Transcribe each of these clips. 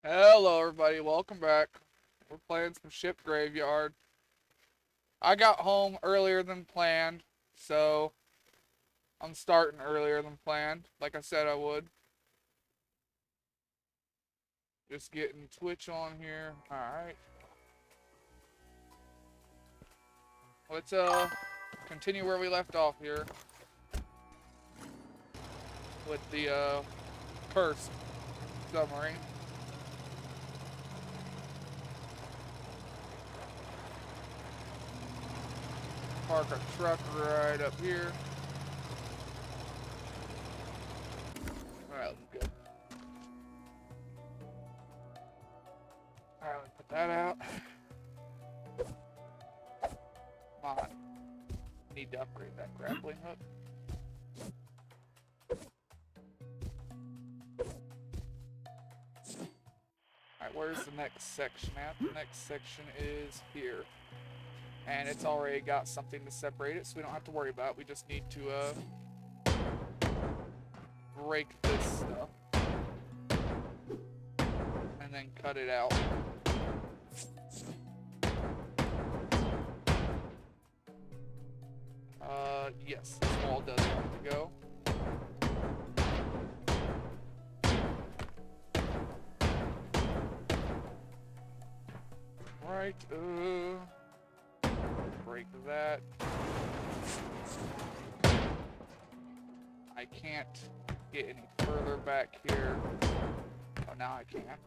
Hello, everybody. Welcome back. We're playing some Ship Graveyard. I got home earlier than planned, so I'm starting earlier than planned, like I said I would. Just getting Twitch on here. Alright. Let's continue where we left off here with the Kursk submarine. Park our truck right up here. Alright, let's go. Alright, let's put that out. Come on. Need to upgrade that grappling hook. Alright, where's the next section at? The next section is here. And it's already got something to separate it, so we don't have to worry about it. We just need to break this stuff. And then cut it out. Yes, this wall does have to go. Right, break that. I can't get any further back here. Oh, now I can.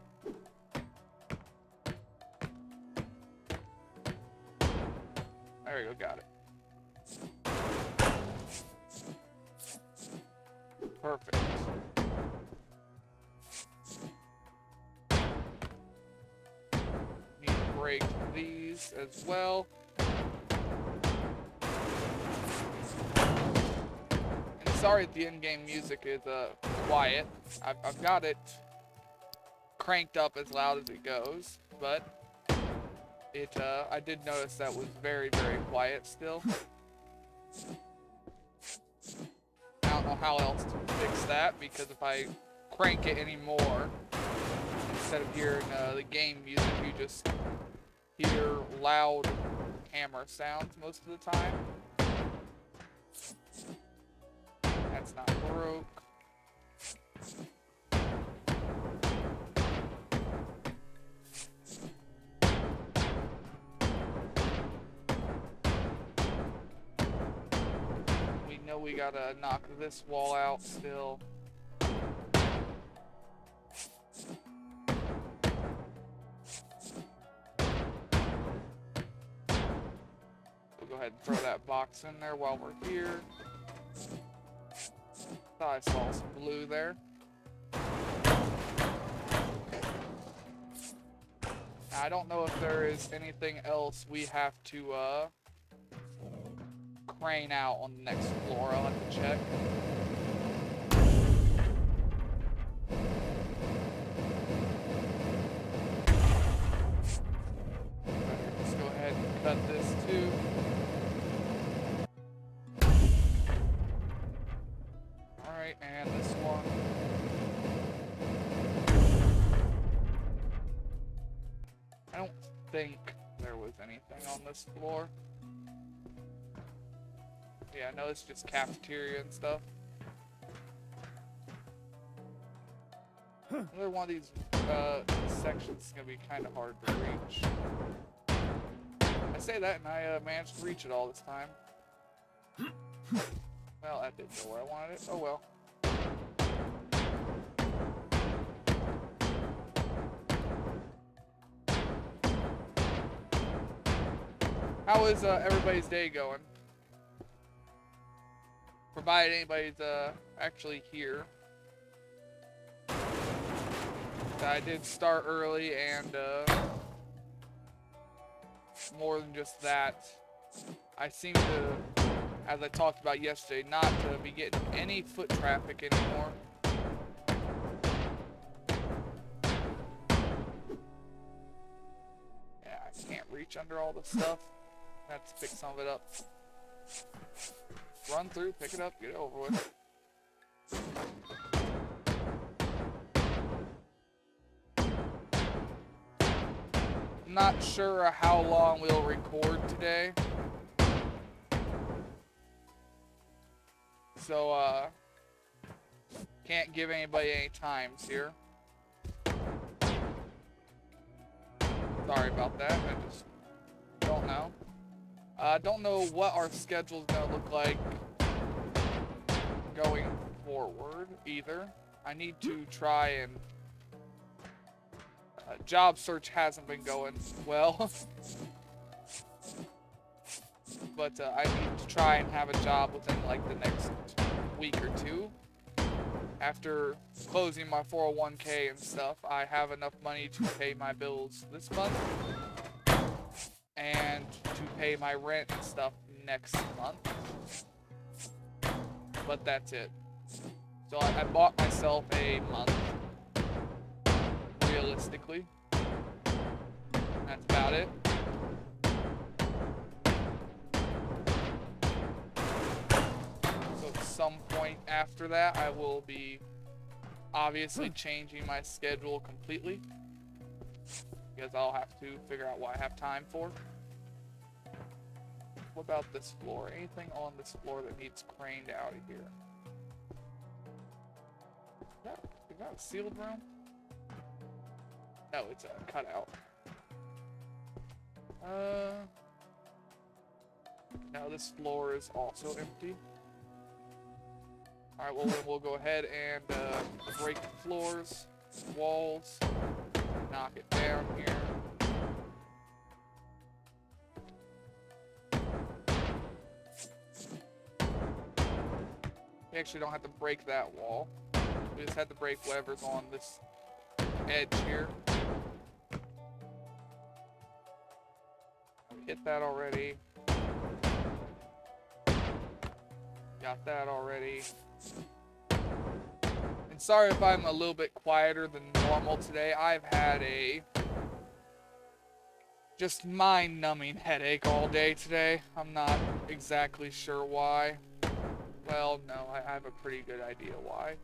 There we go, got it. Perfect. Need to break these as well. And sorry the in-game music is quiet. I've got it cranked up as loud as it goes, but I did notice that was very, very quiet still. I don't know how else to fix that, because if I crank it anymore, instead of hearing the game music, you just hear loud hammer sounds most of the time. That's not broke. We know we gotta knock this wall out still. We'll go ahead and throw that box in there while we're here. Thought I saw some blue there. Now, I don't know if there is anything else we have to crane out on the next floor. I'll have to check. Let's go ahead and cut this too. Alright, and this one. I don't think there was anything on this floor. Yeah, no, it's just cafeteria and stuff. Another one of these sections is going to be kind of hard to reach. I say that and I managed to reach it all this time. Well, that didn't go where I wanted it. Oh well. How is everybody's day going? Provided anybody's actually here. I did start early, and more than just that, I seem to, as I talked about yesterday, not to be getting any foot traffic anymore. Yeah, I can't reach under all the stuff. I have to pick some of it up. Run through, pick it up, get it over with. not sure how long we'll record today. So, can't give anybody any times here. Sorry about that. I just don't know. I don't know what our schedule's gonna look like going forward either. I need to try and job search hasn't been going well. But I need to try and have a job within like the next week or two. After closing my 401k and stuff, I have enough money to pay my bills this month and to pay my rent and stuff next month. But that's it. So I bought myself a month, realistically. That's about it. So at some point after that, I will be obviously changing my schedule completely, because I'll have to figure out what I have time for. What about this floor? Anything on this floor that needs craned out of here? Is that a sealed room? No, it's a cutout. Now this floor is also empty. Alright, well then we'll go ahead and break the floors, walls, knock it down here. We actually don't have to break that wall. We just have to break whatever's on this edge here. We hit that already. Got that already. And sorry if I'm a little bit quieter than normal today. I've had a just mind-numbing headache all day today. I'm not exactly sure why. Well, no, I have a pretty good idea why.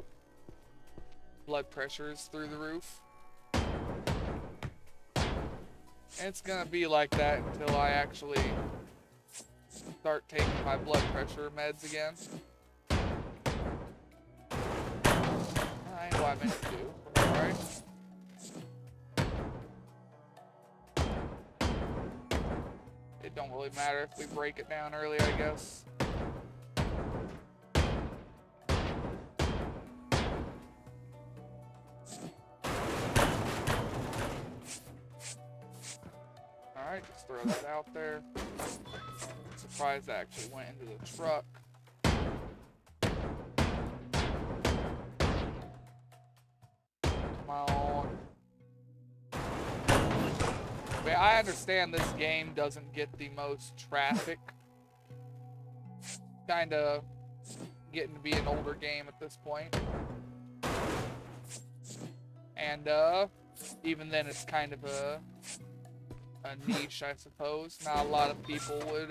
Blood pressure is through the roof. And it's gonna be like that until I actually start taking my blood pressure meds again. I ain't what I meant to do, alright? It don't really matter if we break it down early, I guess. Alright, just throw that out there. Surprised that actually went into the truck. Come on. But I understand this game doesn't get the most traffic. Kinda getting to be an older game at this point. And even then it's kind of a niche, I suppose. Not a lot of people would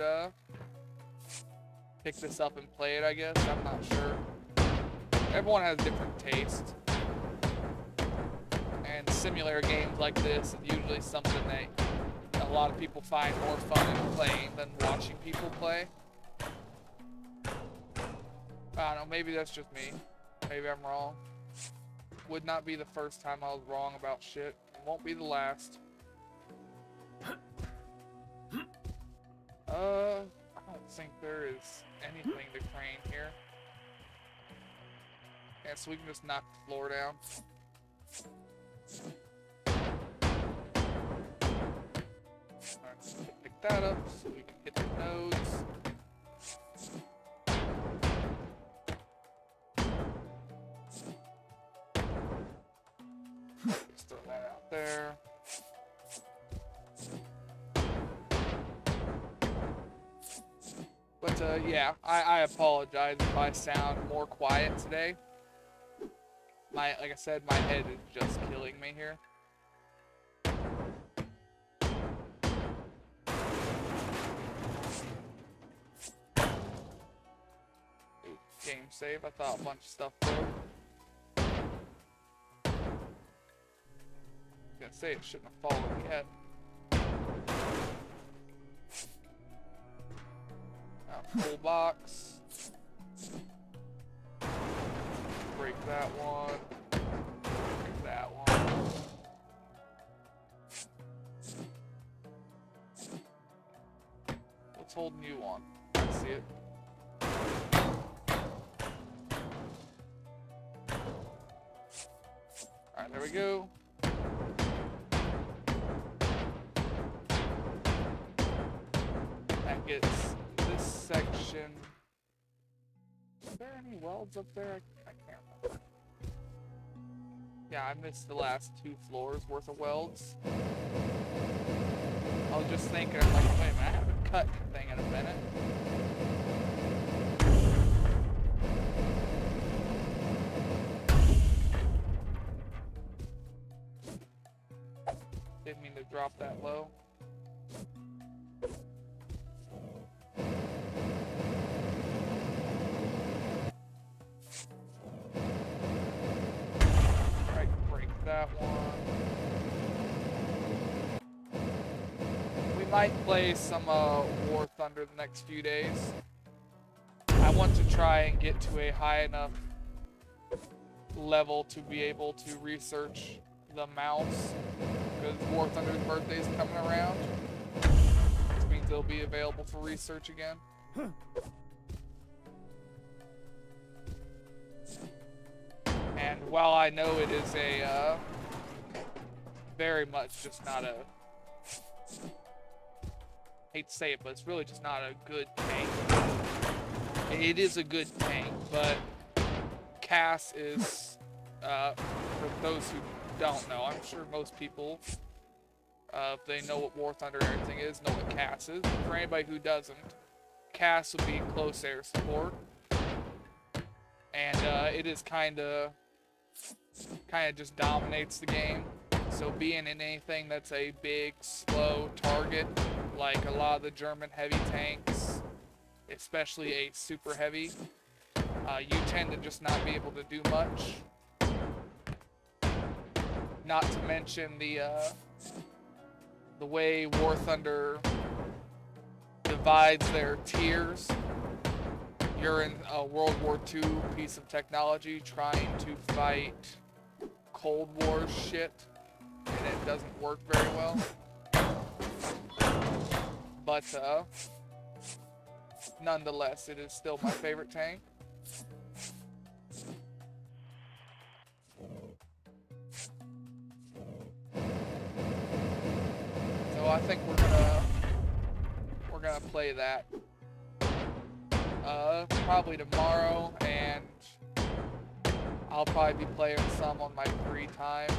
pick this up and play it, I guess. I'm not sure. Everyone has different tastes. And simulator games like this is usually something that a lot of people find more fun in playing than watching people play. I don't know, maybe that's just me. Maybe I'm wrong. Would not be the first time I was wrong about shit. Won't be the last. I don't think there is anything to crane here. Yeah, so we can just knock the floor down. Alright, pick that up so we can hit the nodes. Just throw that out there. But yeah, I apologize if I sound more quiet today. Like I said, my head is just killing me here. Ooh, game save. I thought a bunch of stuff broke. I was gonna say it shouldn't have fallen yet. Full box. Break that one. Break that one. What's holding you on? I see it. Alright, there we go. That gets this section. Is there any welds up there? I can't remember. Yeah, I missed the last 2 floors worth of welds. I was just thinking, I'm like, wait a minute, I haven't cut anything in a minute. Didn't mean to drop that low. Right, break that one. We might play some War Thunder the next few days. I want to try and get to a high enough level to be able to research the mouse, because War Thunder's birthday is coming around, which means it'll be available for research again. And while I know it is a very much just not a, hate to say it, but it's really just not a good tank. It is a good tank, but Cass is, for those who don't know, I'm sure most people, if they know what War Thunder and everything is, know what Cass is. But for anybody who doesn't, Cass would be close air support, and it is kind of just dominates the game. So being in anything that's a big, slow target, like a lot of the German heavy tanks, especially a super heavy, you tend to just not be able to do much. Not to mention the way War Thunder divides their tiers. You're in a World War II piece of technology trying to fight Cold War shit, and it doesn't work very well. But nonetheless, it is still my favorite tank. So I think we're gonna play that probably tomorrow, and I'll probably be playing some on my free time,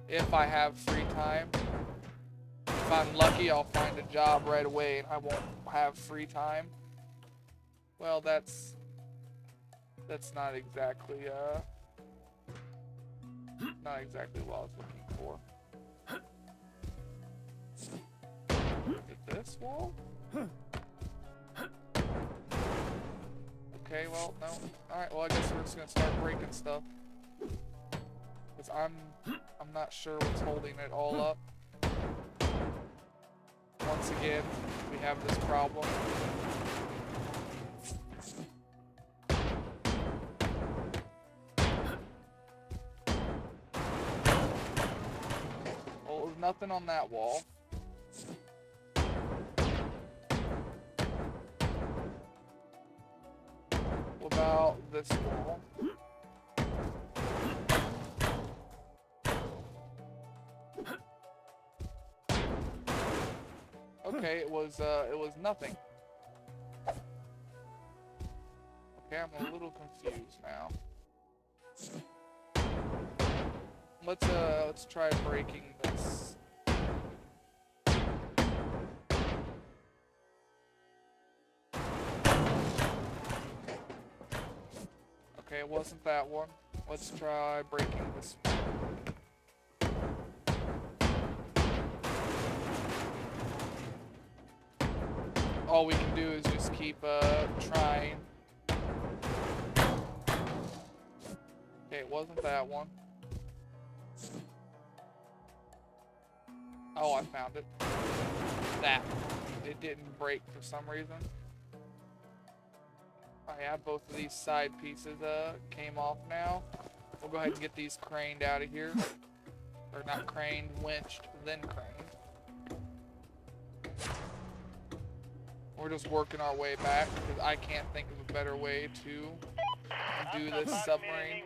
if I have free time. If I'm lucky, I'll find a job right away and I won't have free time. Well, that's not exactly what I was looking for. Is it this wall? Okay, well, no. Alright, well, I guess we're just gonna start breaking stuff. Because I'm not sure what's holding it all up. Once again, we have this problem. Well, there's nothing on that wall. What about this wall? Okay, it was nothing. Okay, I'm a little confused now. Let's try breaking this. Okay, it wasn't that one. Let's try breaking this one. All we can do is just keep trying. Okay, it wasn't that one. Oh, I found it. That. It didn't break for some reason. Oh yeah, both of these side pieces came off now. We'll go ahead and get these craned out of here. Or not craned, winched, then craned. We're just working our way back because I can't think of a better way to do this submarine.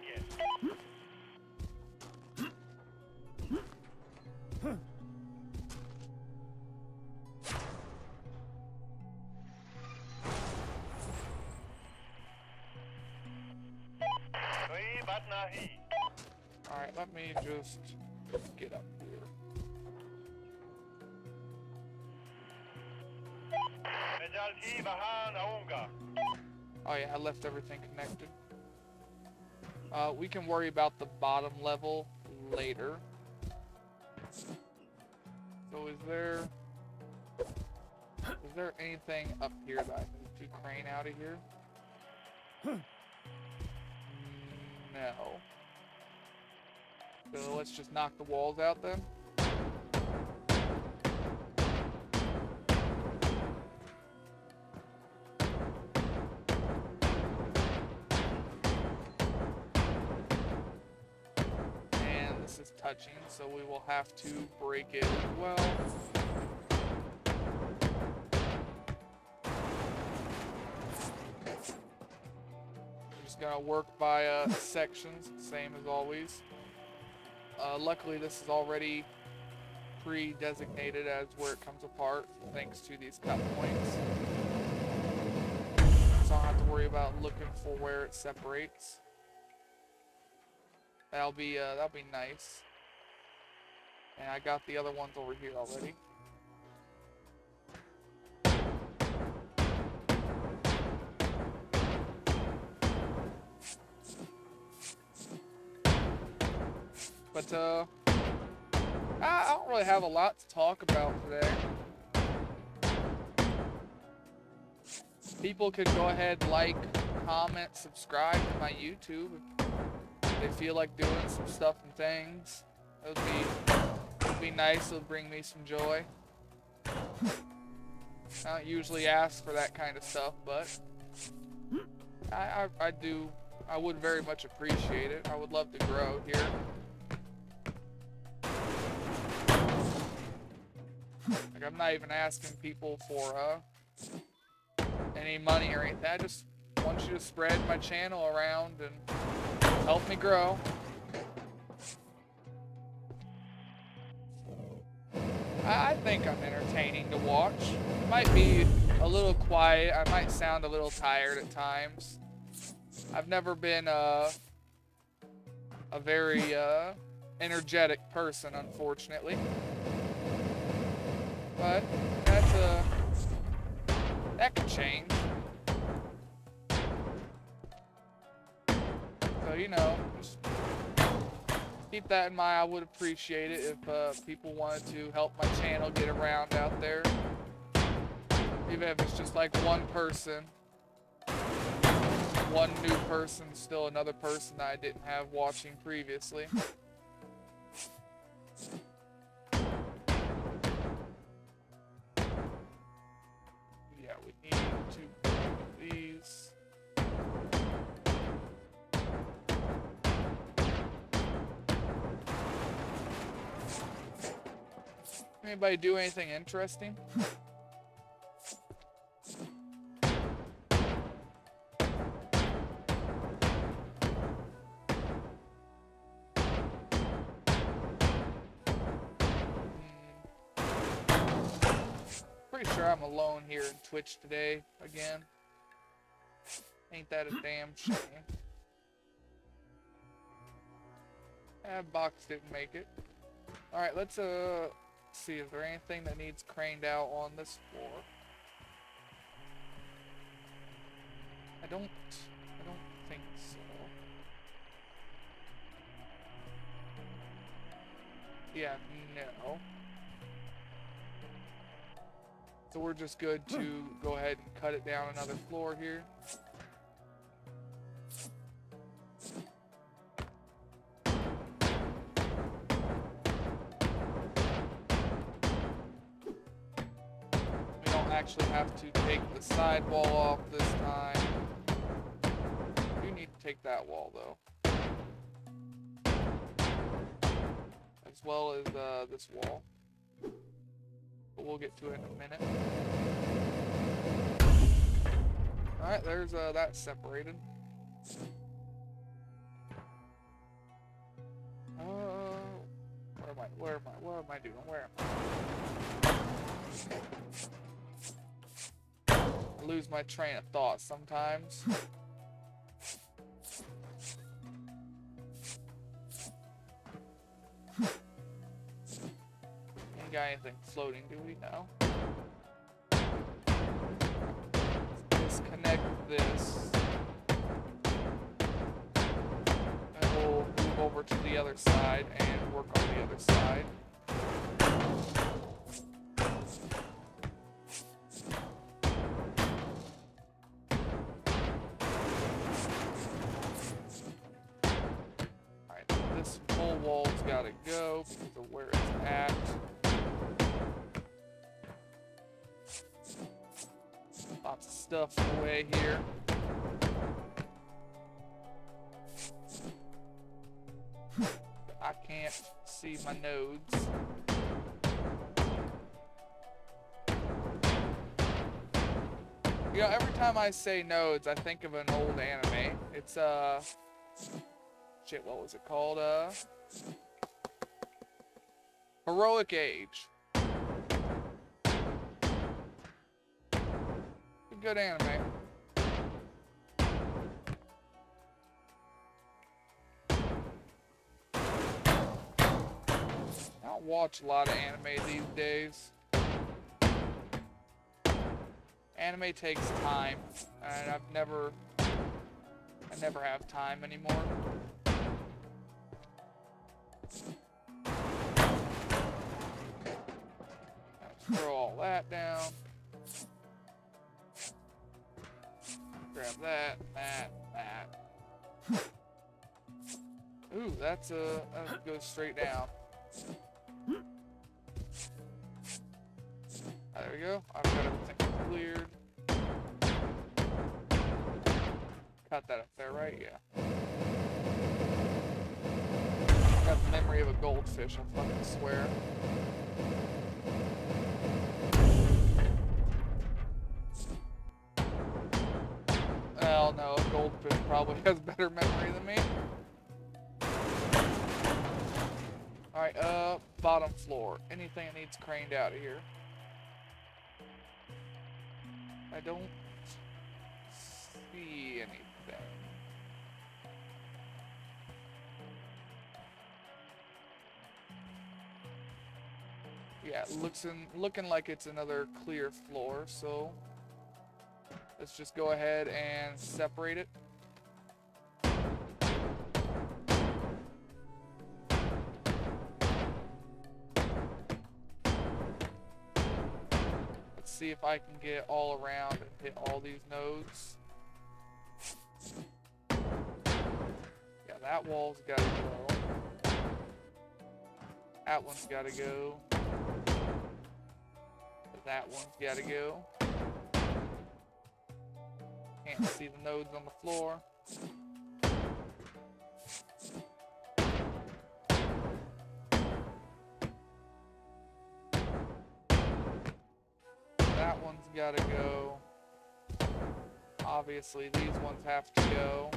Alright, let me just get up here. Oh yeah, I left everything connected. We can worry about the bottom level later. So is there anything up here that I need to crane out of here? No. So let's just knock the walls out then. And this is touching, so we will have to break it as well. Just gonna work by sections, same as always. Luckily, this is already pre-designated as where it comes apart, thanks to these cut points. So I don't have to worry about looking for where it separates. That'll be nice. And I got the other ones over here already. But, I don't really have a lot to talk about today. People could go ahead, like, comment, subscribe to my YouTube if they feel like doing some stuff and things. It would be nice. It would bring me some joy. I don't usually ask for that kind of stuff, but I would very much appreciate it. I would love to grow here. Like, I'm not even asking people for any money or anything. I just want you to spread my channel around and help me grow. I think I'm entertaining to watch. Might be a little quiet. I might sound a little tired at times. I've never been a very energetic person, unfortunately. But that could change. So, you know, just keep that in mind. I would appreciate it if people wanted to help my channel get around out there. Even if it's just like one person. One new person, still another person that I didn't have watching previously. Yeah, we need to break these. Anybody do anything interesting? Pretty sure I'm alone here in Twitch today again. Ain't that a damn shame? Box didn't make it. Alright, let's see, is there anything that needs craned out on this floor? I don't think so. Yeah, no. So we're just good to go ahead and cut it down another floor here. We don't actually have to take the sidewall off this time. take that wall though. As well as this wall. But we'll get to it in a minute. Alright, there's that separated. What am I doing? Where am I? I lose my train of thought sometimes. Ain't got anything floating, do we? No. Disconnect this. And we'll move over to the other side and work on the other side. Alright, this whole wall's gotta go because of where it's at. Lots of stuff in the way here. I can't see my nodes. You know, every time I say nodes, I think of an old anime. It's, shit, what was it called? Heroic Age. A good anime. I don't watch a lot of anime these days. Anime takes time, and I never have time anymore. Let's throw all that down. Grab that. Ooh, that goes straight down. There we go. I've got everything cleared. Cut that up there, right? Yeah. Got the memory of a goldfish, I fucking swear. Well, no, a goldfish probably has better memory than me. Alright, bottom floor. Anything that needs craned out of here. I don't see anything. Yeah, looking like it's another clear floor, so let's just go ahead and separate it. Let's see if I can get all around and hit all these nodes. Yeah, that wall's gotta go. That one's gotta go. That one's gotta go. Can't see the nodes on the floor. That one's gotta go. Obviously, these ones have to go.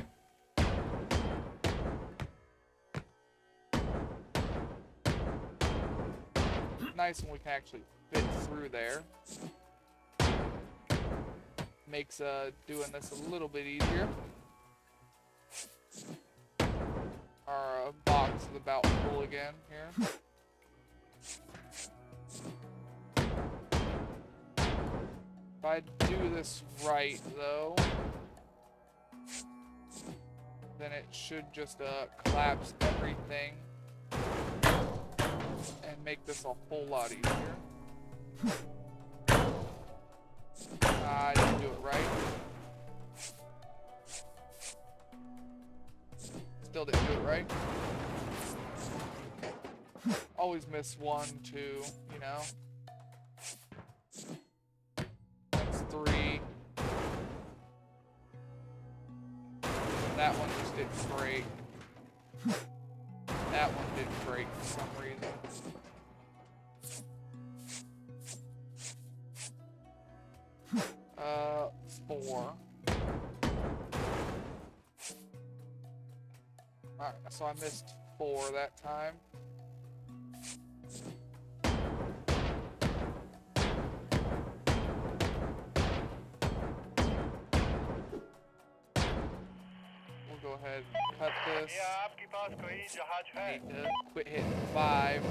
Nice when we can actually fit through there. Makes doing this a little bit easier. Our box is about full again here. If I do this right, though, then it should just collapse everything and make this a whole lot easier. I didn't do it right. Still didn't do it right. Always miss 1, 2, you know. That's 3. That one's didn't break. That one didn't break for some reason. 4. Alright, so I missed 4 that time. We'll go ahead and cut this. I need to quit hitting 5.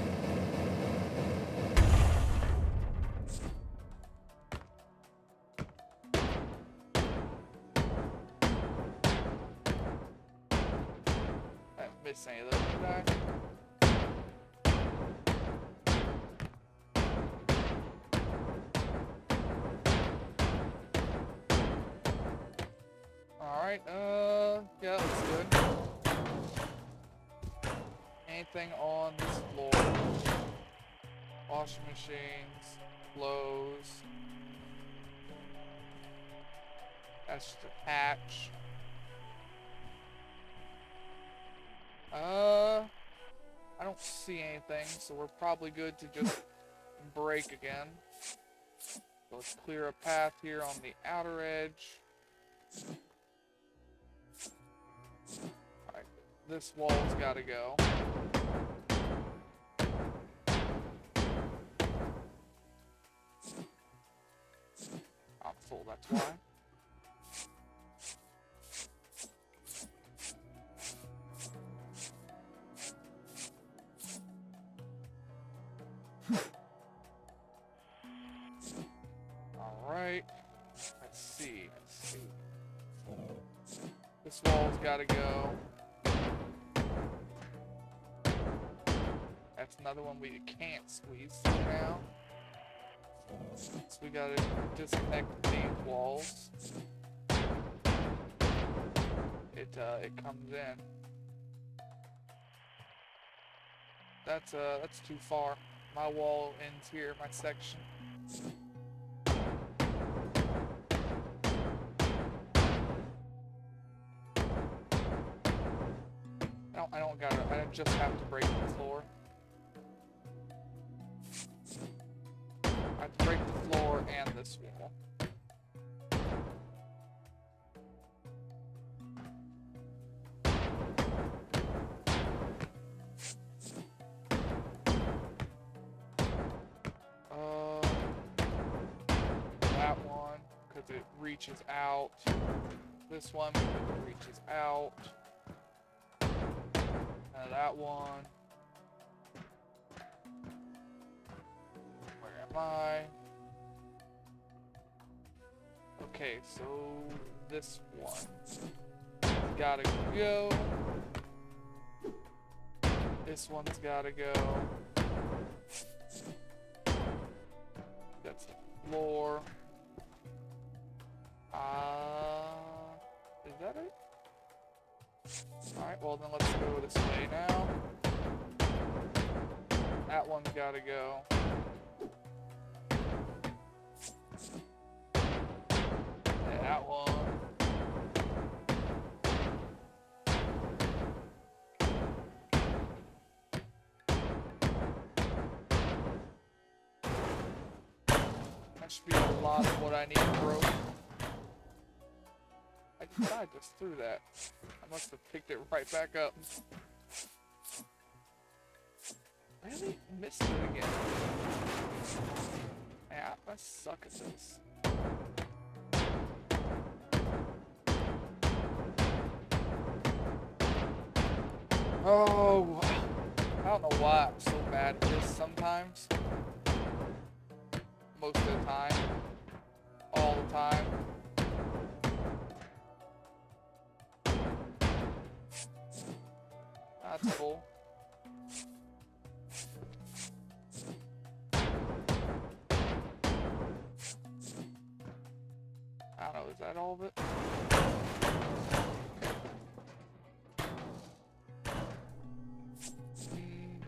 Miss any of those, did I? Alright, yeah, looks good. Anything on this floor? Washing machines, clothes. That's just a hatch. I don't see anything, so we're probably good to just break again. So let's clear a path here on the outer edge. Alright, this wall's gotta go. I'm full, that's why. Alright, let's see. This wall's gotta go. That's another one we can't squeeze through now. So we gotta disconnect these walls. It comes in. That's too far. My wall ends here, my section. I just have to break the floor. I have to break the floor and this wall. That one, because it reaches out. This one, because it reaches out. That one. Where am I? Okay, so this one gotta go. This one's gotta go. That's the floor. Is that it? Alright, well then let's go this way now. That one's gotta go. And that one. That should be a lot of what I need broke. I just threw that. I must have picked it right back up. Really? Missed it again. Yeah, I suck at this. Oh, I don't know why I'm so bad at this sometimes. Most of the time. All the time. That's cool. I don't know, is that all of it?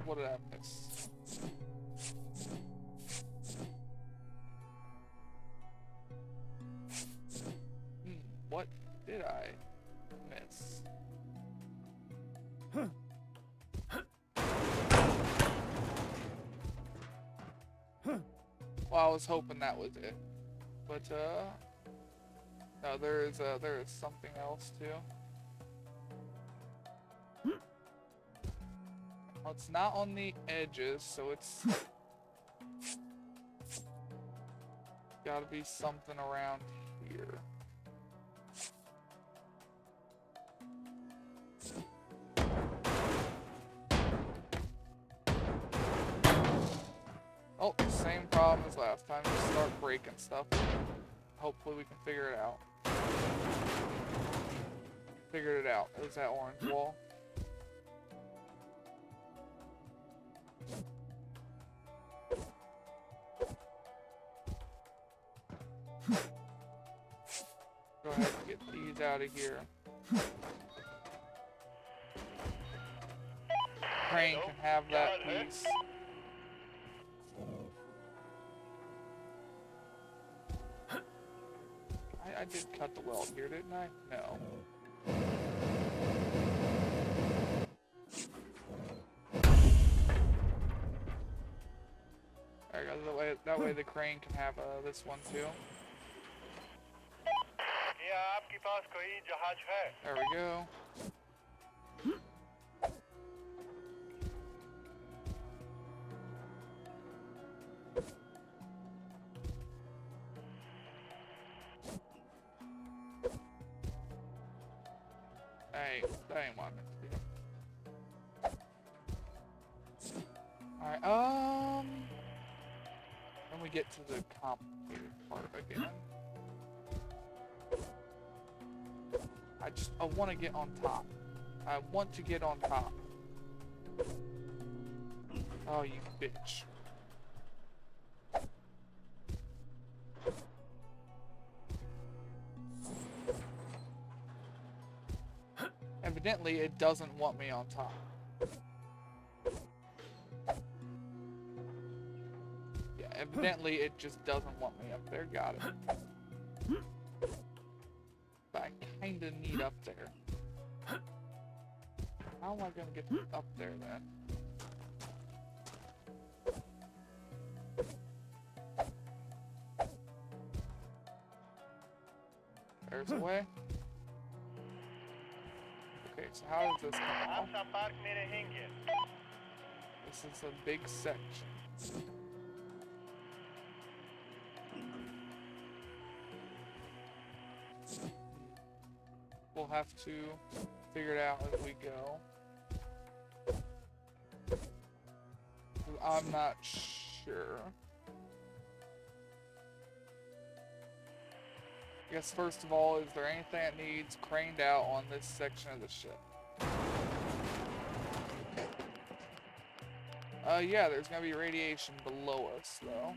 What did I miss? What did I miss? Well, I was hoping that was it. But, no, there is something else, too. Well, it's not on the edges, so it's gotta be something around here. Oh, same problem as last time. Just start breaking stuff. Hopefully we can figure it out. Figured it out. It was that orange wall. Go ahead and get these out of here. Crane can have that piece. I did cut the weld here, didn't I? No. There we go. That way the crane can have this one too. There we go. That ain't what I meant to do. Alright, then we get to the complicated part again. I want to get on top. I want to get on top. Oh, you bitch. Evidently, it doesn't want me on top. Yeah, evidently, it just doesn't want me up there. Got it. But I kinda need up there. How am I gonna get up there then? There's a way. Okay, so how does this come off? This is a big section. We'll have to figure it out as we go. I'm not sure. I guess first of all, is there anything that needs craned out on this section of the ship? Yeah, there's gonna be radiation below us, though.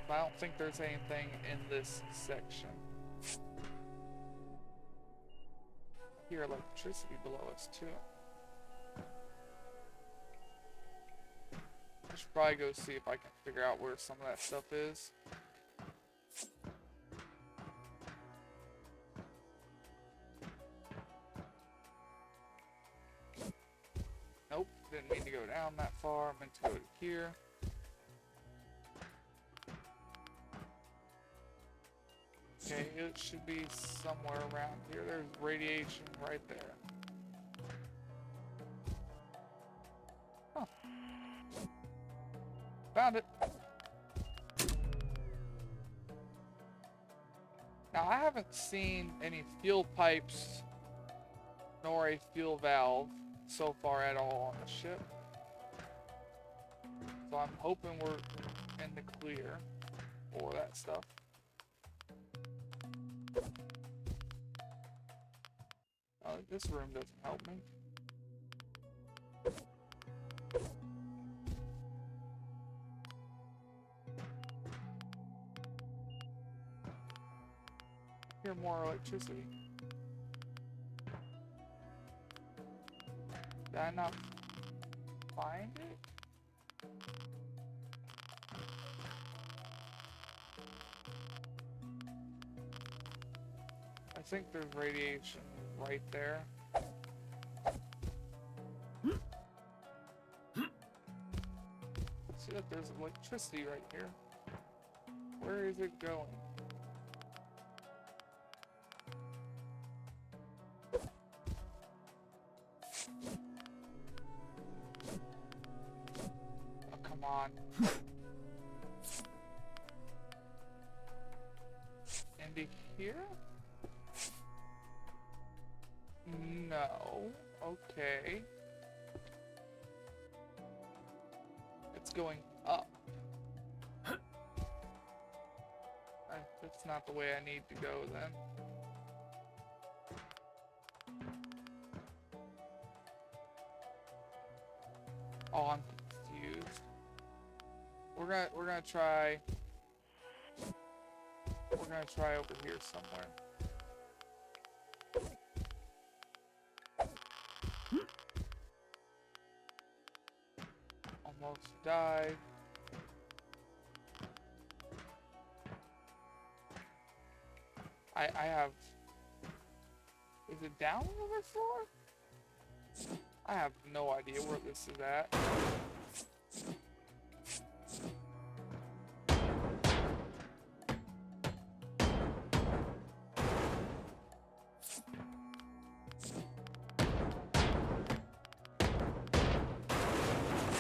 But I don't think there's anything in this section. I hear electricity below us, too. I should probably go see if I can figure out where some of that stuff is. Nope, didn't mean to go down that far. I meant to go to here. Okay, it should be somewhere around here. There's radiation right there. Huh. Found it. Now, I haven't seen any fuel pipes nor a fuel valve so far at all on the ship. So I'm hoping we're in the clear for that stuff. This room doesn't help me. I hear more electricity. Did I not find it? I think there's radiation right there. Let's See that there's electricity right here. Where is it going? Oh, come on. Into here? No. Okay. It's going up. That's not the way I need to go then. Oh, I'm confused. We're gonna try over here somewhere. Almost died. I have... Is it down over floor? I have no idea where this is at.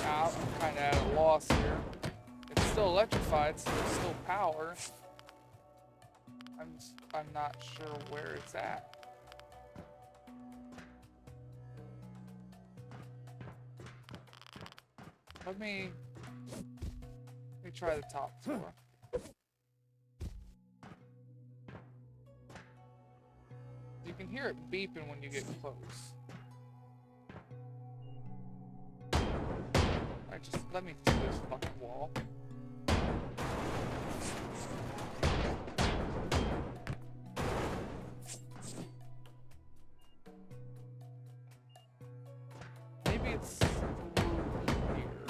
I'm kind of at a loss here. It's still electrified, so there's still power. I'm not sure where it's at. Let me try the top floor. You can hear it beeping when you get close. Let me through this fucking wall. Maybe it's through here.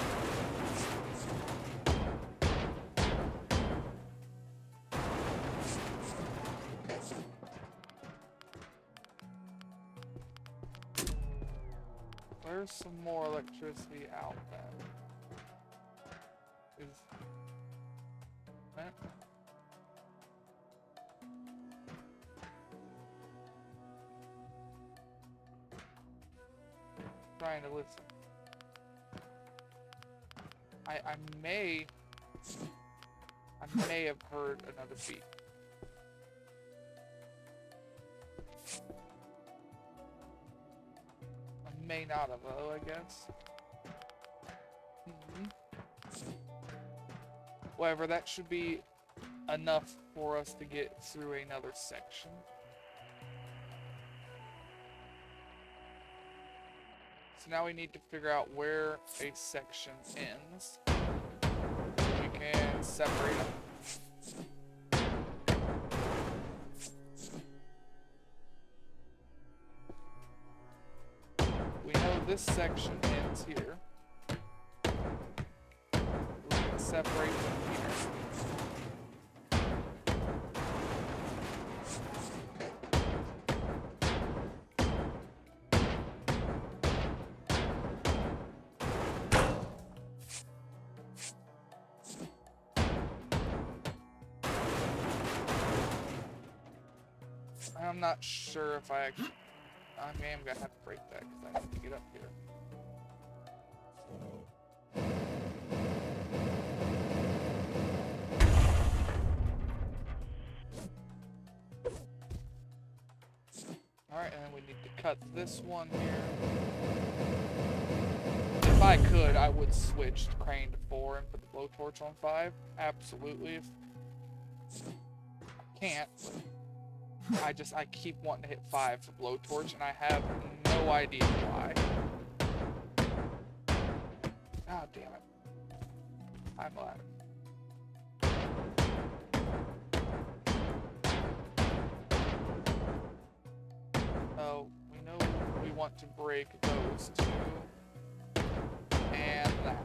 There's some more electricity out there. Trying to listen. I may have heard another beat. I may not have, though, I guess. Whatever, that should be enough for us to get through another section. So now we need to figure out where a section ends. We can separate them. We know this section ends here. We can separate from here. I'm not sure if I actually... I am gonna have to break that because I need to get up here. Alright, and then we need to cut this one here. If I could, I would switch the crane to 4 and put the blowtorch on 5. Absolutely. If I can't, but I keep wanting to hit 5 for blowtorch, and I have no idea why. God damn it. I'm glad. Oh, we know we want to break those two. And that.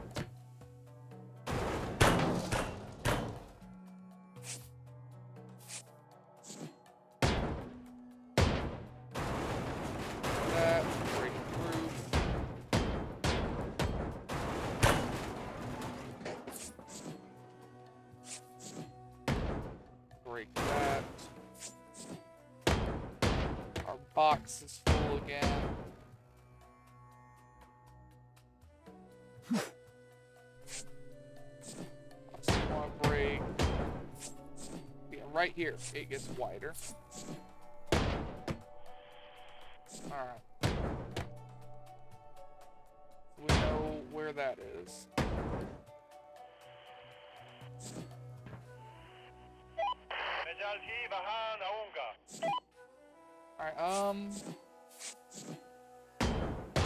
box is full again. So you want to break. Yeah, right here, it gets wider. Alright. We know where that is. Alright,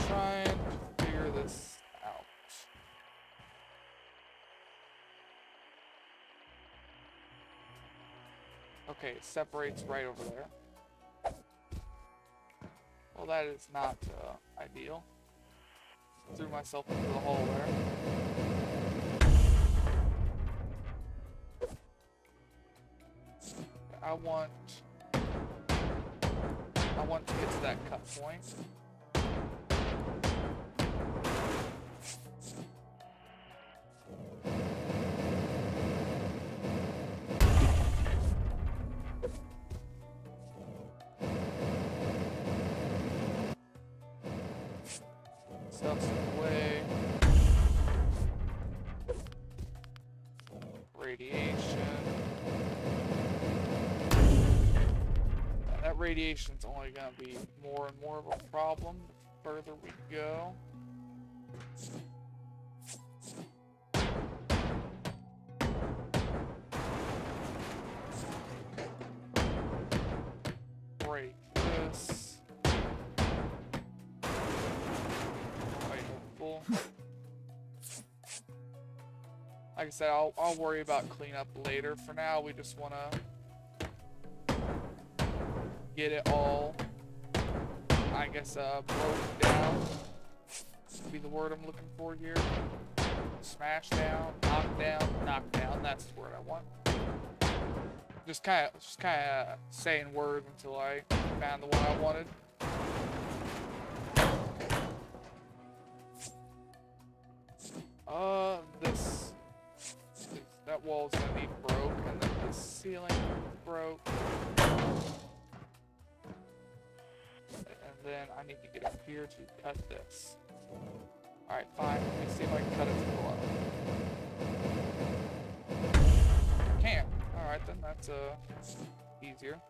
trying to figure this out. Okay, it separates right over there. Well, that is not ideal. Threw myself into the hole there. I want to get to that cut point. Stuff's in the way. Radiation. That radiation's only going to be more and more of a problem the further we go. Break this. Quite hopeful. Like I said, I'll worry about cleanup later. For now, we just want to get it all, I guess, broke down. Would be the word I'm looking for here. Smash down, knock down. That's the word I want. Just kind of saying words until I found the one I wanted. That wall's gonna be broke, and then the ceiling broke. And then I need to get up here to cut this. Alright, fine. Let me see if I can cut it to the bottom. I can't. Alright, then that's easier.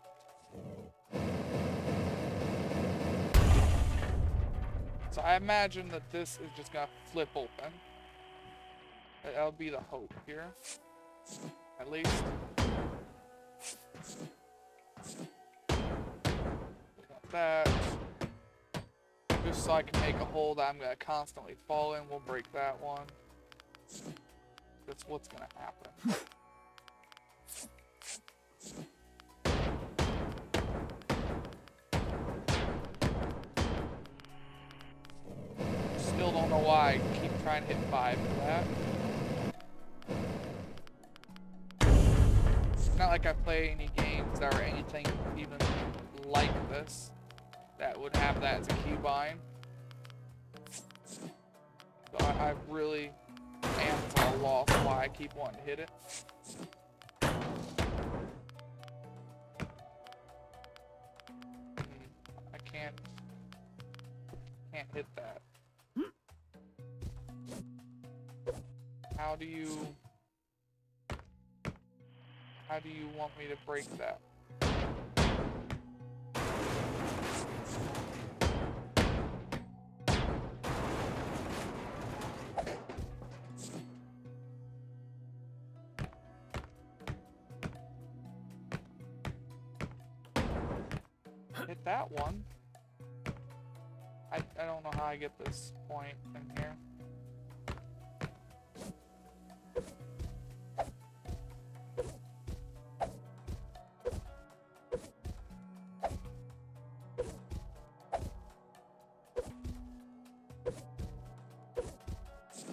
So I imagine that this is just gonna flip open. That'll be the hope here. At least. Got that. Just so I can make a hole that I'm gonna constantly fall in. We'll break that one. That's what's gonna happen. Still don't know why I keep trying to hit 5 for that. It's not like I play any games that are anything even like this that would have that as a keybind. So I really am at a loss why I keep wanting to hit it. I can't hit that. How do you want me to break that? Hit that one. I don't know how I get this point in here.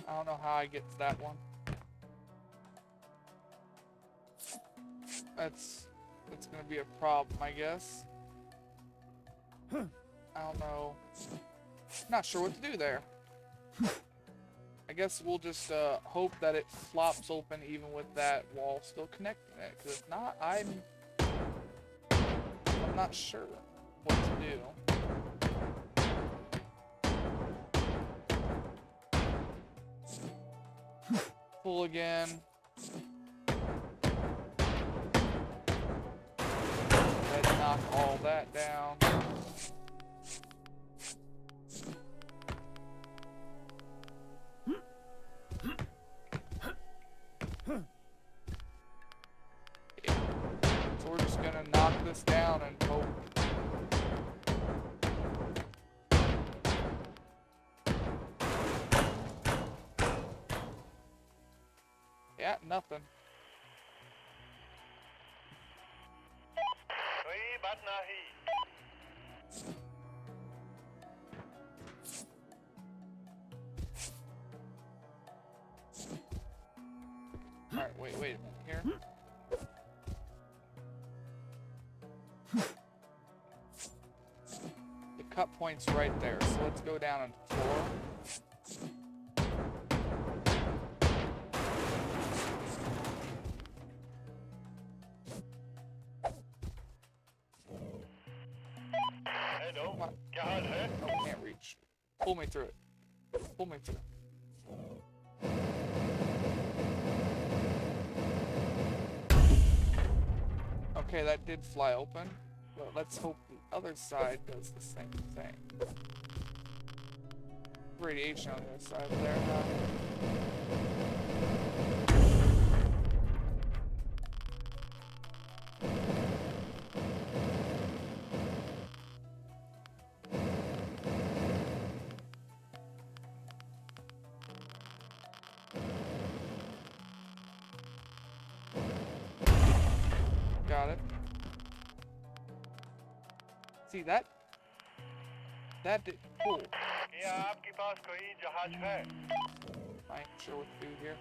I don't know how I get to that one. That's gonna be a problem, I guess. I don't know. Not sure what to do there. I guess we'll just hope that it flops open even with that wall still connecting it. Because if not, I'm not sure what to do. Pull again. And knock all that down. Yeah. So we're just gonna knock this down and hope. Yeah, nothing. Alright, wait a minute here. The cut point's right there, so let's go down and floor. Come on. Oh, can't reach. Pull me through it. Pull me through. Okay, that did fly open, but let's hope the other side does the same thing. Radiation on the other side there, huh? Got it. See that? That did cool. I ain't sure what to do here.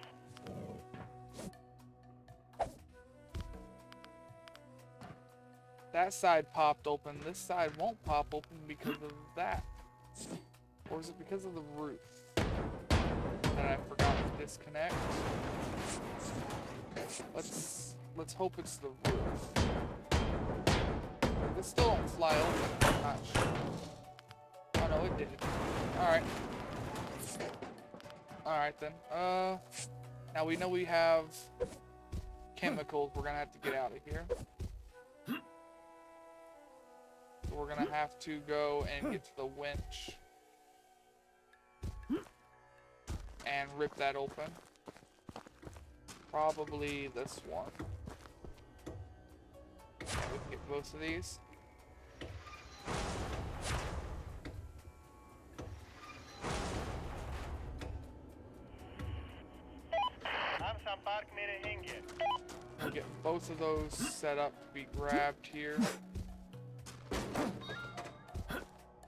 That side popped open. This side won't pop open because of that. Or is it because of the roof that I forgot to disconnect? Let's hope it's the roof. If this still don't fly open, I'm not sure. Oh no, it did. Alright. Alright then. Now we know we have chemicals. We're gonna have to get out of here. So we're gonna have to go and get to the winch. And rip that open. Probably this one. And we can get both of these. We'll get both of those set up to be grabbed here.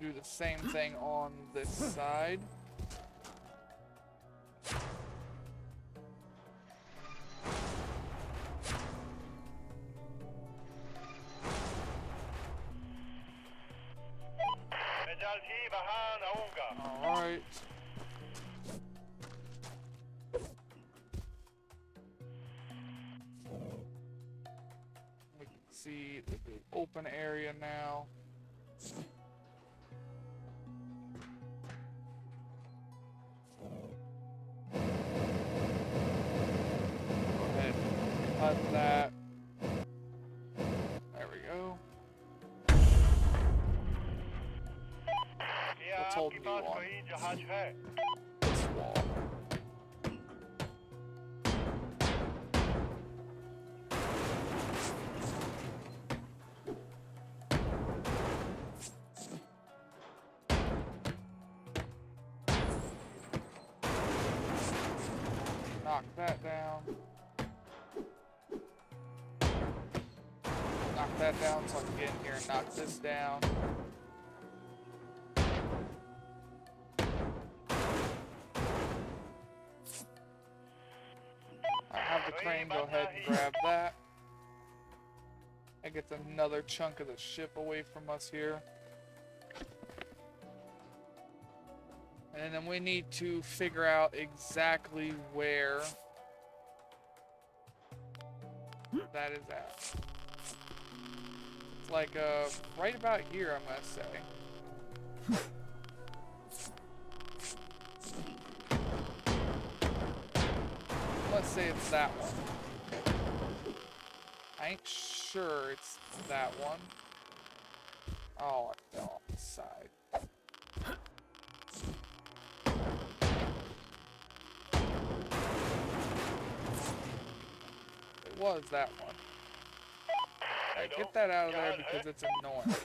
Do the same thing on this side. Alright. We can see the open area now. Go ahead and cut that. There we go. Let's hold you on this wall. Knock that down. Knock that down so I can get in here and knock this down. The crane go ahead and grab that. That gets another chunk of the ship away from us here. And then we need to figure out exactly where that is at. It's like right about here, I'm gonna say. say it's that one. I ain't sure it's that one. Oh, I fell off the side. It was that one. Alright, get that out of there because it's annoying.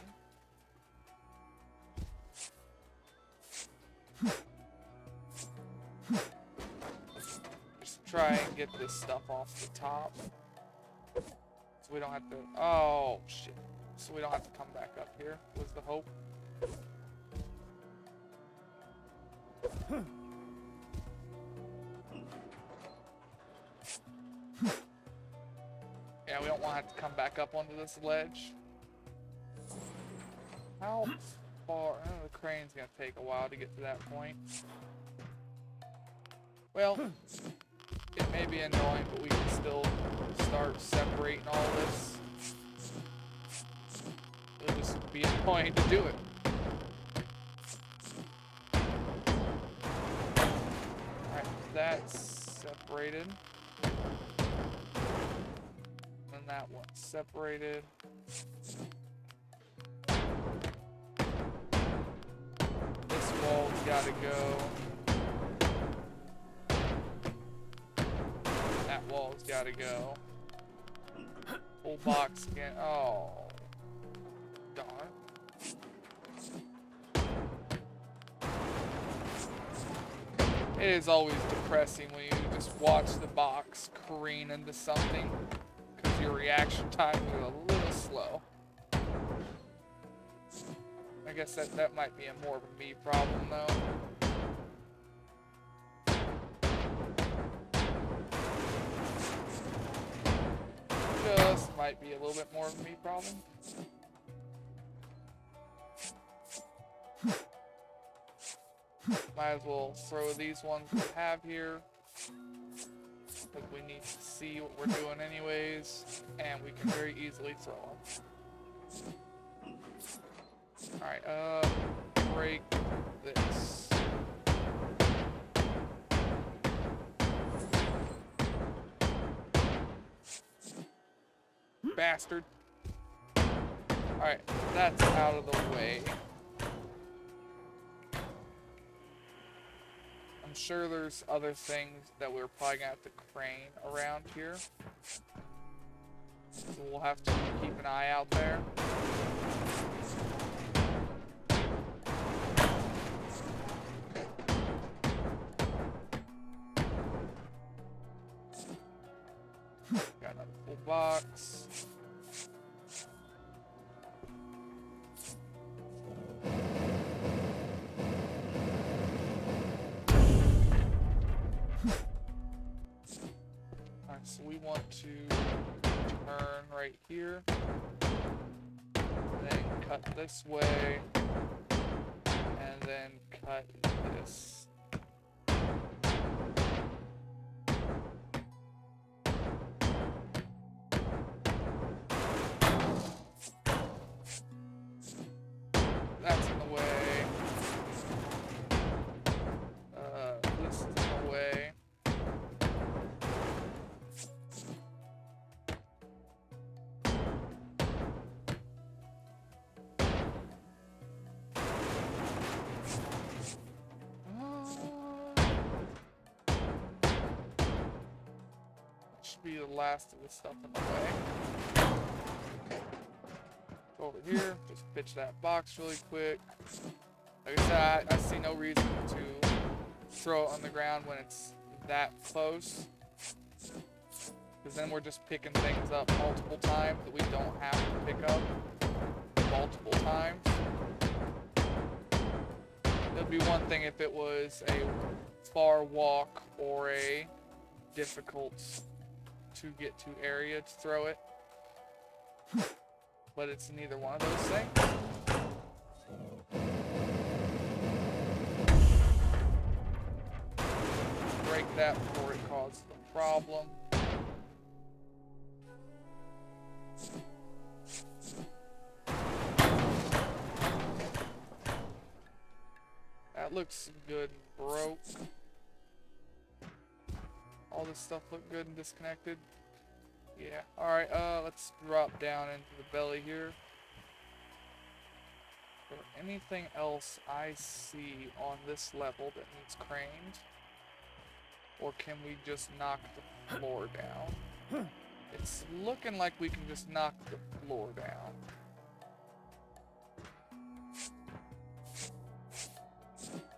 Just try and get this stuff off the top. So we don't have to... Oh, shit. So we don't have to come back up here, was the hope. Yeah, we don't want to have to come back up onto this ledge. How far? Oh, the crane's gonna take a while to get to that point. Well, it may be annoying, but we can still start separating all this. It'll just be annoying to do it. Alright, that's separated. And that one's separated. This wall's gotta go. That wall's gotta go. Full box again. Oh. Darn. It is always depressing when you just watch the box careen into something because your reaction time is a little slow. I guess that might be more of a me problem though. Just might be a little bit more of a me problem. Might as well throw these ones we have here, because we need to see what we're doing anyways, and we can very easily throw them. Alright, break this. Bastard. Alright, that's out of the way. I'm sure there's other things that we're probably gonna have to crane around here. So we'll have to keep an eye out there. Got another full box. So we want to turn right here, then cut this way, and then cut this. That's in the way. This is in the way. Be the last of the stuff in the way. Go over here, just pitch that box really quick. Like I said, I see no reason to throw it on the ground when it's that close, because then we're just picking things up multiple times that we don't have to pick up multiple times. It'd be one thing if it was a far walk or a difficult to get to area to throw it, but it's neither one of those things. Break that before it causes the problem. That looks good and broke. All all this stuff look good and disconnected? Yeah. Alright, let's drop down into the belly here. Is there anything else I see on this level that needs craned? Or can we just knock the floor down? It's looking like we can just knock the floor down.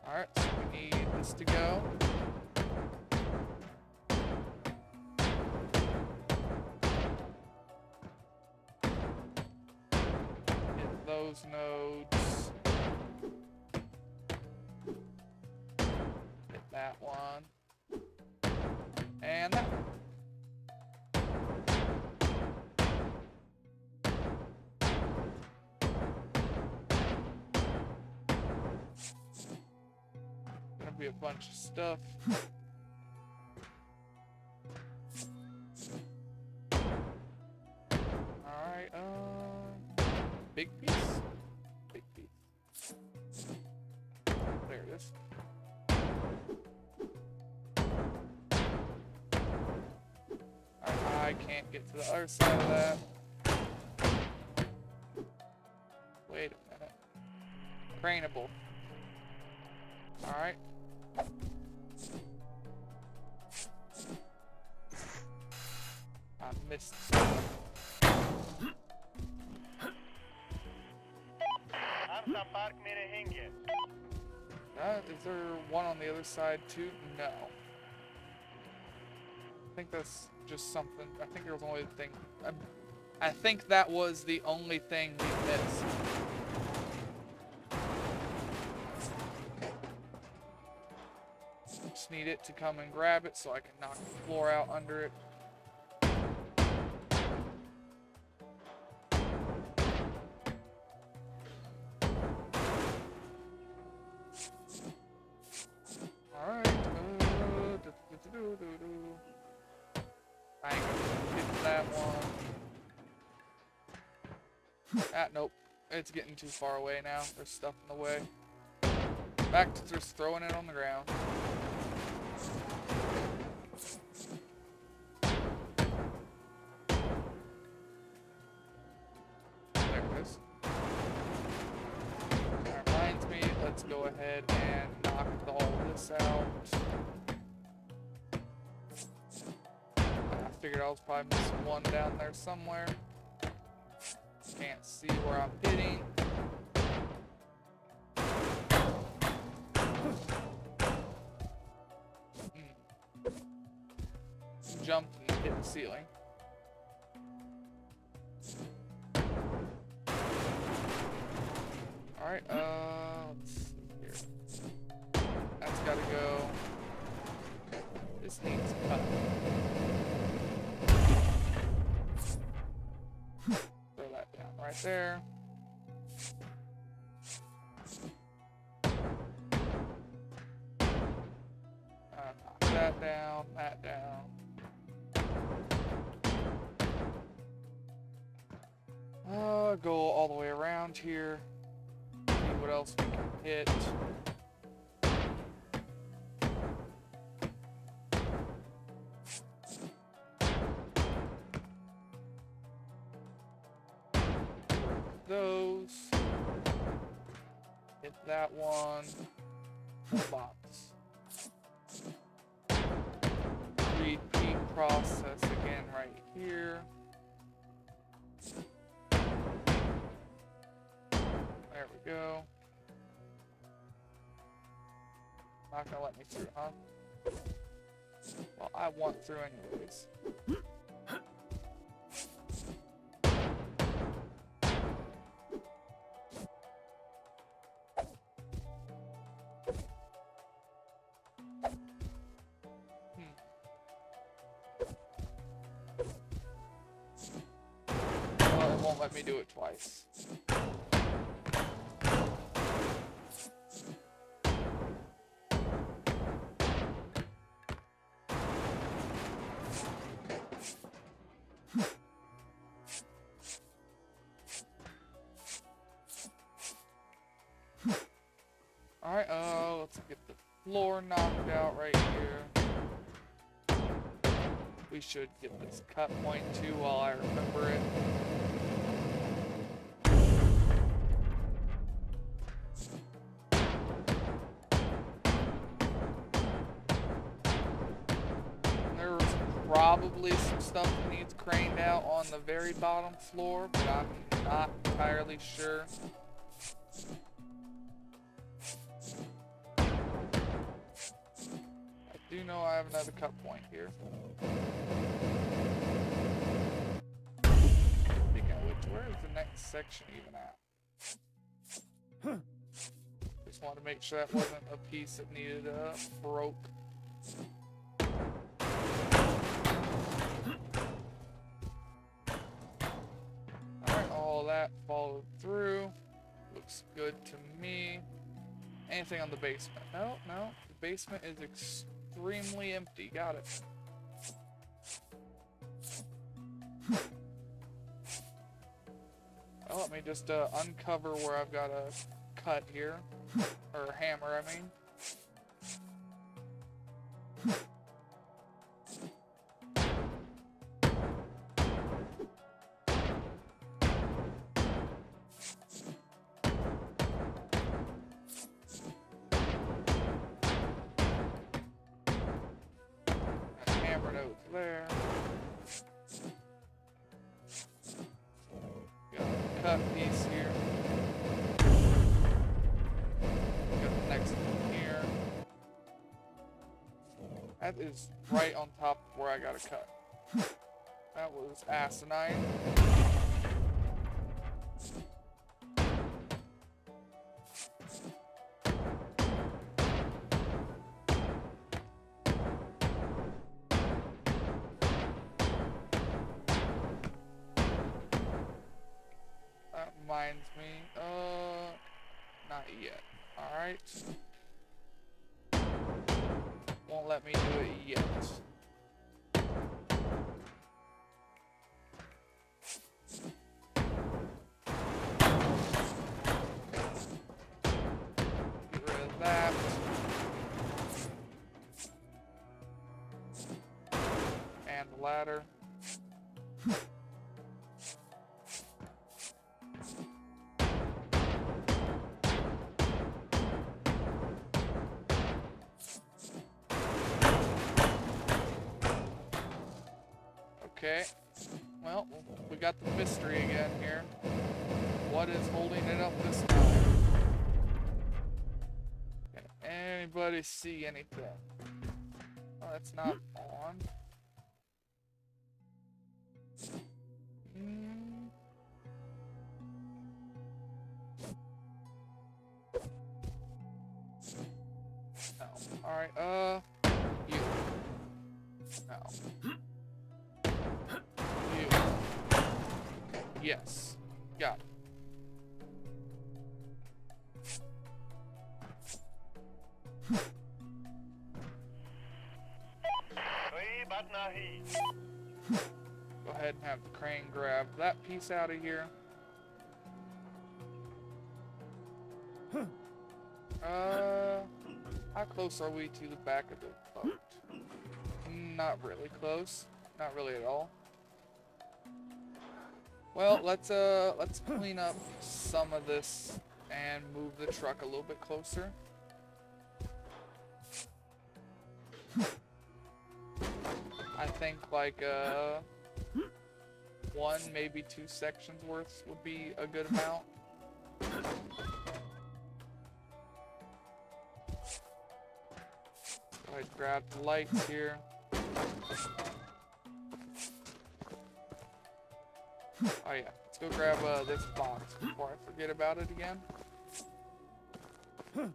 Alright, so we need this to go. Hit those nodes. Hit that one. And that one. Gonna be a bunch of stuff. Alright, big piece? Big piece. There it is. I can't get to the other side of that. Wait a minute. Craneable. Alright. I missed. Is there one on the other side too? No. I think that's just something. I think there was only the thing. I think that was the only thing we missed. Just need it to come and grab it so I can knock the floor out under it. Alright. I ain't gonna get to that one. Ah, nope. It's getting too far away now. There's stuff in the way. Back to just throwing it on the ground. There it is. That reminds me, let's go ahead and knock all this out. I figured I was probably missing one down there somewhere. Can't see where I'm hitting. Jumped and hit the ceiling. Alright, let's see here. That's gotta go. This needs cut. Throw that down right there. Knock that down, that down. Go all the way around here. See what else we can hit. Those. Hit that one. Full box. Repeat process again right here. There we go. Not gonna let me through, huh? Well, I want through anyways. Well, it won't let me do it twice. Alright, let's get the floor knocked out right here. We should get this cut point too while I remember it. There's probably some stuff that needs craned out on the very bottom floor, but I'm not entirely sure. I do know I have another cut point here. Speaking of which, where is the next section even at? Just wanted to make sure that wasn't a piece that needed broke. Alright, all that followed through. Looks good to me. Anything on the basement? No, no. The basement is extremely empty. Got it. Well, let me just uncover where I've got a cut here. Or a hammer, I mean. There. Got a cut piece here. Got the next one here. That is right on top of where I got a cut. That was asinine. Reminds me, not yet. Alright. Won't let me do it yet. Get rid of that. And the ladder. Okay, well, we got the mystery again here. What is holding it up this time? Can anybody see anything? Oh, that's not on. No. Alright, you. No. You. Yes. Got it. Go ahead and have the crane grab that piece out of here. How close are we to the back of the boat? Not really close. Not really at all. Well, let's clean up some of this and move the truck a little bit closer. I think like one, maybe 2 sections worth would be a good amount. Go ahead, grab the lights here. Oh yeah, let's go grab this box before I forget about it again. I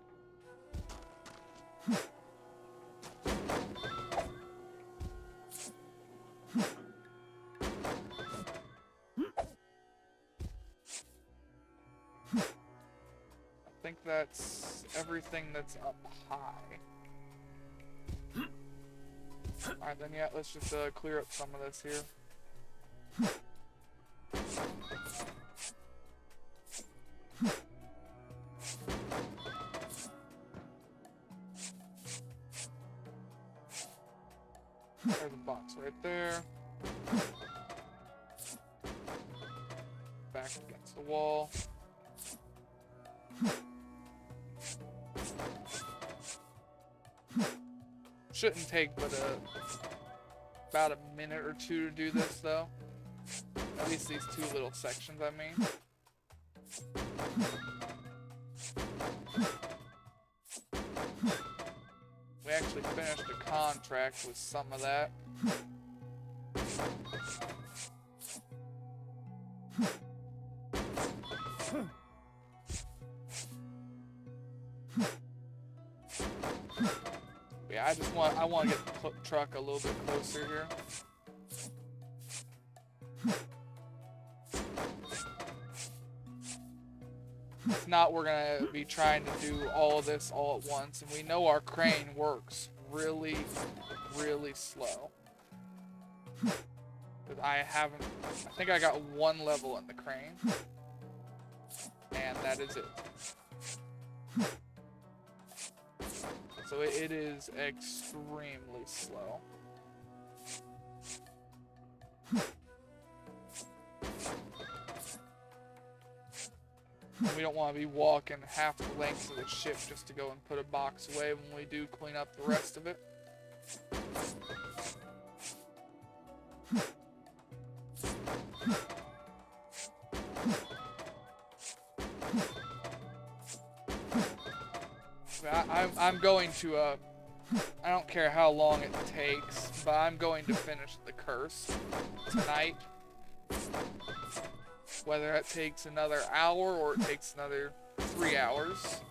think that's everything that's up high. Alright then, yeah, let's just clear up some of this here. There's a box right there. Back against the wall. Shouldn't take but about a minute or two to do this though. At least these two little sections, I mean. We actually finished a contract with some of that. Yeah, I want to get the truck a little bit closer here. If not, we're gonna be trying to do all of this all at once, and we know our crane works really, really slow. But I think I got one level in the crane, and that is it. So it is extremely slow. We don't want to be walking half the length of the ship just to go and put a box away when we do clean up the rest of it. I'm going to, I don't care how long it takes, but I'm going to finish the Kursk tonight. Whether it takes another hour or it takes another 3 hours,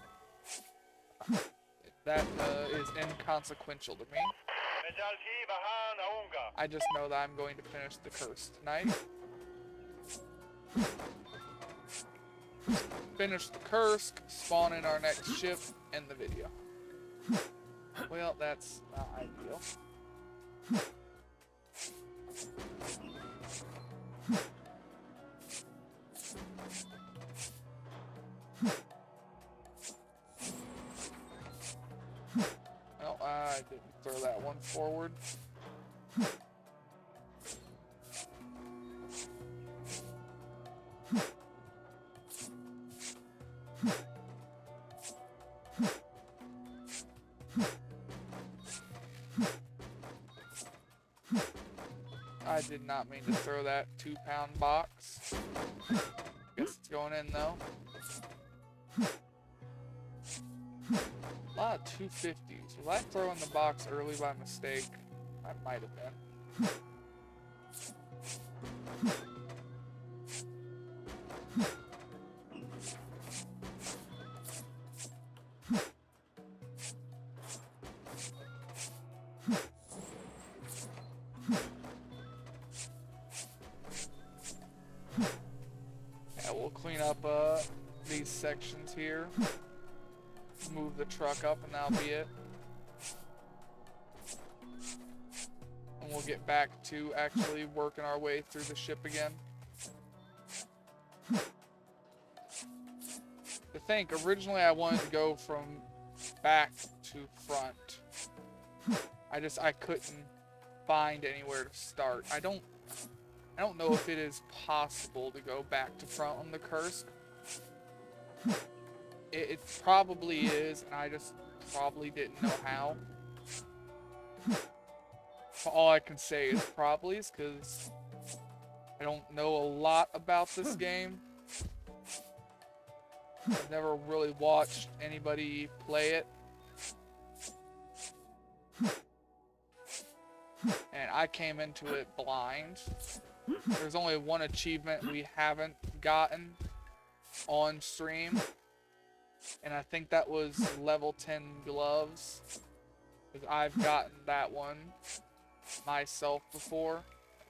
that is inconsequential to me. I just know that I'm going to finish the Kursk tonight. Finish the Kursk, spawn in our next ship, end the video. Well, that's not ideal. Well, I didn't throw that one forward. I did not mean to throw that 2-pound box. Guess it's going in though. A lot of 250s. Was I throwing the box early by mistake? I might have been. Yeah, we'll clean up these sections here. Move the truck up and that'll be it. And we'll get back to actually working our way through the ship again. To think, originally I wanted to go from back to front. I couldn't find anywhere to start. I don't know if it is possible to go back to front on the Kursk. It probably is, and I just probably didn't know how. All I can say is probably is because I don't know a lot about this game. I've never really watched anybody play it. And I came into it blind. There's only one achievement we haven't gotten on stream. And I think that was level 10 gloves. Because I've gotten that one myself before,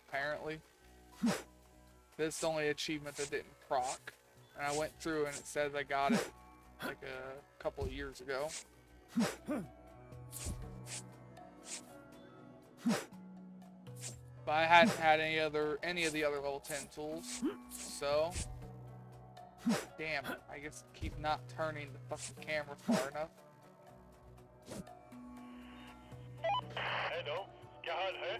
apparently. This is the only achievement that didn't proc. And I went through and it says I got it like a couple of years ago. But I hadn't had any of the other level 10 tools. So damn it, I guess keep not turning the fucking camera far enough. Hello, क्या हाल है?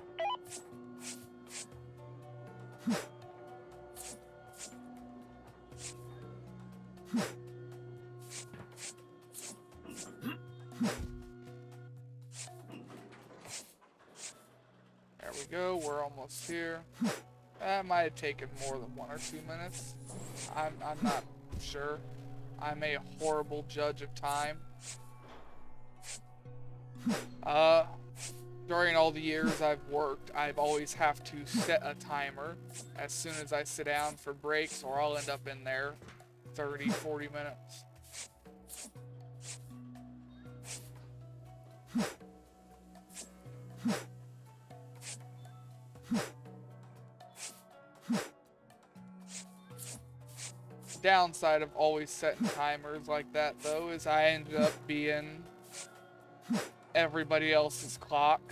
There we go, we're almost here. That might have taken more than 1 or 2 minutes. I'm not sure. I'm a horrible judge of time. During all the years I've worked, I've always have to set a timer as soon as I sit down for breaks, or I'll end up in there 30, 40 minutes. Downside of always setting timers like that, though, is I ended up being everybody else's clock,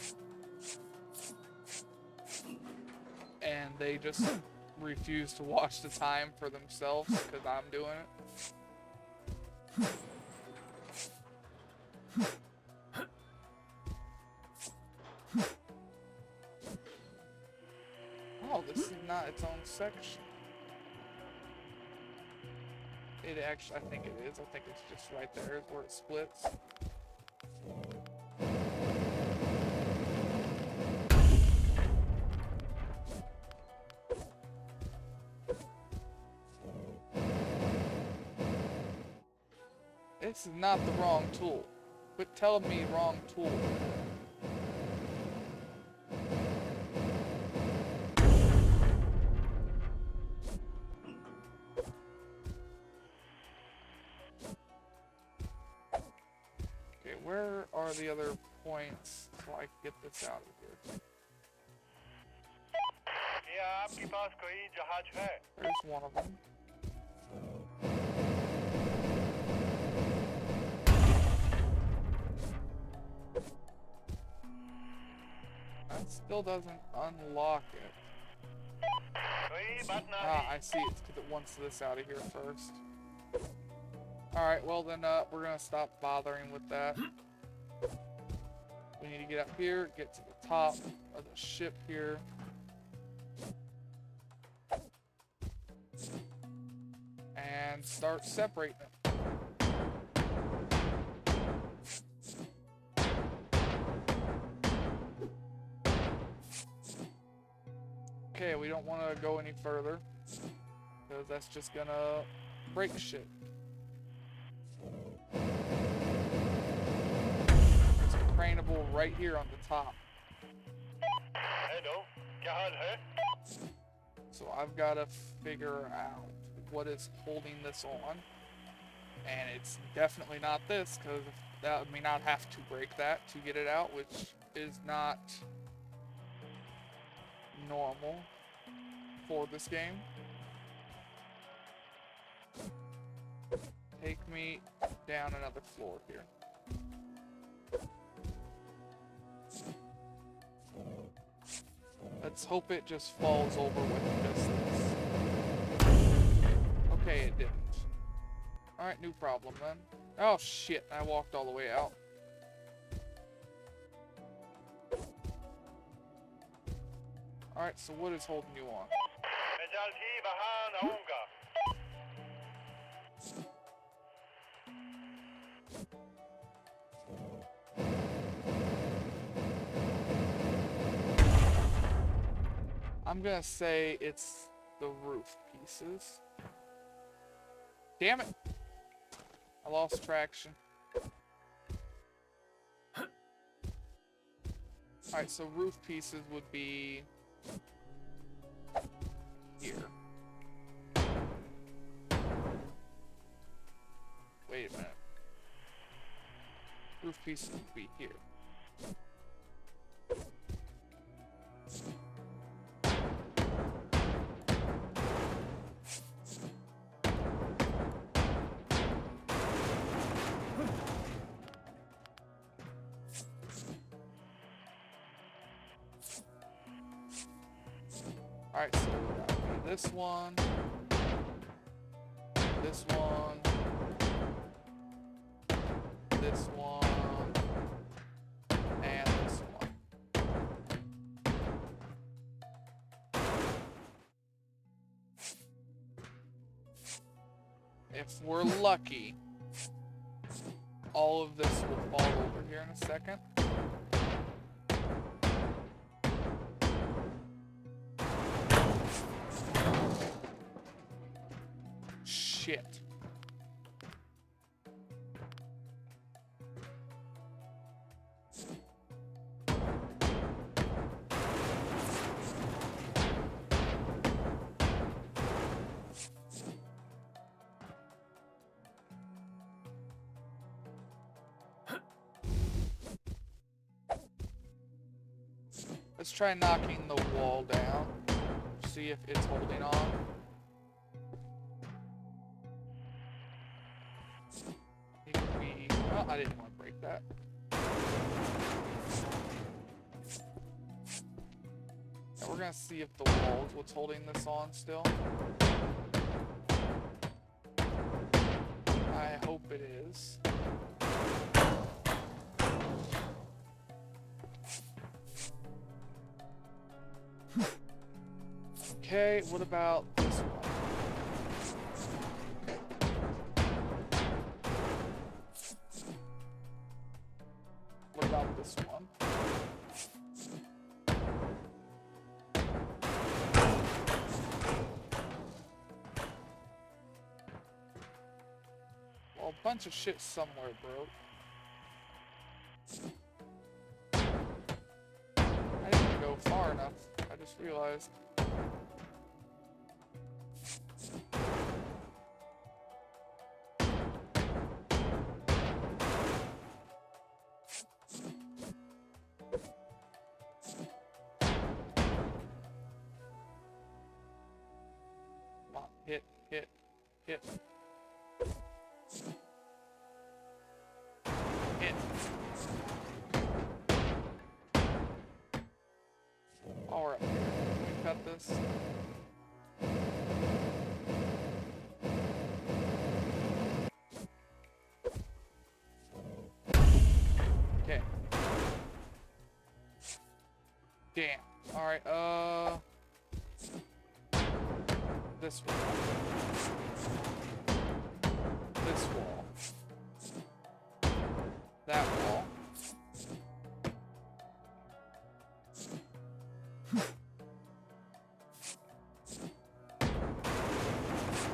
and they just refuse to watch the time for themselves because I'm doing it. Oh, this is not its own section. It actually, I think it is. I think it's just right there is where it splits. This is not the wrong tool. Quit telling me wrong tool. Okay, where are the other points so I can get this out of here? क्या आपके पास कोई जहाज है? There's one of them. That still doesn't unlock it. कोई बात Ah, नहीं. I see. It's because it wants this out of here first. Alright, well then we're going to stop bothering with that. We need to get up here, get to the top of the ship here. And start separating it. Okay, we don't want to go any further, because that's just gonna break shit. It's craneable right here on the top. Hello, क्या हाल है? So I've got to figure out what is holding this on. And it's definitely not this, because that would mean I'd have to break that to get it out, which is not normal for this game. Take me down another floor here. Let's hope it just falls over with just this. Okay, it didn't. Alright, new problem then. Oh shit, I walked all the way out. Alright, so what is holding you on? मैं जल्द ही वहाँ आऊँगा. I'm gonna say it's the roof pieces. Damn it! I lost traction. Alright, so roof pieces would be here. Wait a minute. Roof pieces would be here. Alright, so that would be this one, this one, this one, and this one. If we're lucky, all of this will fall over here in a second. Shit. Let's try knocking the wall down. See if it's holding on. It could be... Oh, I didn't want to break that. Now we're gonna see if the wall's what's holding this on still. I hope it is. Okay, what about this one? What about this one? Well, a bunch of shit somewhere broke. I didn't go far enough. I just realized. Hit. Hit. Alright, let me cut this. Okay. Damn. Alright, this wall. This wall. That wall.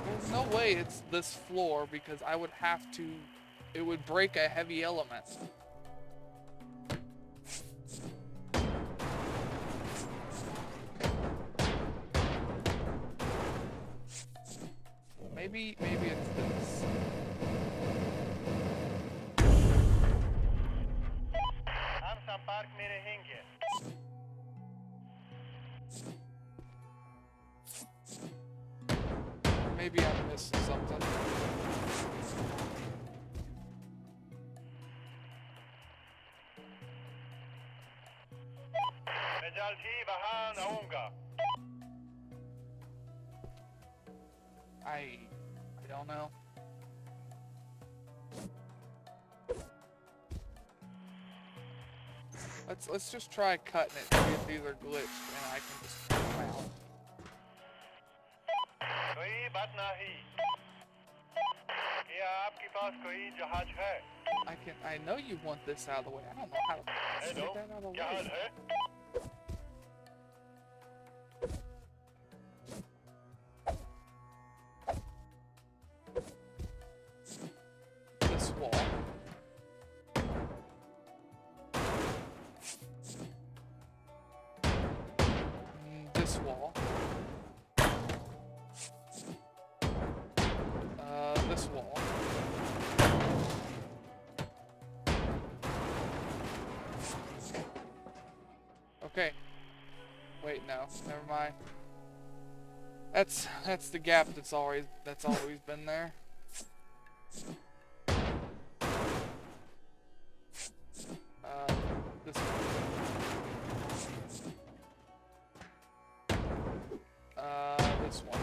There's no way it's this floor because I would have to... It would break a heavy element. Maybe it's this. हम संपर्क में रहेंगे. Maybe I'm missing something. मैं जल्दी बाहर आऊंगा. I don't know. Let's just try cutting it, see if these are glitched, and I can just pull them out. कोई बात नहीं. क्या आपके पास कोई जहाज है? I know you want this out of the way. I don't know how to get Hello, that out of the क्या हाल way. है? This wall. This wall. This wall. Okay. Wait, no, never mind. That's the gap that's always been there. This one. This one.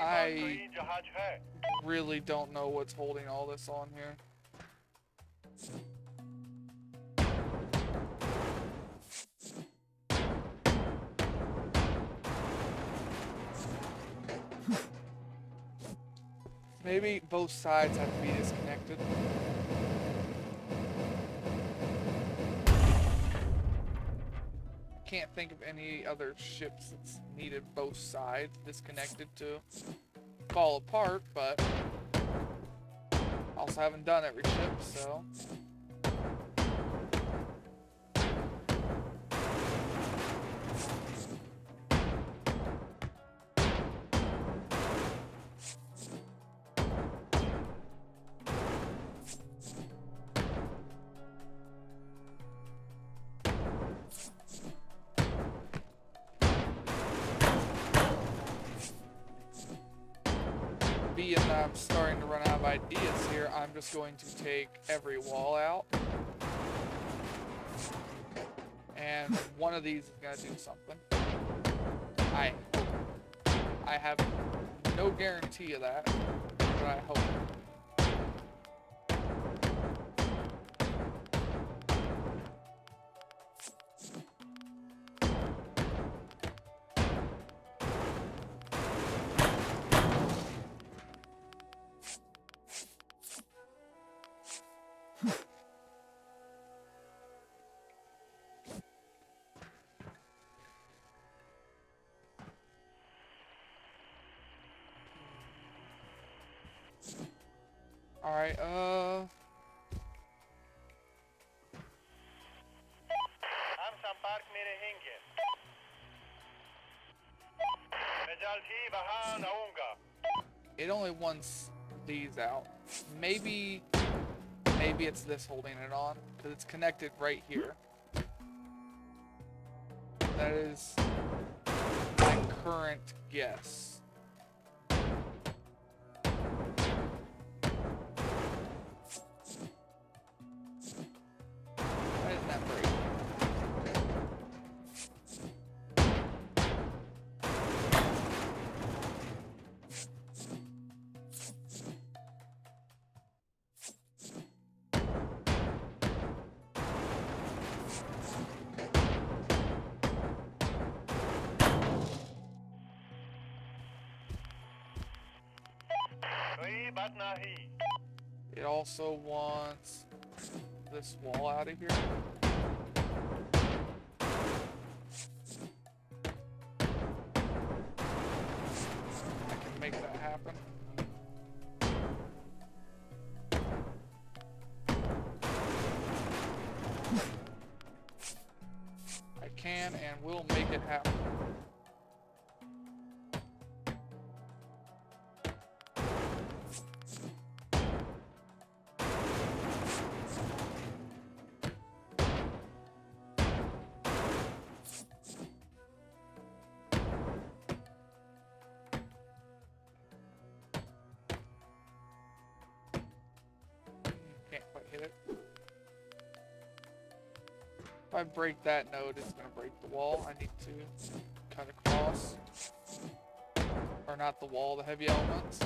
Pass I कोई जहाज है? really don't know what's holding all this on here. Maybe both sides have to be disconnected. Can't think of any other ships that's needed both sides disconnected to fall apart, but also haven't done every ship, so. Being that I'm starting to run out of ideas here, I'm just going to take every wall out. And one of these is going to do something. I have no guarantee of that, but I hope. Alright, हम संपर्क में रहेंगे। मैं जल्द ही वहां आऊंगा। it only wants these out. Maybe it's this holding it on, because it's connected right here. That is my current guess. Why didn't that break? कोई बात नहीं। It also wants this wall out of here. I can make that happen. I can and will make it happen. Can't quite hit it. If I break that node, it's going to break the wall. I need to cut across. Or not the wall, the heavy elements.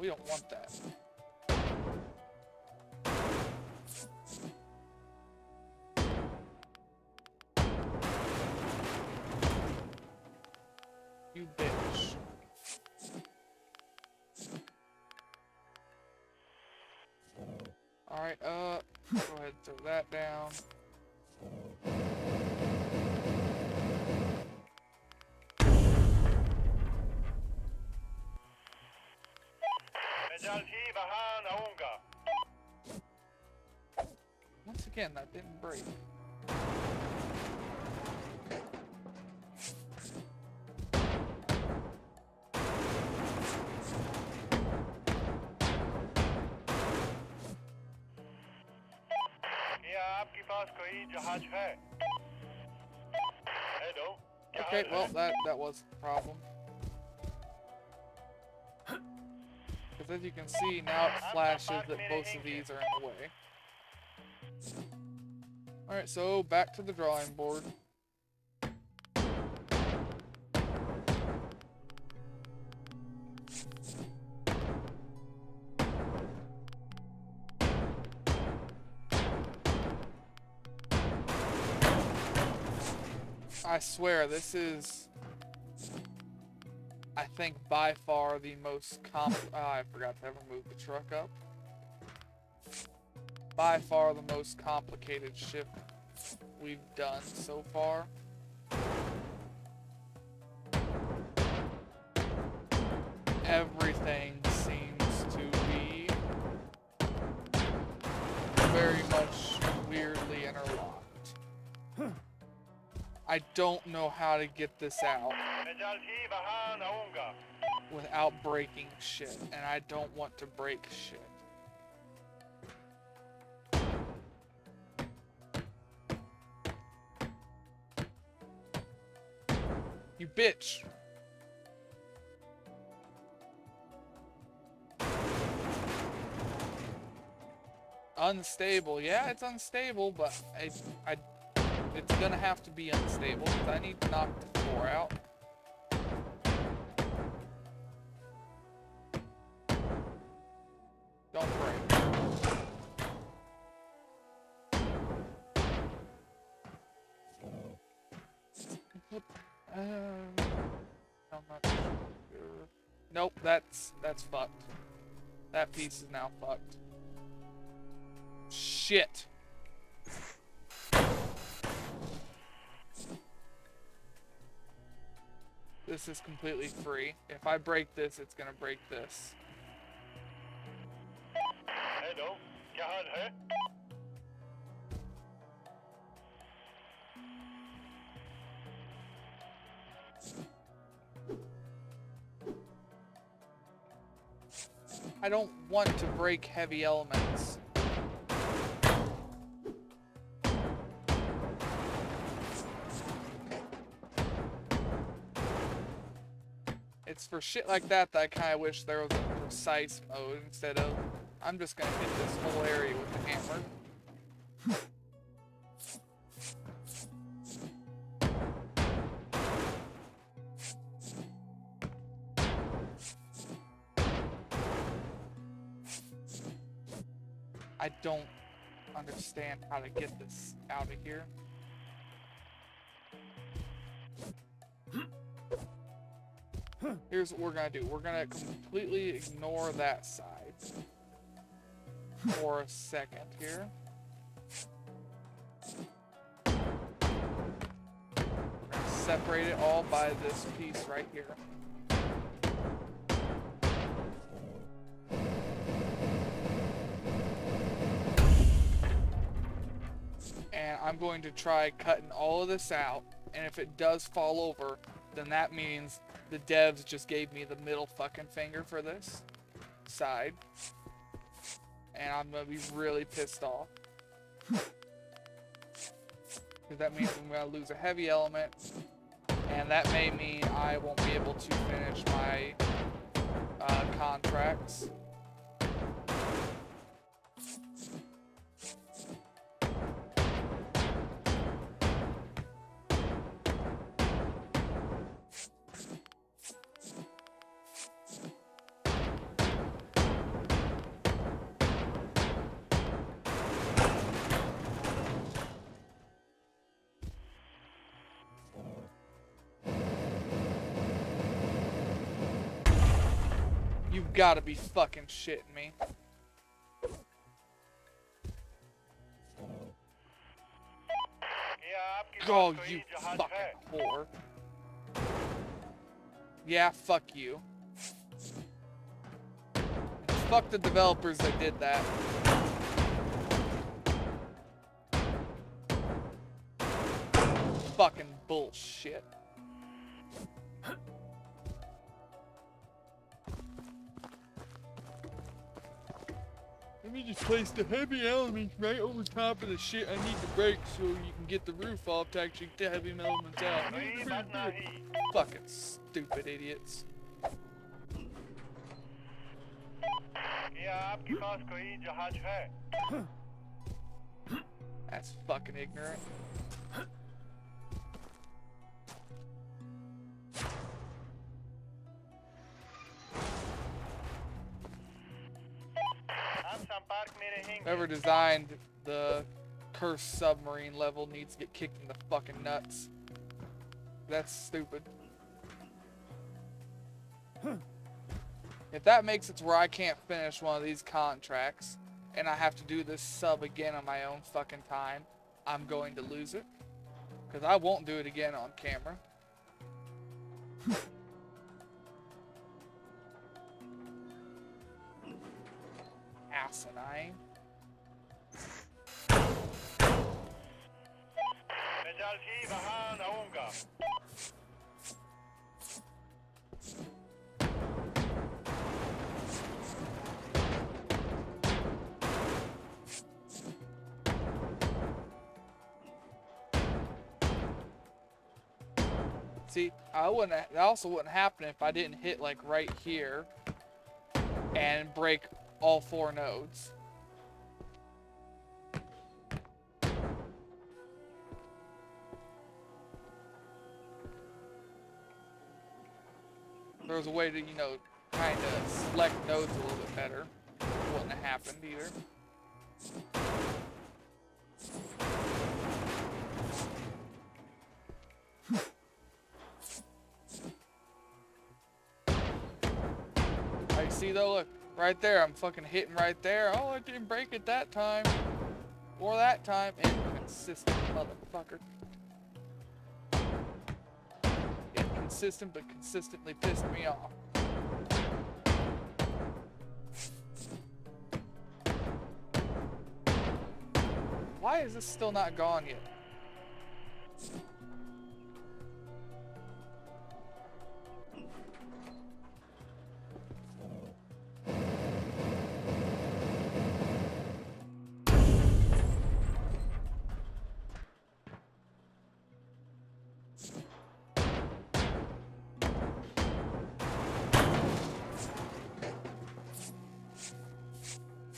We don't want that. You bitch. Alright, go ahead and throw that down. मैं जल्द ही वहां आऊंगा। Once again, that didn't break. क्या आपके पास कोई जहाज है? Hello, Okay, जहाज well, है? that was the problem. Because as you can see, now it flashes that both of these are in the way. Alright, so back to the drawing board. I swear, this is, I think, by far the most I forgot to ever move the truck up. By far the most complicated ship we've done so far. Everything seems to be very much weirdly interlocked. I don't know how to get this out without breaking shit, and I don't want to break shit. You bitch! Unstable. Yeah, it's unstable, but it's gonna have to be unstable because I need to knock the floor out. Don't break. I'm not sure. Nope, that's fucked. That piece is now fucked. Shit. This is completely free. If I break this, it's gonna break this. Hello, क्या हाल है? I don't want to break heavy elements. It's for shit like that I kind of wish there was a precise mode instead of I'm just gonna hit this whole area with the hammer. I don't understand how to get this out of here. Here's what we're gonna do. We're gonna completely ignore that side for a second here. We're gonna separate it all by this piece right here. And I'm going to try cutting all of this out, and if it does fall over, then that means the devs just gave me the middle fucking finger for this side. And I'm gonna be really pissed off. Because that means I'm gonna lose a heavy element, and that may mean I won't be able to finish my contracts. You've gotta be fucking shitting me. Oh, you fucking whore. Yeah, fuck you. Fuck the developers that did that. Fucking bullshit. Let me just place the heavy elements right over top of the shit I need to break so you can get the roof off to actually get the heavy elements out. Fucking stupid idiots. That's fucking ignorant. Whoever designed the Kursk submarine level needs to get kicked in the fucking nuts. That's stupid. If that makes it to where I can't finish one of these contracts, and I have to do this sub again on my own fucking time, I'm going to lose it. Because I won't do it again on camera. Asinine. مجالتي بهان أونغا. See, that also wouldn't happen if I didn't hit like right here and break all 4 nodes. There was a way to, you know, kind of select nodes a little bit better. It wouldn't have happened either. I see though, look, right there, I'm fucking hitting right there. Oh, I didn't break it that time. Or that time. Inconsistent motherfucker. Inconsistent, but consistently pissed me off. Why is this still not gone yet?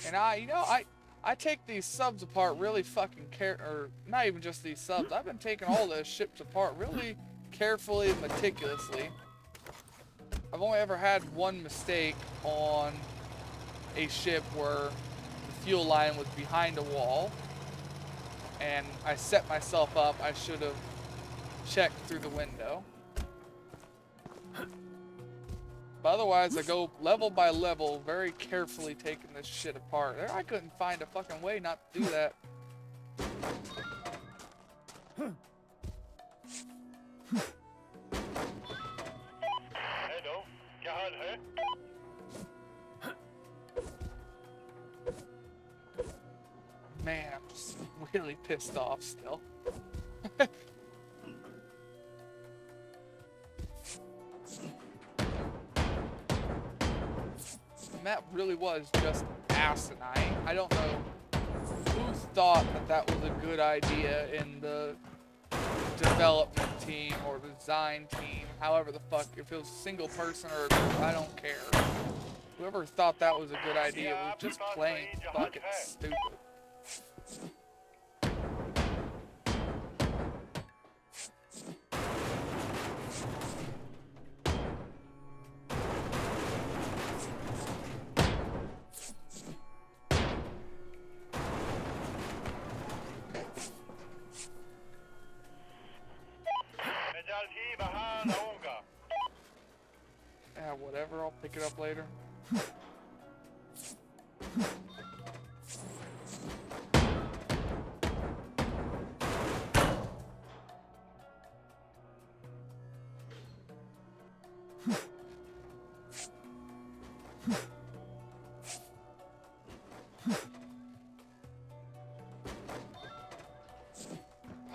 And I take these subs apart really fucking or not even just these subs. I've been taking all the ships apart really carefully and meticulously. I've only ever had one mistake on a ship where the fuel line was behind a wall and I set myself up. I should have checked through the window. But otherwise, I go level by level, very carefully taking this shit apart. I couldn't find a fucking way not to do that. Hello, क्या हाल है? Man, I'm just really pissed off still. That really was just asinine. I don't know who thought that that was a good idea in the development team or design team, however the fuck, if it was a single person or a group, I don't care. Whoever thought that was a good idea was just plain fucking stupid. مجالتي بهان أونغا. Yeah, whatever, I'll pick it up later.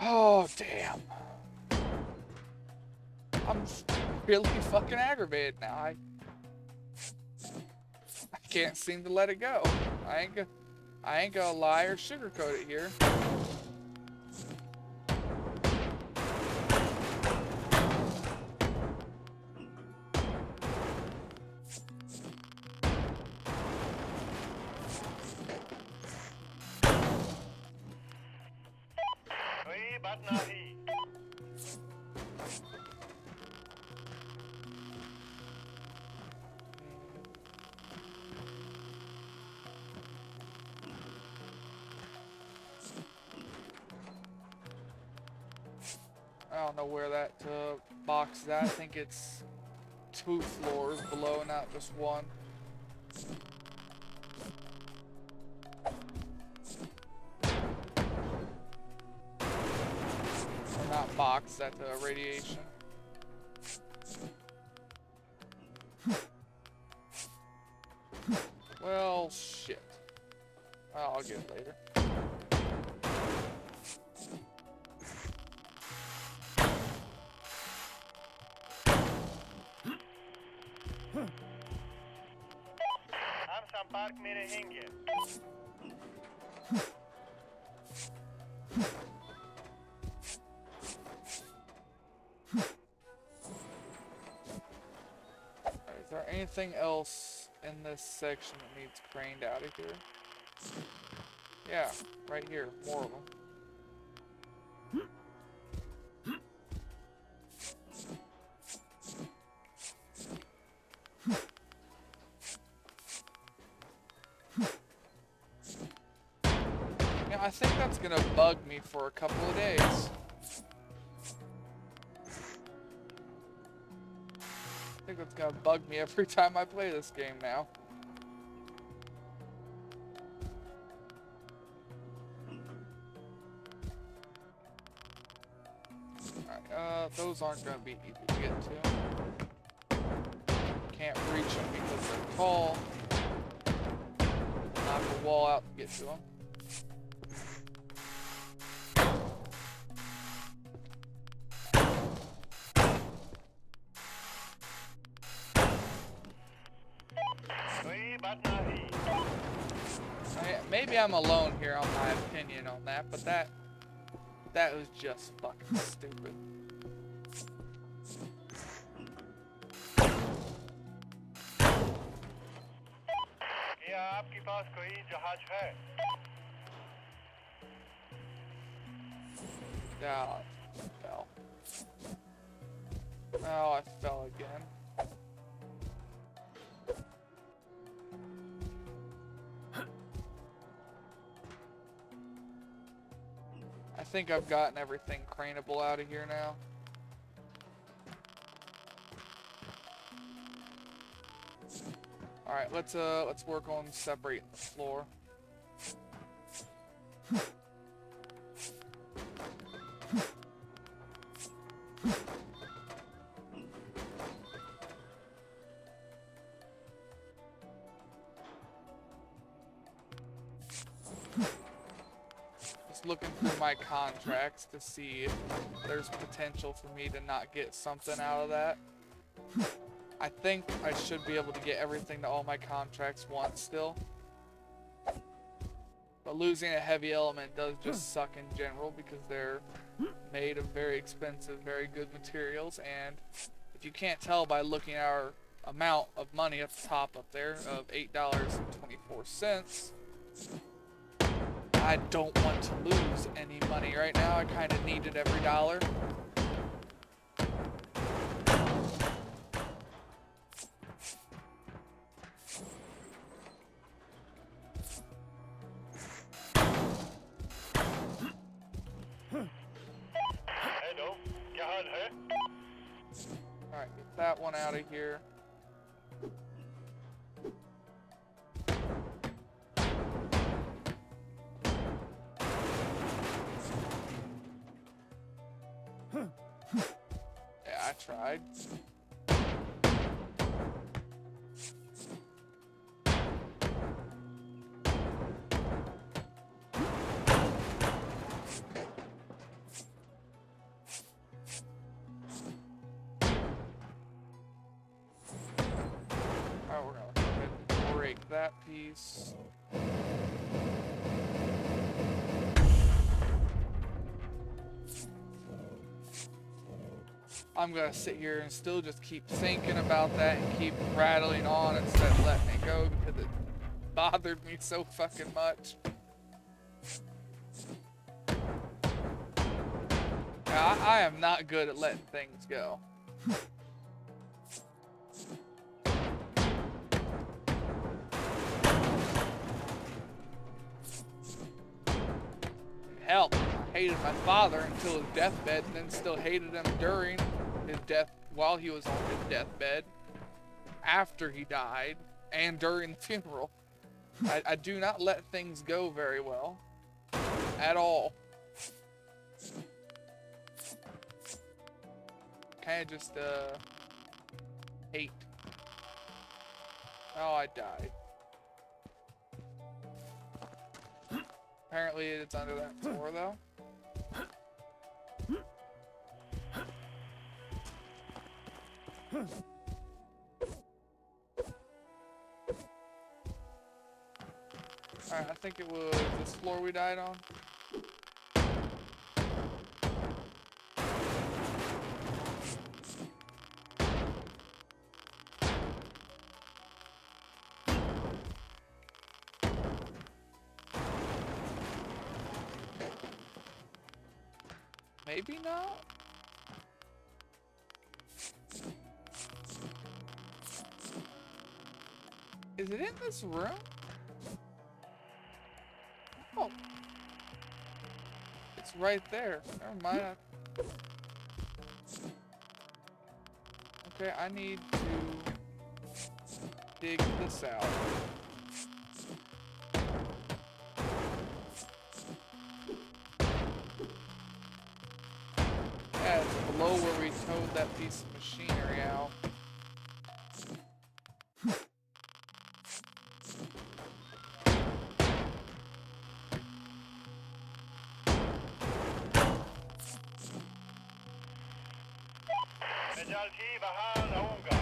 Oh, damn. I'm really fucking aggravated now. I can't seem to let it go. I ain't gonna lie or sugarcoat it here. कोई बात नहीं. don't know where that box is at. I think it's 2 floors below, not just one. Or not box, that radiation. Well, shit. I'll get it later. Amsan Park mere hinge. Is there anything else in this section that needs craned out of here? Yeah, right here. More of them. Yeah, I think that's gonna bug me for a couple of days. I think that's gonna bug me every time I play this game now. Alright, those aren't gonna be easy to get to. Can't reach them because they're tall. Knock a wall out to get to them. Maybe I'm alone here on my opinion on that, but that was just fucking stupid. क्या आपके पास कोई जहाज है? Oh, I fell. Oh, I fell again. I think I've gotten everything craneable out of here now. All right, let's work on separating the floor. Looking through my contracts to see if there's potential for me to not get something out of that. I think I should be able to get everything to all my contracts once still. But losing a heavy element does just suck in general because they're made of very expensive, very good materials. And if you can't tell by looking at our amount of money up the top up there of $8.24, I don't want to lose any money right now. I kind of needed every dollar. Hello, क्या हाल है? All right, get that one out of here. Yeah, I tried. Alright, we're gonna go ahead and break that piece. I'm gonna sit here and still just keep thinking about that and keep rattling on instead of letting it go because it bothered me so fucking much. Yeah, I am not good at letting things go. Help! hated my father until his deathbed, and then still hated him during his death, while he was on his deathbed, after he died, and during the funeral. I do not let things go very well. At all. Kinda just, hate. Oh, I died. Apparently it's under that door, though. Alright, I think it was this floor we died on. Maybe not? Is it in this room? Oh. It's right there. Never mind. Okay, I need to dig this out. Yeah, it's below where we towed that piece of machinery out. مجالتي بحال أونغا.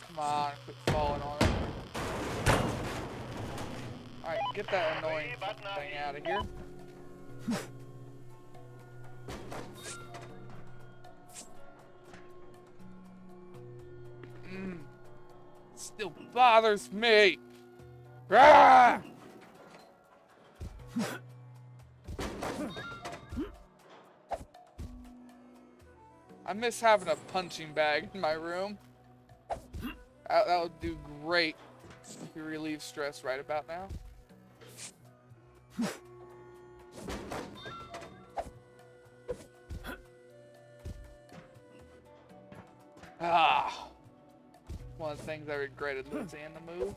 Come on, quit falling on it. Alright, get that annoying thing out of here. Still bothers me. Ah! I miss having a punching bag in my room. That would do great to relieve stress right about now. Ah, one of the things I regretted losing in the move.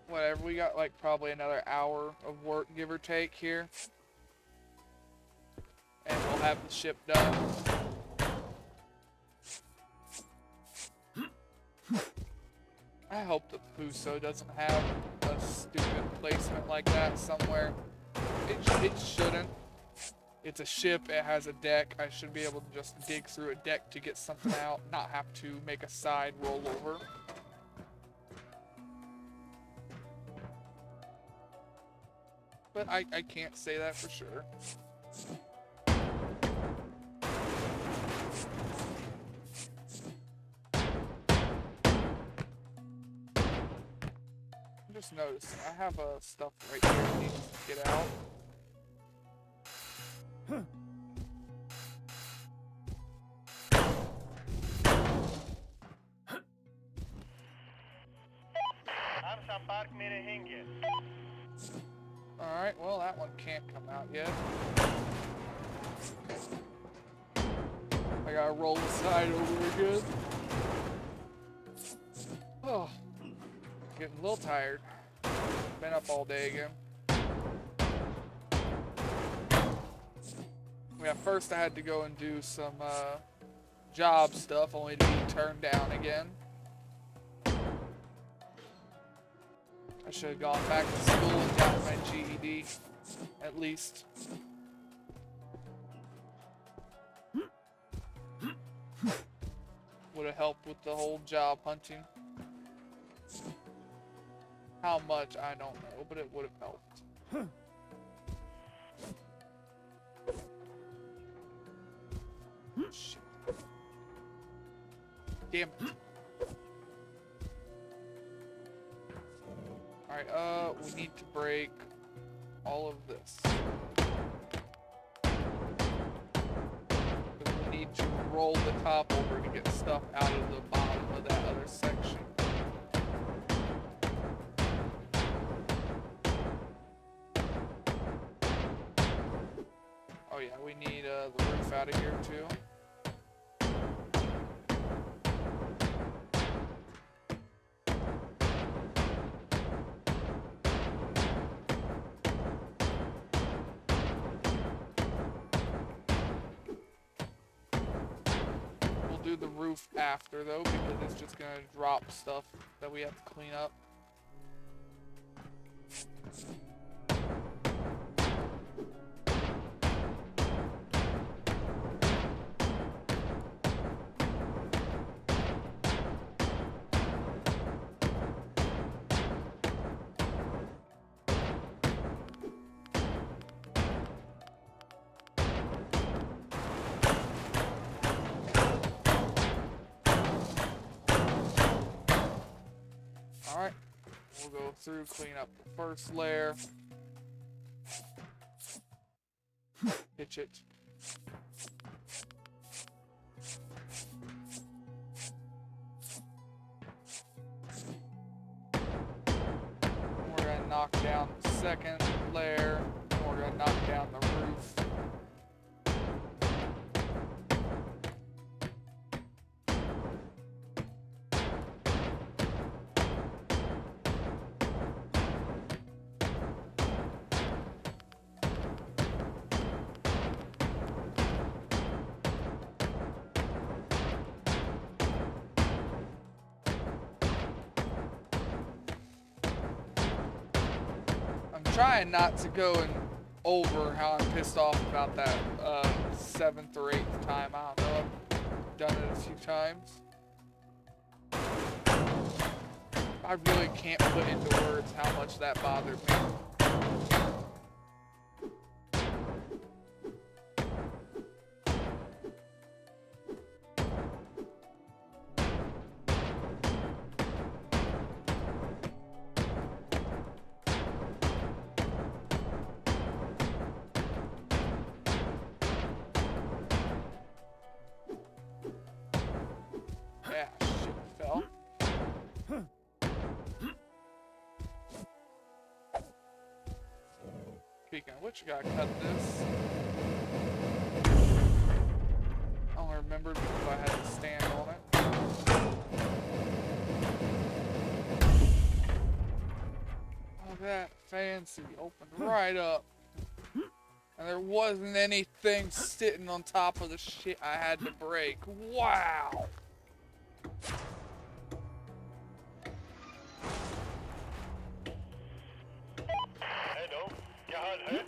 Whatever, we got like probably another hour of work, give or take, here. And we'll have the ship done. I hope the Fuso doesn't have a stupid placement like that somewhere. It shouldn't. It's a ship, it has a deck. I should be able to just dig through a deck to get something out, not have to make a side roll over. But I can't say that for sure. I just noticed I have stuff right here that needs to get out. أمشى بارك ميري هينجي. Alright, well that one can't come out yet. I gotta roll the side over again. Oh, getting a little tired. Been up all day again. Yeah, first I had to go and do some job stuff, only to be turned down again. I should have gone back to school and gotten my GED, at least. Would have helped with the whole job hunting. How much, I don't know, but it would have helped. Shit. Damn it. Alright, we need to break all of this. Because we need to roll the top over to get stuff out of the bottom of that other section. Oh yeah, we need the roof out of here too. We'll do the roof after though, because it's just gonna drop stuff that we have to clean up. Alright, we'll go through, clean up the first layer. Pitch it. We're gonna knock down the second layer. And we're gonna knock down the roof. Trying not to go and over how I'm pissed off about that 7th or 8th time. I don't know, I've done it a few times. I really can't put into words how much that bothered me. Yeah, shit fell. Speaking of which, I gotta cut this. I only remembered because I had to stand on it. Oh, that fancy opened right up. And there wasn't anything sitting on top of the shit I had to break. Wow! Hello, क्या हाल है?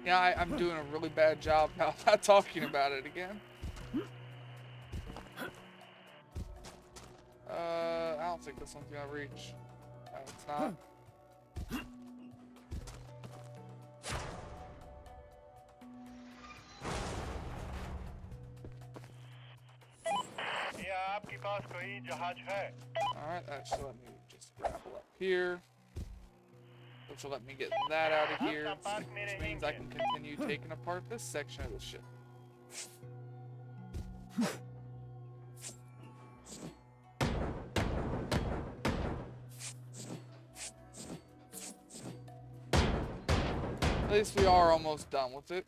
Yeah, I'm doing a really bad job now not talking about it again. I don't think this one's gonna reach. No, it's not. क्या आपके पास कोई जहाज है? Alright, that should let me just grapple up here. Which will let me get that out of here. Which means I can continue taking apart this section of the ship. At least we are almost done with it.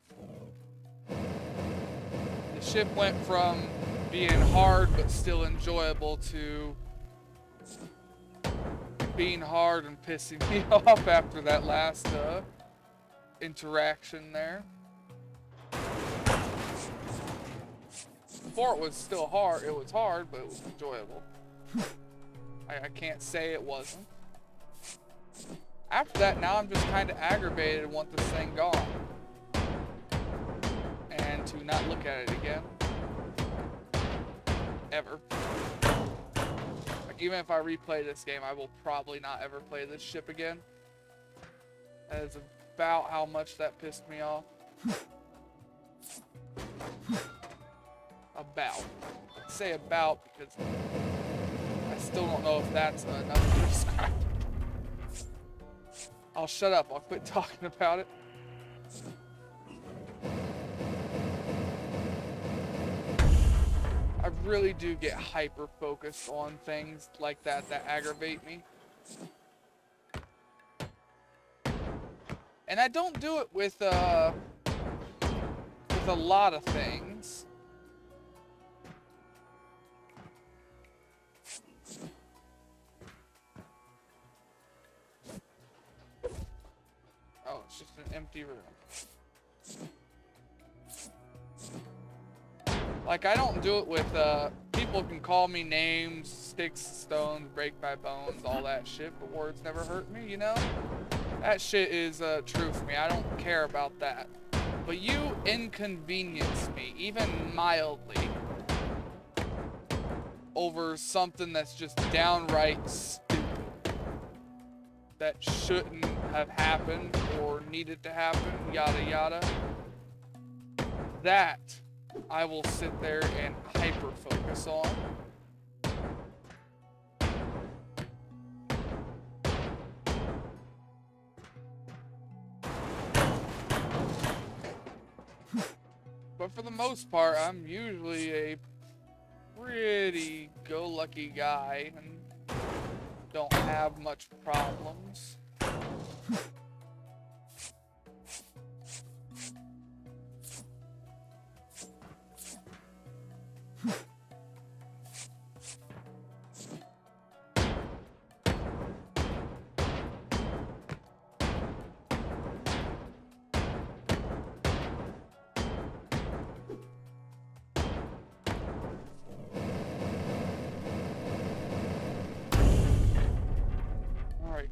The ship went from being hard but still enjoyable to being hard and pissing me off after that last interaction there. Before it was still hard, it was hard, but it was enjoyable. I can't say it wasn't. After that, now I'm just kind of aggravated and want this thing gone. And to not look at it again. Ever. I Even if I replay this game, I will probably not ever play this ship again. That is about how much that pissed me off. About. I say about because I still don't know if that's enough to describe. I'll shut up. I'll quit talking about it. I really do get hyper focused on things like that that aggravate me. And I don't do it with a lot of things. Oh, it's just an empty room. Like, I don't do it with, people can call me names, sticks, stones, break my bones, all that shit, but words never hurt me, you know? That shit is, true for me. I don't care about that. But you inconvenience me, even mildly, over something that's just downright stupid. That shouldn't have happened or needed to happen, yada yada. That I will sit there and hyper focus on. But for the most part, I'm usually a pretty go-lucky guy and don't have much problems.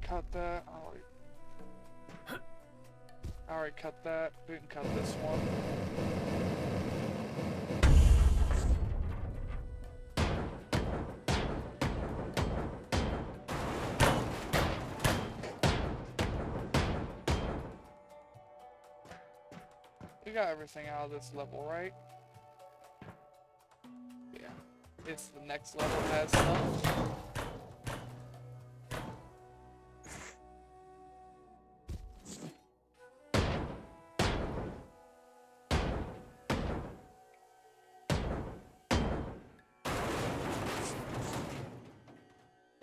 Cut that. I already cut that. Didn't cut this one. We got everything out of this level, right? Yeah. It's the next level has stuff.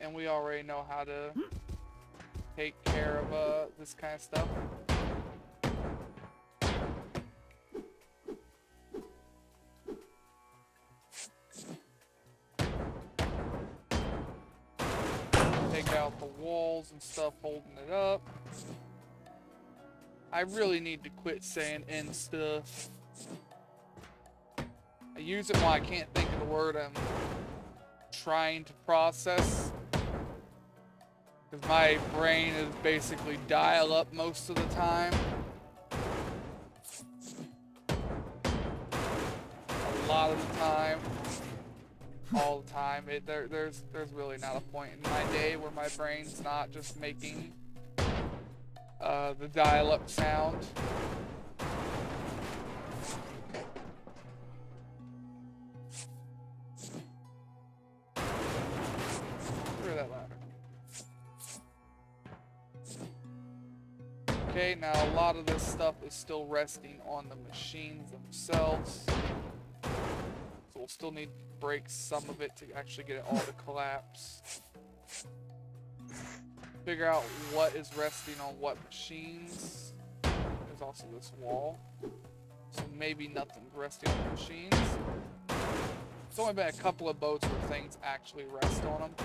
And we already know how to take care of this kind of stuff. Take out the walls and stuff holding it up. I really need to quit saying "and" stuff. I use it when I can't think of the word I'm trying to process. Because my brain is basically dial up most of the time. A lot of the time. All the time. There's really not a point in my day where my brain's not just making the dial up sound. Where's that ladder? Okay, now a lot of this stuff is still resting on the machines themselves. So we'll still need to break some of it to actually get it all to collapse. Figure out what is resting on what machines. There's also this wall. So maybe nothing's resting on the machines. There's only been a couple of boats where things actually rest on them.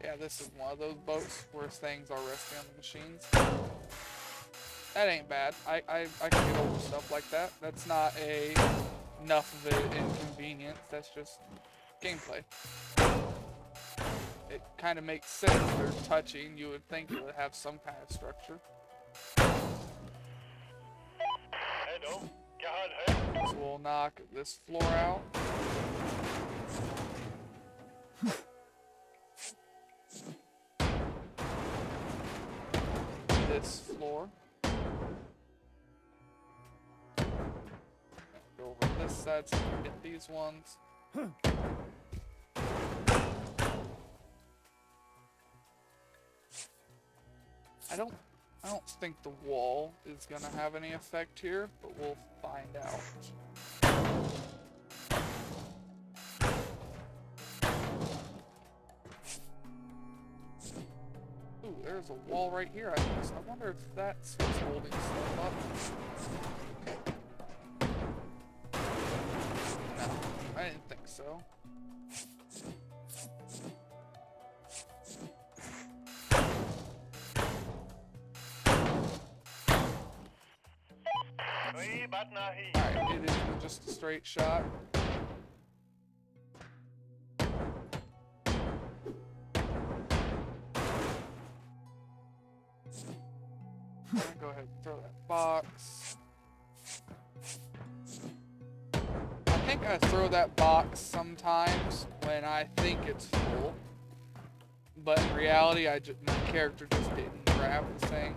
Yeah, this is one of those boats where things are resting on the machines. That ain't bad. I can get over stuff like that. That's not a enough of it inconvenience. That's just gameplay. It kind of makes sense. They're touching. You would think it would have some kind of structure. Hello. Jihad hai. So we'll knock this floor out. This floor. Go over this side so we can get these ones. I don't think the wall is gonna have any effect here, but we'll find out. Ooh, there's a wall right here. I wonder if that's what's holding stuff up. No, I didn't think so. Oui, बात नहीं. Alright, it is just a straight shot. Go ahead and throw that box. I think I throw that box sometimes when I think it's full. But in reality, my character just didn't grab the thing.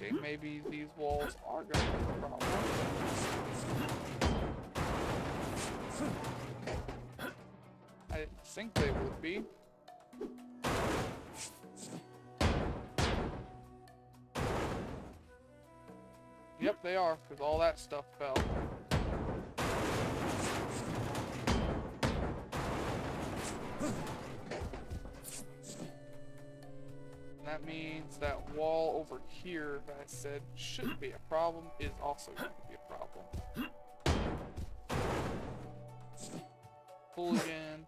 Okay, maybe these walls are going to be a problem. I didn't think they would be. Yep, they are, because all that stuff fell. That means that wall over here that I said shouldn't be a problem is also going to be a problem. Pull again.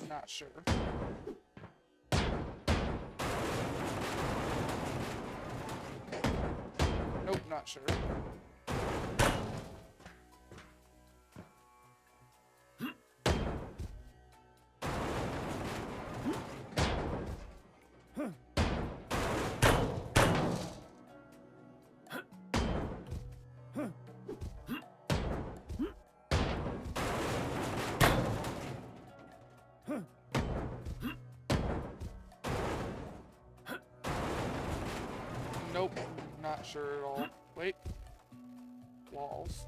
Not sure. Nope, not sure. Nope, not sure at all. Wait. Walls.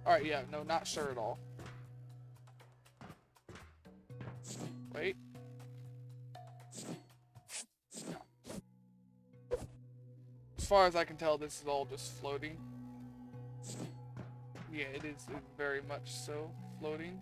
Alright, yeah, no, not sure at all. Wait. No. As far as I can tell, this is all just floating. Yeah, it is very much so floating.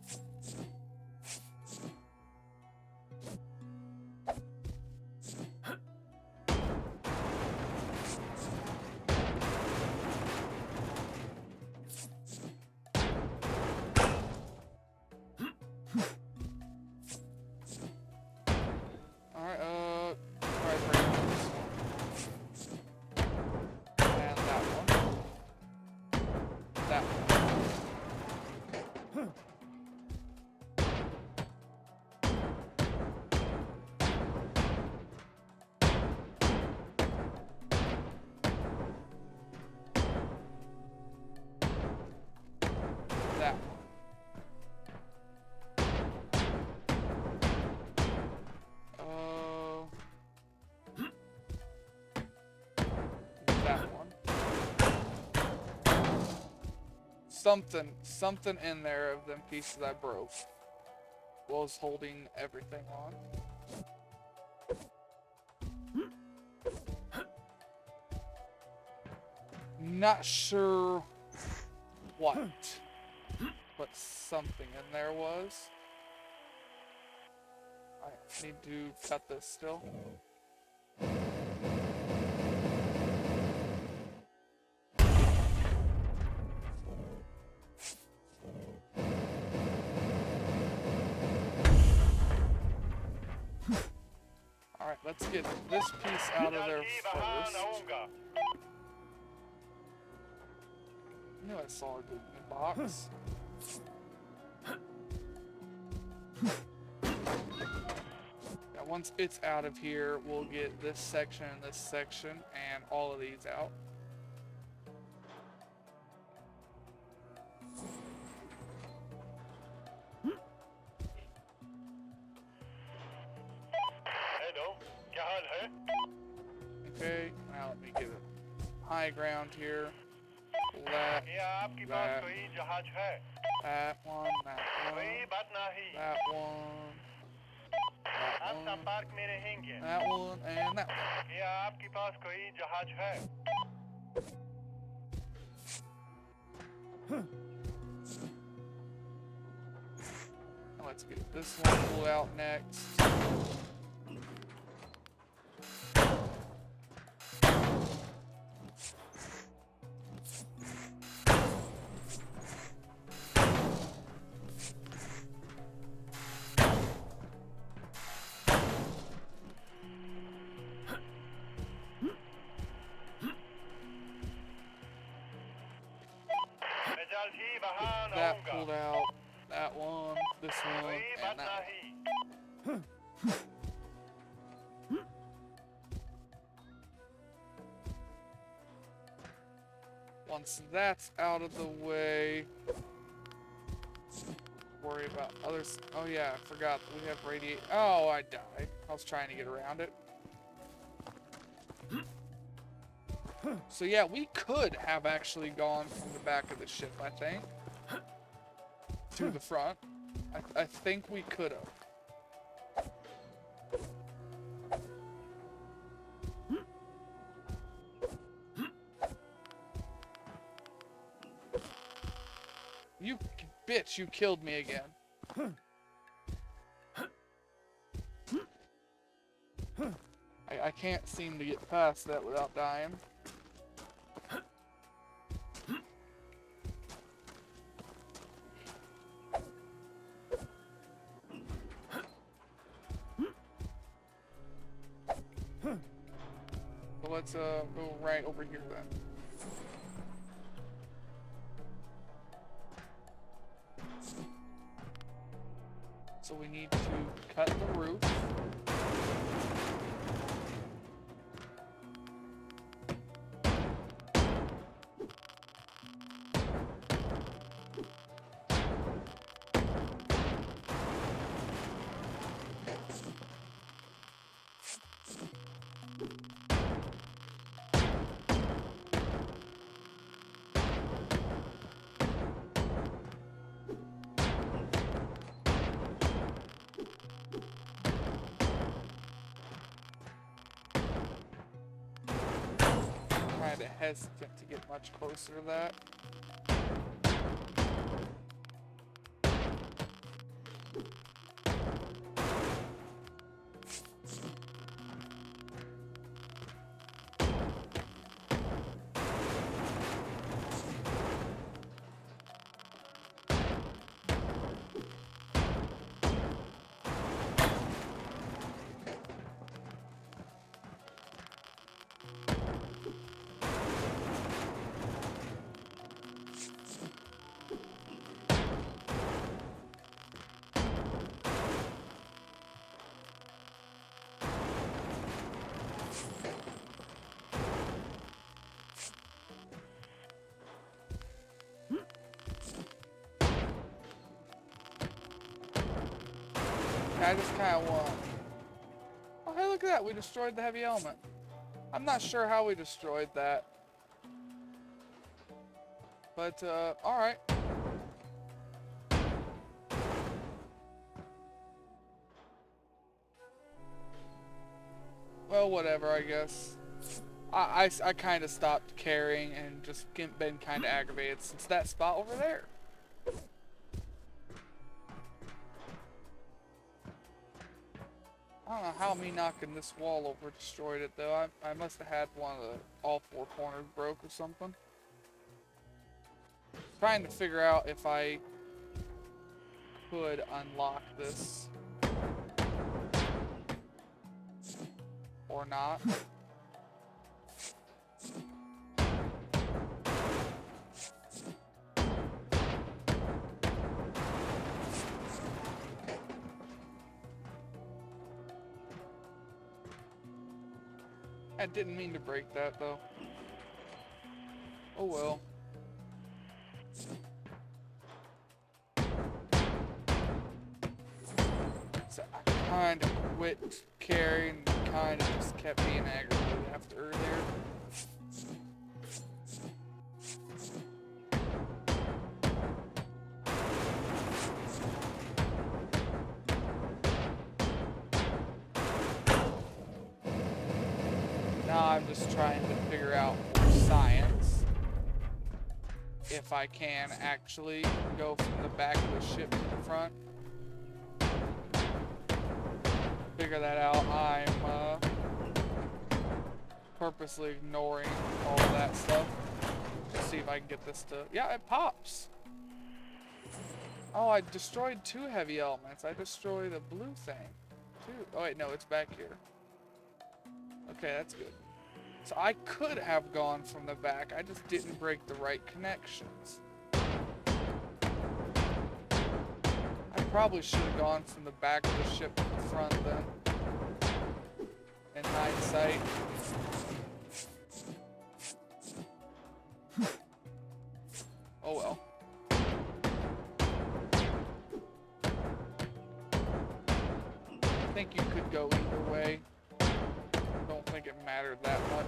Something in there of them pieces I broke was holding everything on. Not sure what, but something in there was. I need to cut this still. Alright, let's get this piece out of there first. I knew I saw a good box. Now, once it's out of here, we'll get this section and all of these out. Okay, now let me get a high ground here. That one, that one, that one, and that one. Now let's get this one pulled out next. That pulled out, that one, this one, and that one. Once that's out of the way, worry about others. Oh yeah, I forgot that we have radiate. Oh, I died. I was trying to get around it. So yeah, we could have actually gone from the back of the ship, I think, to the front. I think we could have. You bitch, you killed me again. I can't seem to get past that without dying. So let's go right over here then. So we need to cut the roof. Kind of hesitant to get much closer to that. I just kind of won. Oh, hey, look at that. We destroyed the heavy element. I'm not sure how we destroyed that. But, alright. Well, whatever, I guess. I kind of stopped caring and just been kind of aggravated since that spot over there. I don't know how me knocking this wall over destroyed it though. I must have had one of the all four corners broke or something. Trying to figure out if I could unlock this or not. I didn't mean to break that though. Oh well. So I kind of quit carrying and kind of just kept being aggravated after earlier. Now I'm just trying to figure out for science if I can actually go from the back of the ship to the front. Figure that out. I'm purposely ignoring all of that stuff. Let's see if I can get this to... Yeah, it pops. Oh, I destroyed two heavy elements. I destroyed the blue thing, too. Oh, wait, no, it's back here. Okay, that's good. So I could have gone from the back. I just didn't break the right connections. I probably should have gone from the back of the ship to the front then. In hindsight. Oh well. I think you could go either way. Don't think it mattered that much.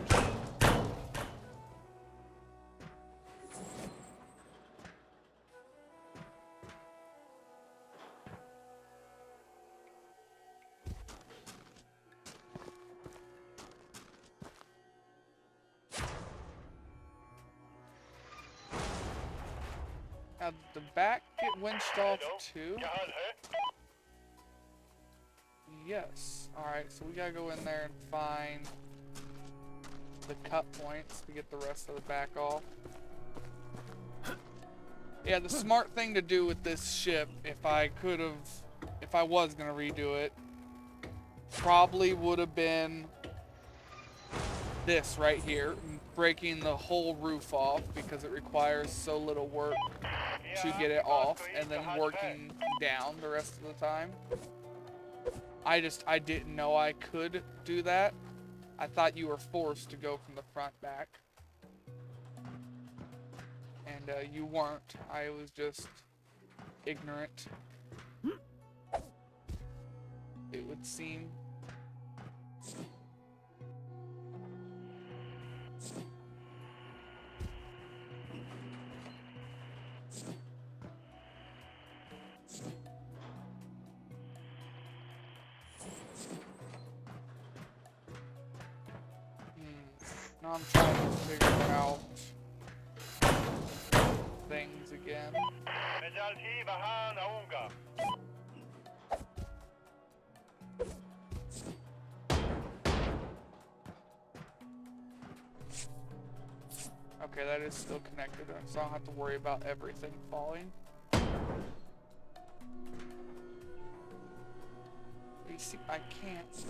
Now, did the back get winched off too? Yes. Alright, so we gotta go in there and find the cut points to get the rest of the back off. Yeah, the smart thing to do with this ship, if I was gonna redo it, probably would have been this right here, breaking the whole roof off because it requires so little work to get it off, and then working down the rest of the time. I didn't know I could do that. I thought you were forced to go from the front back. And you weren't. I was just ignorant. It would seem. Now I'm trying to figure out things again. Okay, that is still connected, so I don't have to worry about everything falling. You see, I can't.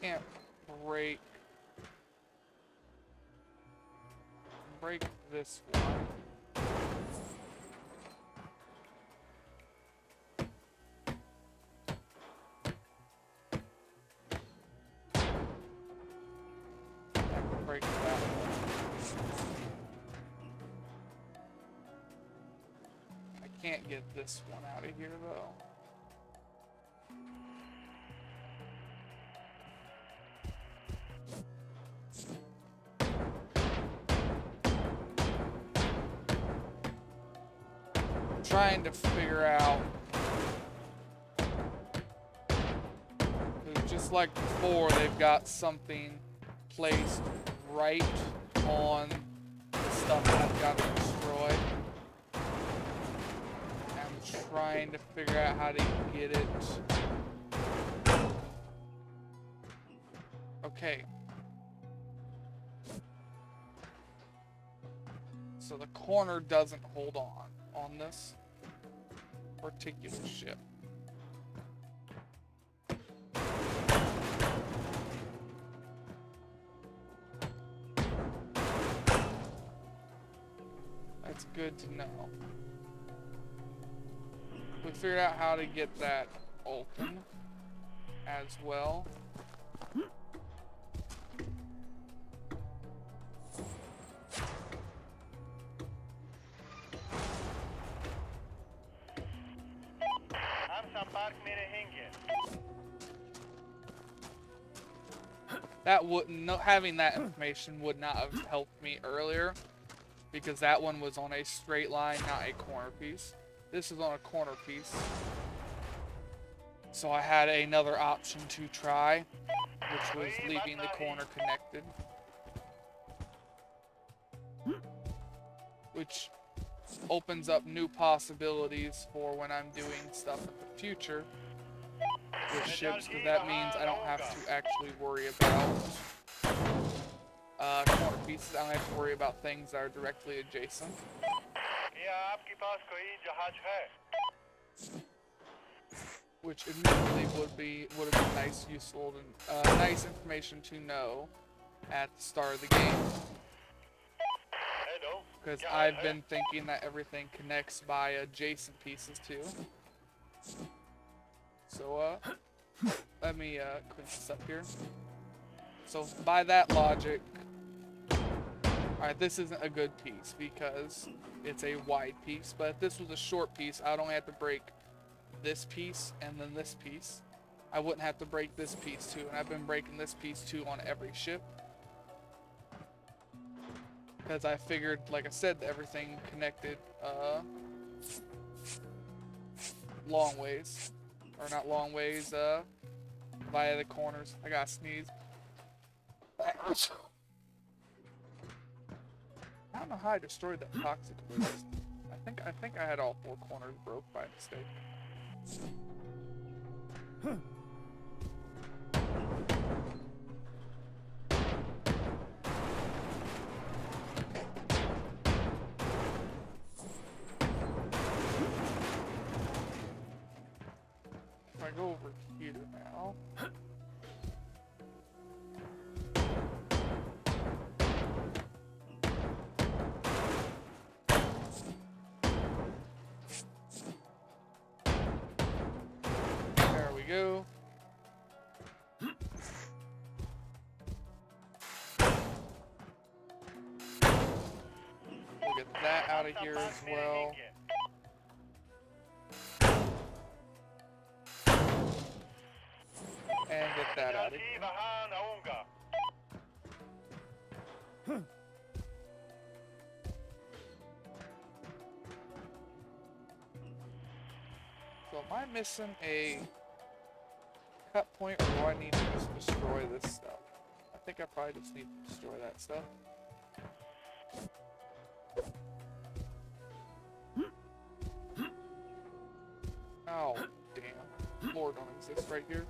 Can't break this one. can't get this one out of here, though. Trying to figure out, just like before, they've got something placed right on the stuff that I've got to destroy. I'm trying to figure out how to get it. Okay. So the corner doesn't hold on this particular ship. That's good to know. We figured out how to get that open as well. That wouldn't, having that information would not have helped me earlier, because that one was on a straight line, not a corner piece. This is on a corner piece. So I had another option to try, which was leaving the corner connected. Which opens up new possibilities for when I'm doing stuff in the future with ships, because that means I don't have to actually worry about corner pieces. I don't have to worry about things that are directly adjacent. Which admittedly would have been nice, useful, and nice information to know at the start of the game. Because I've been thinking that everything connects by adjacent pieces too. So let me clean this up here. So by that logic, alright, this isn't a good piece because it's a wide piece, but if this was a short piece, I'd only have to break this piece and then this piece. I wouldn't have to break this piece too, and I've been breaking this piece too on every ship. Because I figured, like I said, everything connected long ways. Or not long ways, via the corners. I gotta sneeze. I don't know how I destroyed that toxic waste. I think I had all 4 corners broke by mistake. If I go over here now. There we go. We'll get that out of here as well. And get that out of here. So am I missing a cut point, or do I need to just destroy this stuff? I think I probably just need to destroy that stuff. Oh, damn. Floor don't exist right here.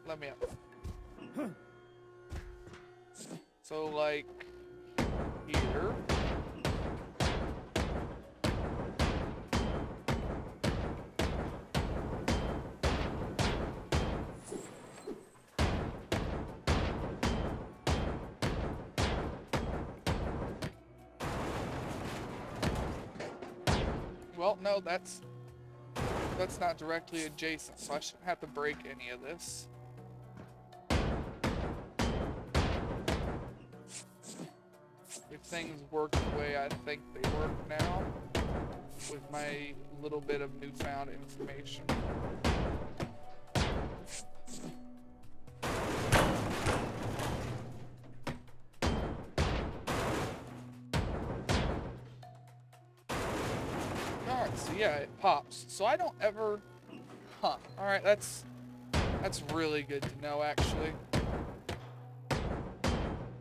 Let me up. So, like, here. Well, no, that's not directly adjacent, so I shouldn't have to break any of this. if things work the way I think they work now, with my little bit of newfound information. Alright, so yeah, it pops. So I don't ever... Huh. Alright, that's really good to know, actually.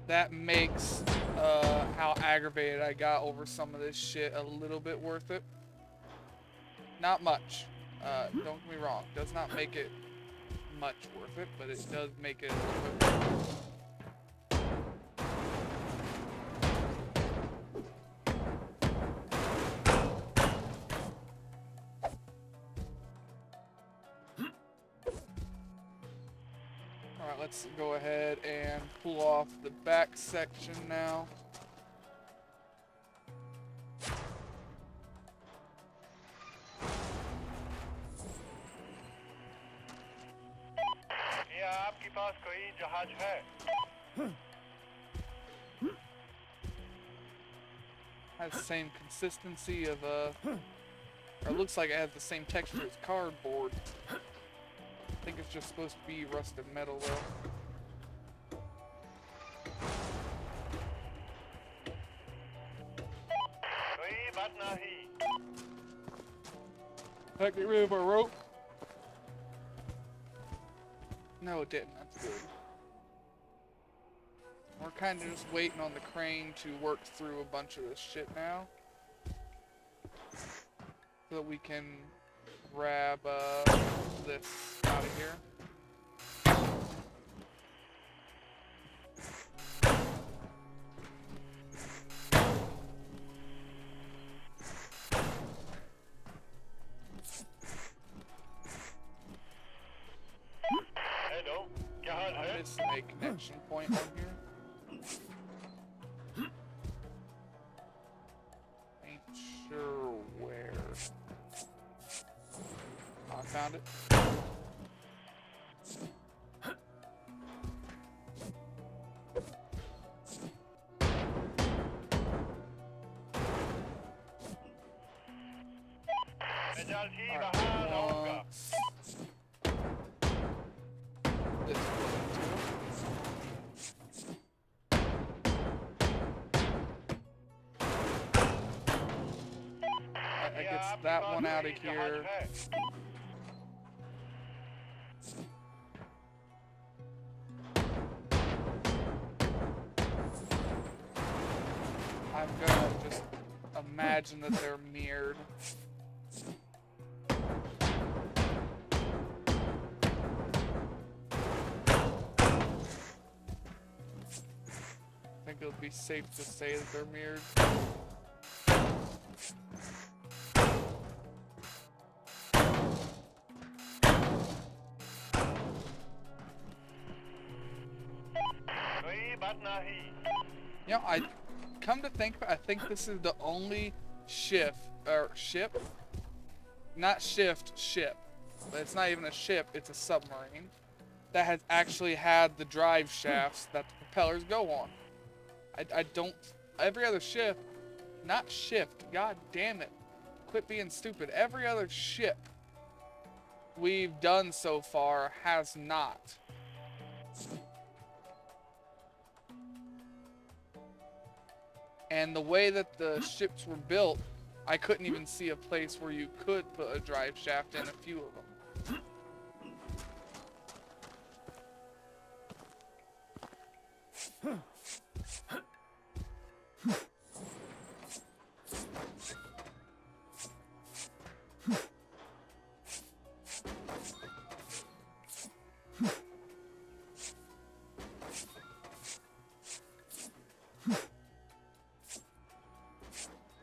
That makes how aggravated I got over some of this shit a little bit worth it. Not much. Don't get me wrong. Does not make it much worth it, but it does make it a little bit worth it. Alright, let's go ahead and pull off the back section now. क्या आपके पास कोई जहाज है? Has the same consistency of or it looks like it has the same texture as cardboard. I think it's just supposed to be rusted metal though. कोई बात नहीं. Did I get rid of our rope? No, it didn't. That's good. We're kind of just waiting on the crane to work through a bunch of this shit now. So that we can grab this out of here. Hello, जहाज I है? missed a connection point on here. Ain't sure where. Oh, I found it. मैं जालची Alright, बाहर आऊंगा. this one too. I क्या guess आपके that pass one out कोई of जहाज here. है? I'm gonna just imagine that they're mirrored. I think it would be safe to say that they're mirrored. कोई बात नहीं. You know, I come to think, I think this is the only ship, not ship, but it's not even a ship, it's a submarine, that has actually had the drive shafts that the propellers go on. I don't, every other ship, not shift, god damn it, quit being stupid, every other ship we've done so far has not. And the way that the ships were built, I couldn't even see a place where you could put a drive shaft in a few of them.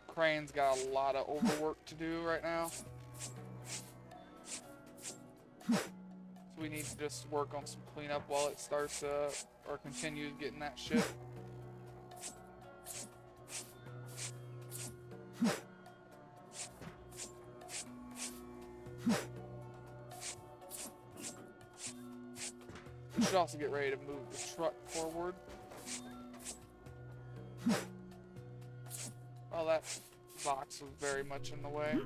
Crane's got a lot of overwork to do right now. So we need to just work on some cleanup while it starts or continues getting that shit. We should also get ready to move the truck forward. Well, that box was very much in the way.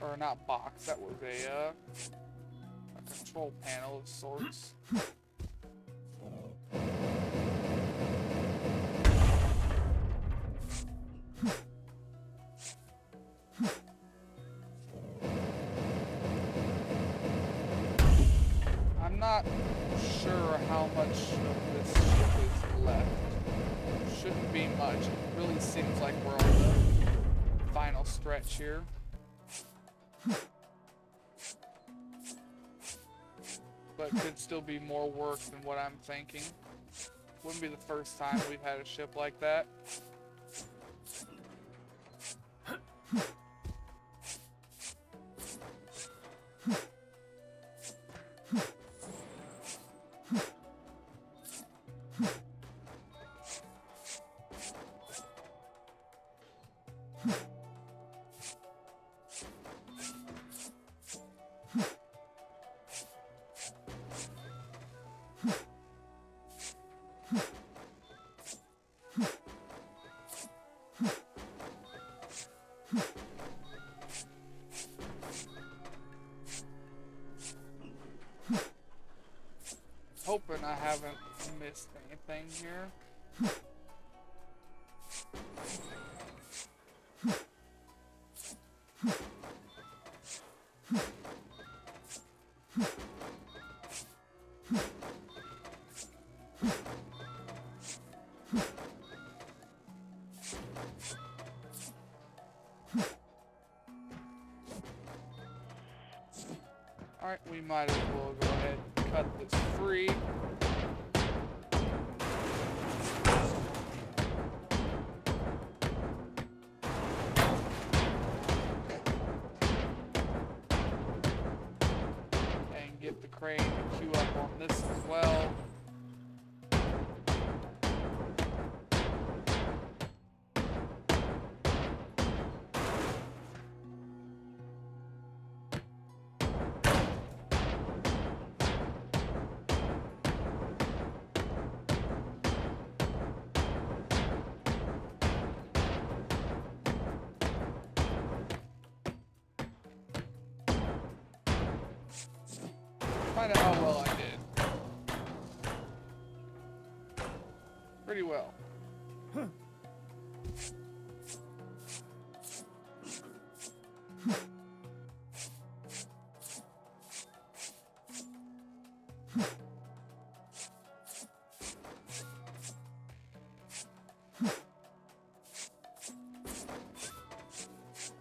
Or not box, that was a control panel of sorts. I'm not sure how much of this ship is left. Shouldn't be much. It really seems like we're on the final stretch here. But could still be more work than what I'm thinking. Wouldn't be the first time we've had a ship like that. Hoping I haven't missed anything here. Alright, we might as well go ahead and cut this free. And get the crane to queue up on this as well. Find out how well I did. Pretty well.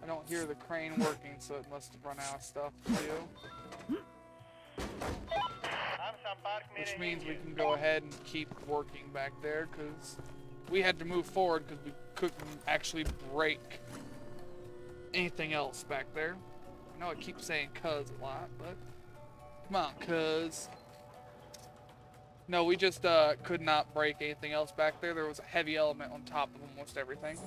I don't hear the crane working, so it must have run out of stuff to do. Which means we can go ahead and keep working back there, because we had to move forward because we couldn't actually break anything else back there. I know I keep saying cuz a lot, but come on, cuz. No, we just could not break anything else back there. There was a heavy element on top of almost everything.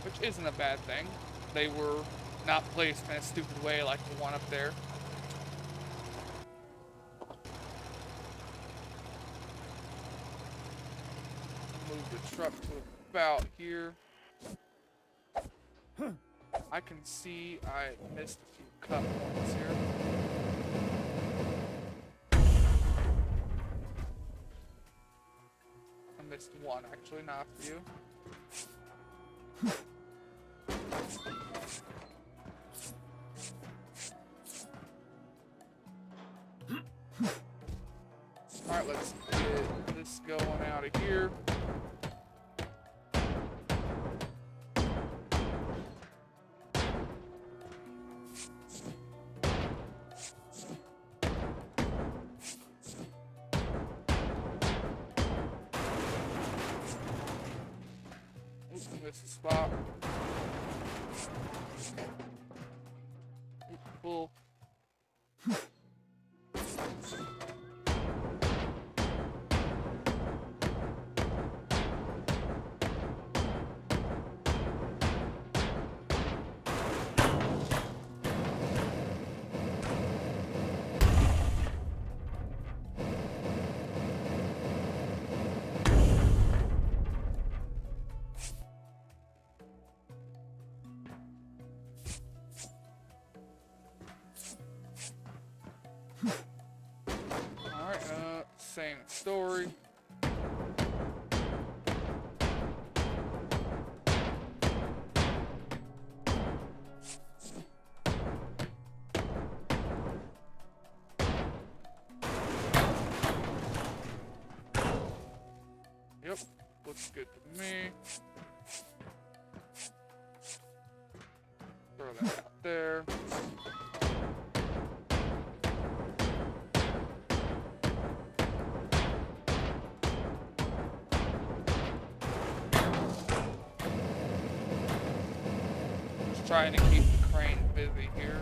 Which isn't a bad thing. They were not placed in a stupid way like the one up there. Move the truck to about here. I can see I missed a few cut points here. I missed one actually, not a few. Alright, let's get this going out of here. Oops, missed a spot. Full. same story. Yep, looks good to me. Throw that out there. Just trying to keep the crane busy here.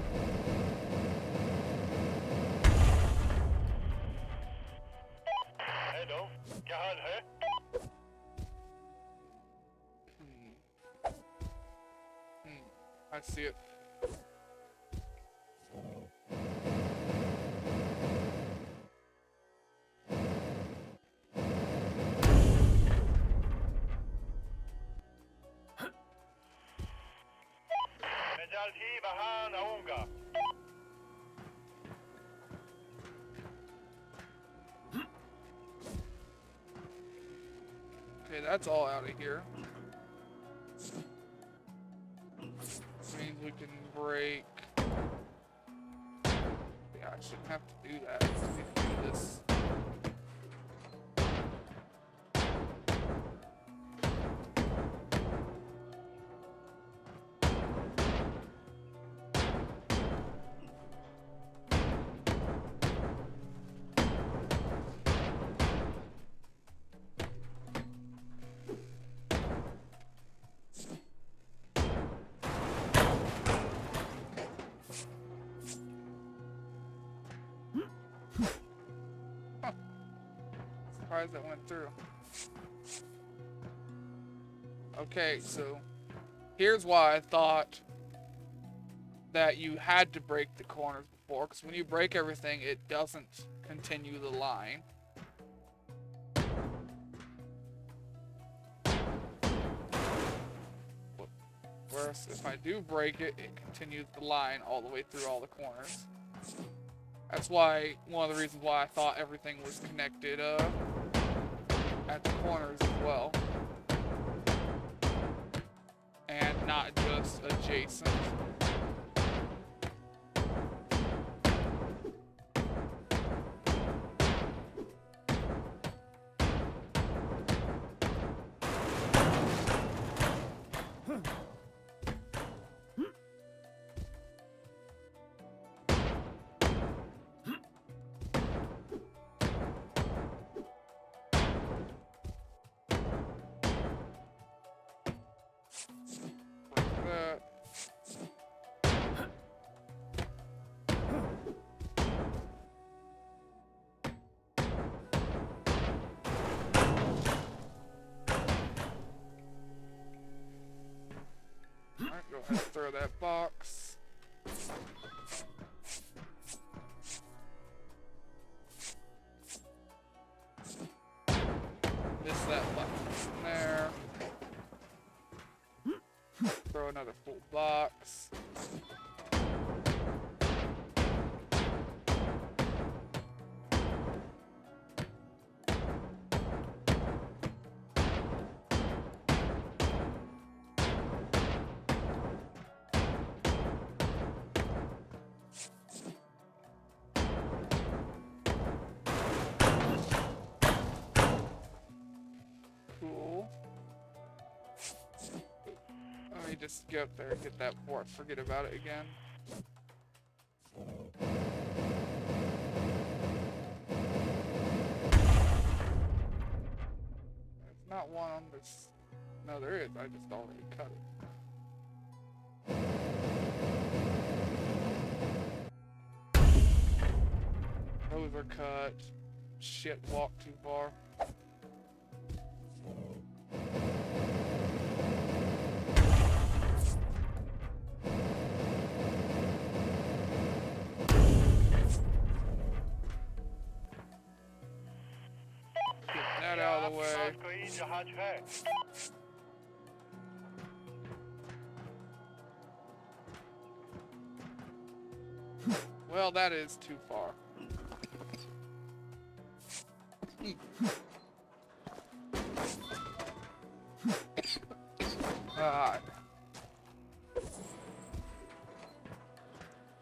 Hello क्या हाल है I see it. मैं जल्द ही वहां आऊंगा Okay, that's all out of here. Means we can break. Yeah, I shouldn't have to do that. Let's do this. Surprised that went through. Okay, so here's why I thought that you had to break the corners before, because when you break everything, it doesn't continue the line. Whereas if I do break it, it continues the line all the way through all the corners. That's why, one of the reasons why I thought everything was connected at the corners as well. And not just adjacent. Alright, go ahead and throw that box. Miss that button in there. Throw another full box. Cool. Let me just get up there and get that before I forget about it again. There's not one on this. No, there is. I just already cut it. Those are cut. Shit, walk too far. Get that out of the way. आपके पास कोई जहाज है Well, that is too far. Ah.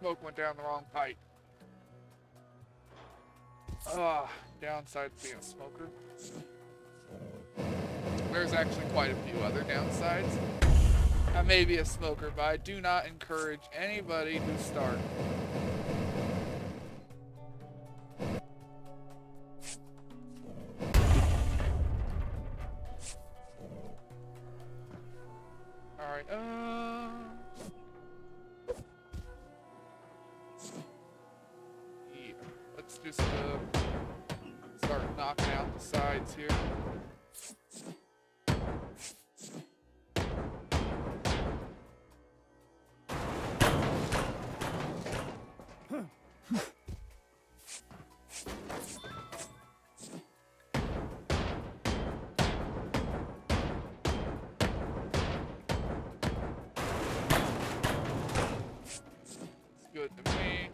Smoke went down the wrong pipe. Downside to being a smoker. There's actually quite a few other downsides. I may be a smoker, but I do not encourage anybody to start. Alright, yeah, let's just start knocking out the sides here. Good to me.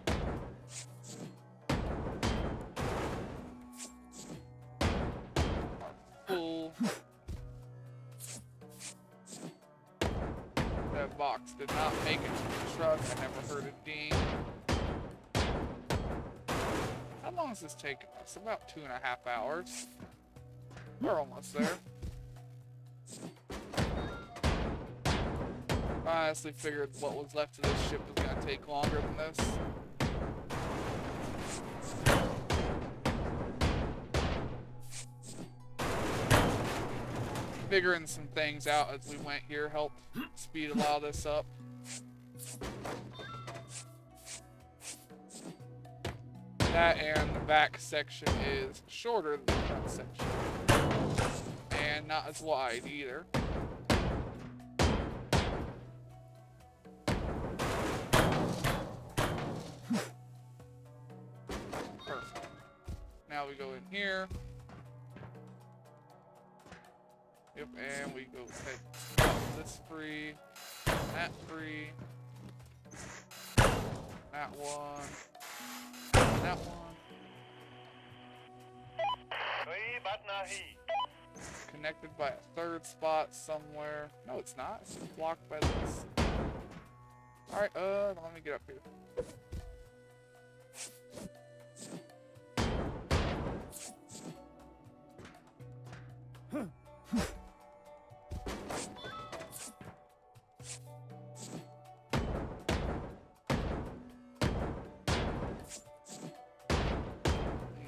Full. That box did not make it to the truck. I never heard a ding. How long is this taking us? About 2.5 hours. We're almost there. I honestly figured what was left of this ship was going to take longer than this. Figuring some things out as we went here helped speed a lot of this up. That and the back section is shorter than the front section. And not as wide either. Perfect. Now we go in here. Yep, and we go ahead. This free. That free. That one. That one. Connected by a third spot somewhere. No, it's not. It's blocked by this. Alright, let me get up here.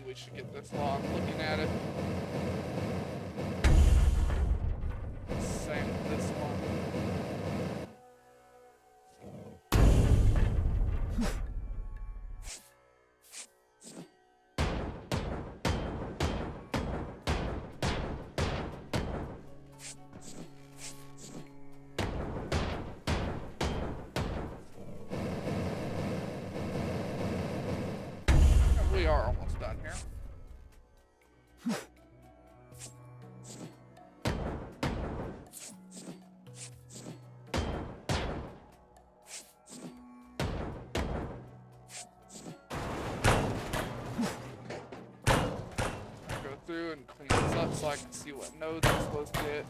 We should get this locked. Looking at it. Same with this one. We are almost done here. Go through and clean this up so I can see what nodes I'm supposed to hit.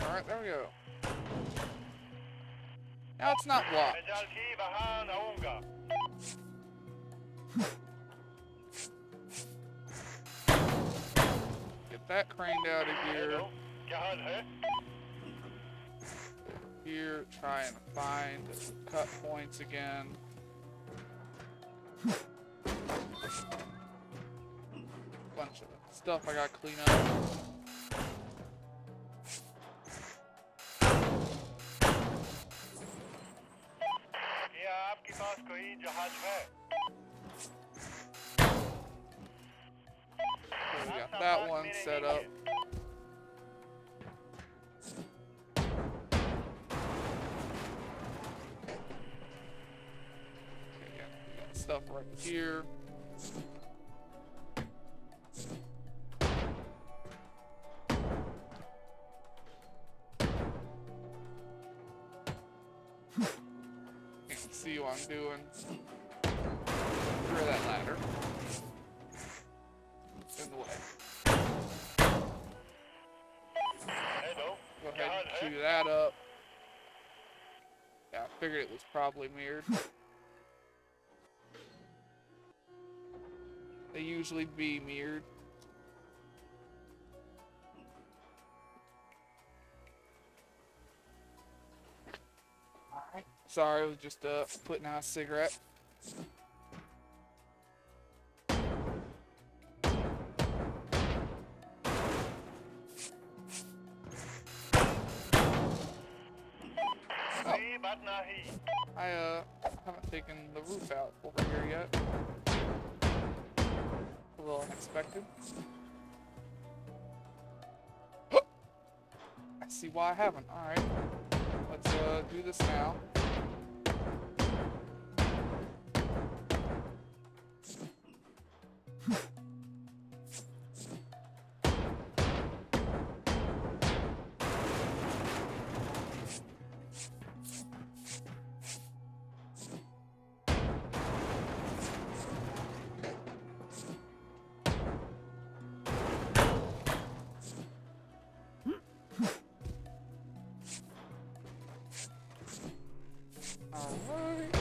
Alright, there we go. Now it's not blocked. Get that craned out of here. Here, try and find cut points again. Bunch of stuff I gotta clean up. So we got that one set up. stuff right here. Can't see what I'm doing. Through that ladder. In the way. Hello. Go ahead and cue that up. Yeah, I figured it was probably mirrored. They usually be mirrored. Alright. Sorry, I was just putting out a cigarette. I haven't taken the roof out over here yet. A little unexpected. I see why I haven't. Alright. Let's do this now. Alright.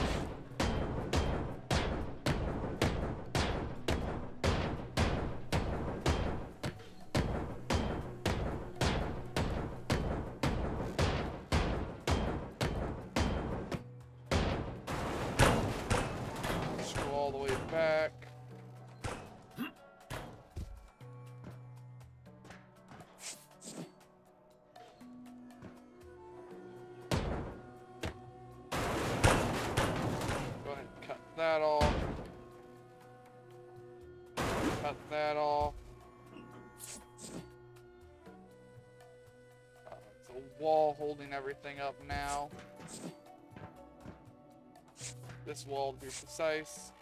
Let's go all the way back. That off. Cut that off. It's a wall holding everything up now. This wall to be precise.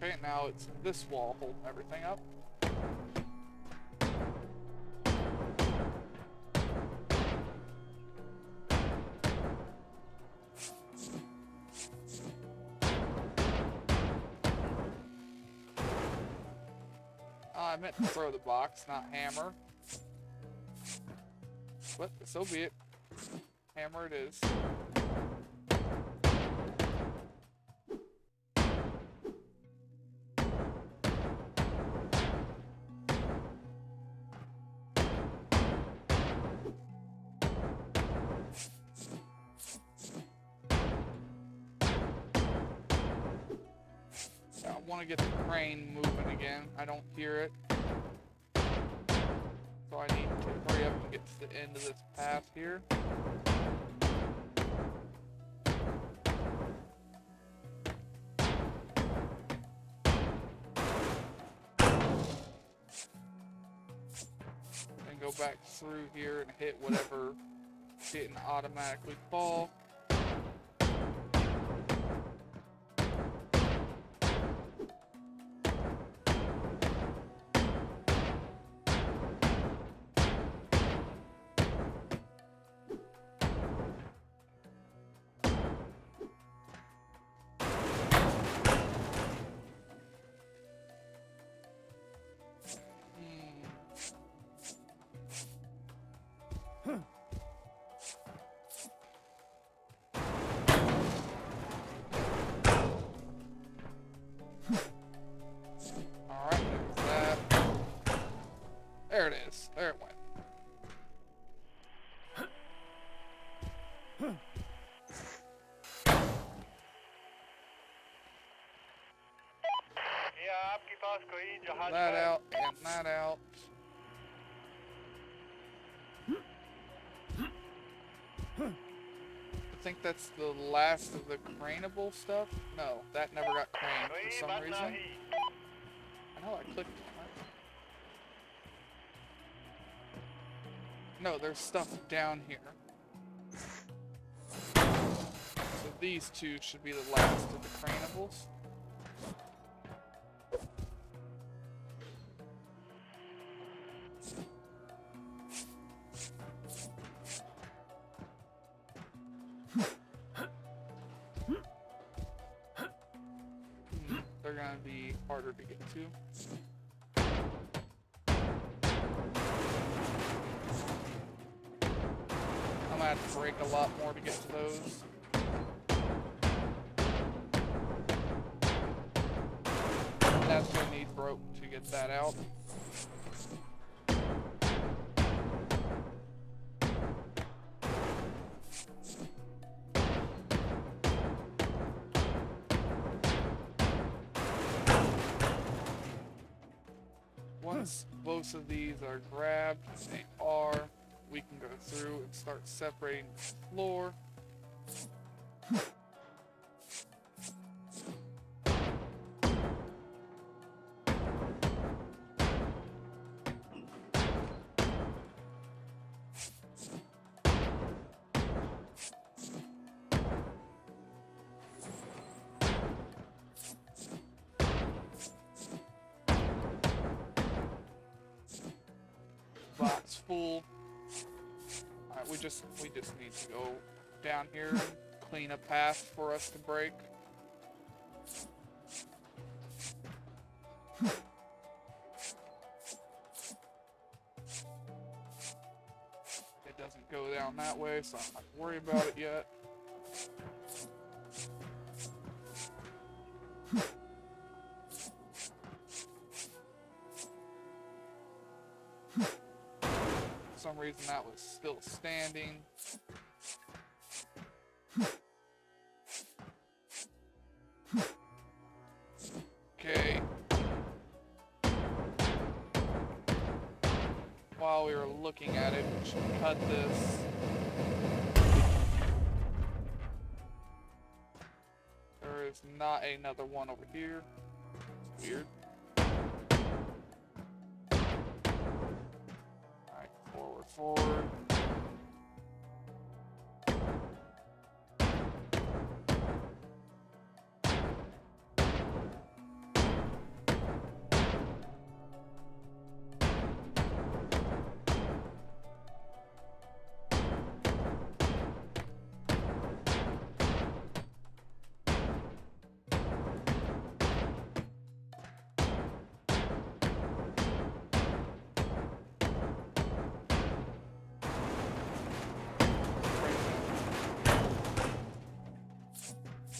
Okay, now it's this wall holding everything up. I meant to throw the box, not hammer. But so be it. Hammer it is. I want to get the crane moving again. I don't hear it. So I need to hurry up and get to the end of this path here. Then go back through here and hit whatever didn't automatically fall. Alright, there's that. There it is. There it went. क्या आपके पास कोई जहाज That है? out and that out. I think that's the last of the craneable stuff. No, that never got craned for कोई some बात reason. नहीं. I know I clicked on it. No, there's stuff down here. So these two should be the last of the craneables. They're gonna be harder to get to. I'm gonna have to break a lot more to get to those. That's gonna need rope to get that out. Once both of these are grabbed, they are, we can go through and start separating the floor. Box full. Alright, we just need to go down here and clean a path for us to break. It doesn't go down that way, so I don't have to worry about it yet. For some reason that was still standing. Okay. While we were looking at it, we should cut this. There is not another one over here. Weird. Alright, forward.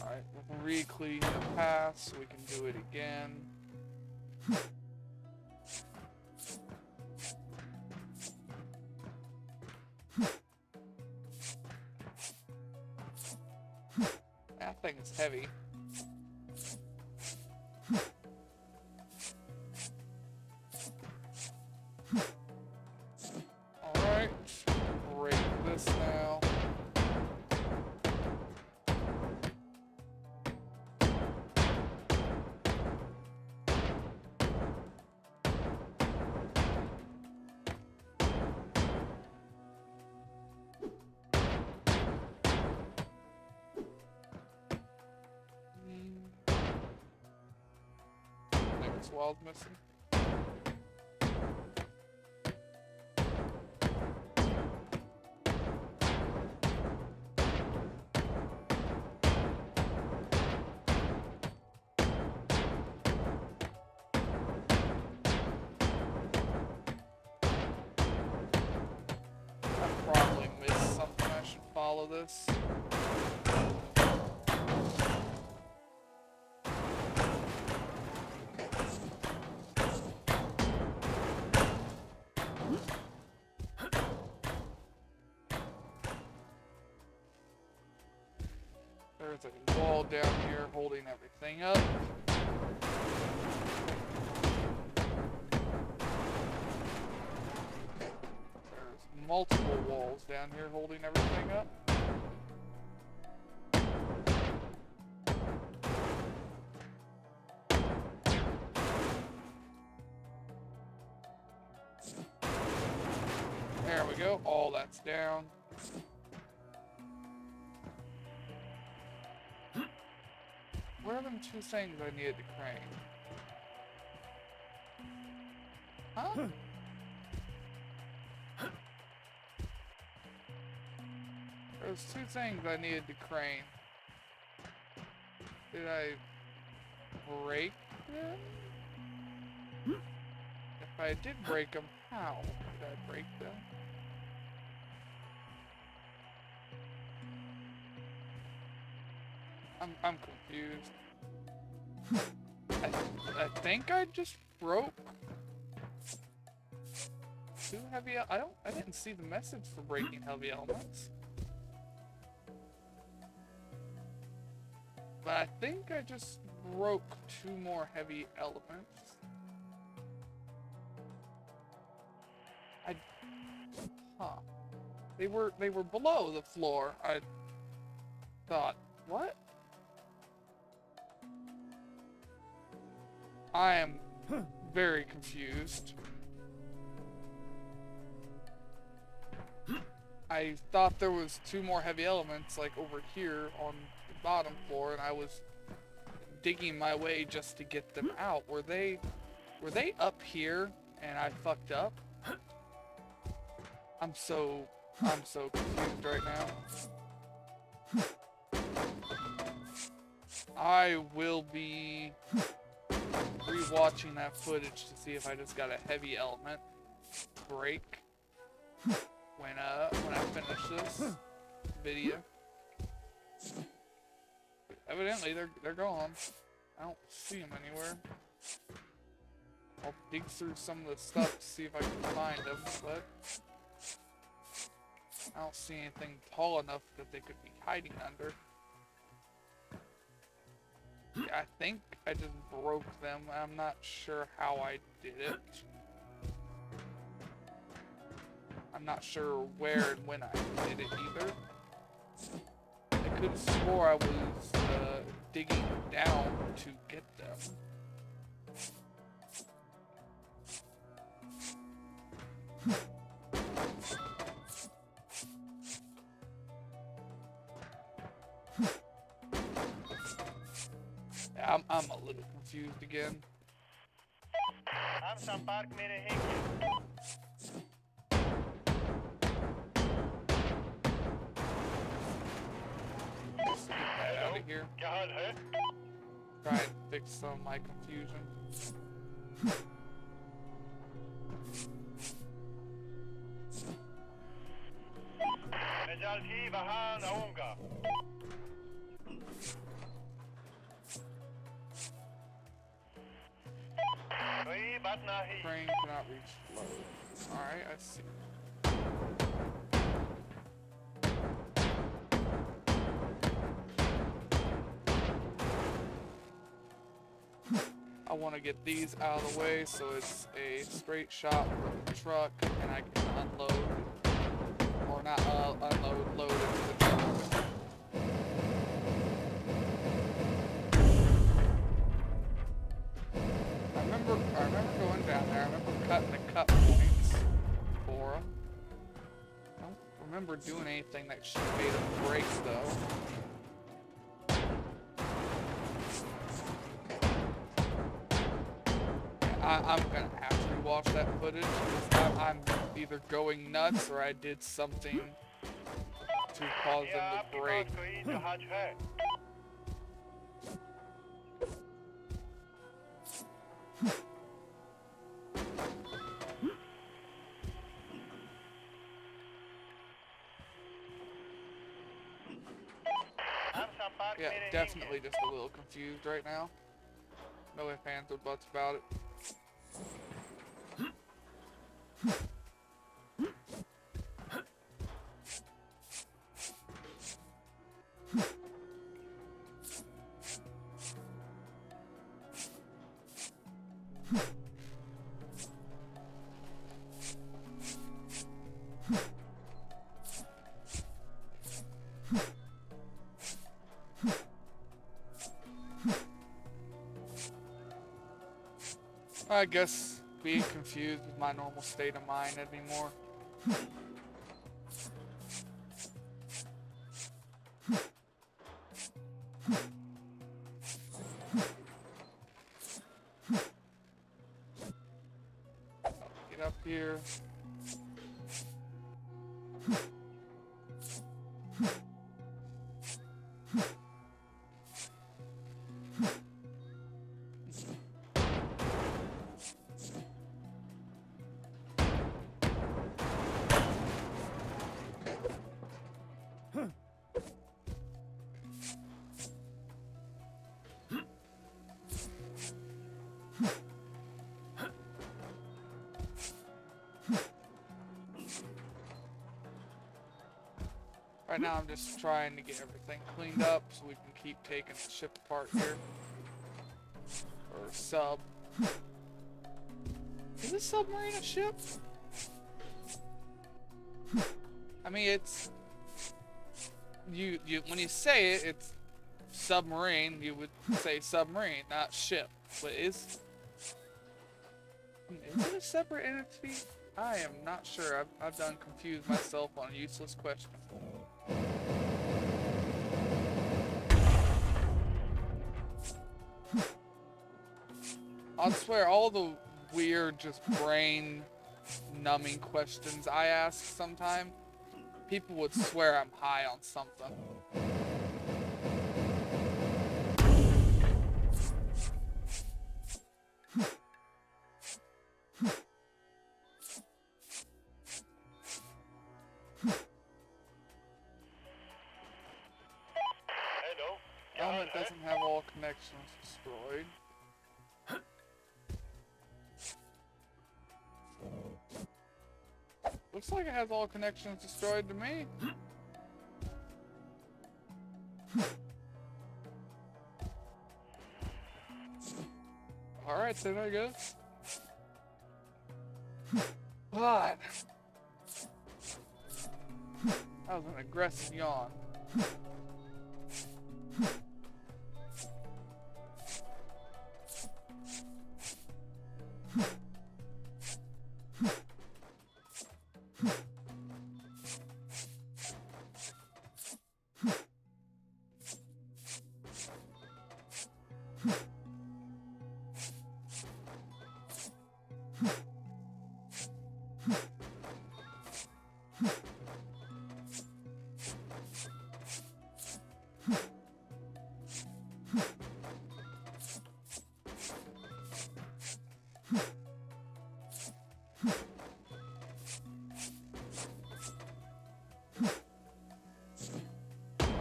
Alright, we'll re-clean the path so we can do it again. That thing is heavy. Alright, break this now. Next wall's missing. I probably missed something. I should follow this. There's a wall down here holding everything up. There's multiple walls down here holding everything up. There we go. All that's down. Where are them two things I needed to crane? Huh? There's two things I needed to crane. Did I break them? If I did break them, how did I break them? I'm confused. I think I just broke two heavy. I didn't see the message for breaking heavy elements. But I think I just broke two more heavy elements. Huh. They were below the floor. I thought, what? I am very confused. I thought there was two more heavy elements like over here on the bottom floor, and I was digging my way just to get them out. Were they up here and I fucked up? I'm so confused right now. I will be rewatching that footage to see if I just got a heavy element break when I finish this video. Evidently they're gone. I don't see them anywhere. I'll dig through some of the stuff to see if I can find them, but I don't see anything tall enough that they could be hiding under. Yeah, I think I just broke them. I'm not sure how I did it. I'm not sure where and when I did it either. I could have swore I was digging down to get them. I'm a little confused again. हम संपर्क में रहेंगे। Just get that out of here. क्या हाल है? Try and fix some of my confusion. मैं जल्द ही वहाँ आऊँगा। कोई बात नहीं। Crane cannot reach low. Alright, I see. I want to get these out of the way so it's a straight shot from the truck and I can unload, or not unload, load into the truck. I remember going down there. I remember cutting the cut points for them. I don't remember doing anything that should have made them break though. I'm gonna have to rewatch that footage because I'm either going nuts or I did something to cause क्या them to आपके break. पास कोई जहाज है? हम संपर्क Yeah, में रहेंगे। definitely just a little confused right now. No ifs, ands, or buts about it. I guess being confused with my normal state of mind anymore. Get up here. Right now I'm just trying to get everything cleaned up so we can keep taking the ship apart here. Or sub. Is a submarine a ship? I mean, it's... You when you say it, it's submarine, you would say submarine, not ship. But is it a separate entity? I am not sure. I've done confused myself on a useless question. I swear, all the weird, just brain-numbing questions I ask sometimes, people would swear I'm high on something. Hello. Element doesn't have all connections destroyed. Looks like it has all connections destroyed to me. Alright then, I guess. But that was an aggressive yawn.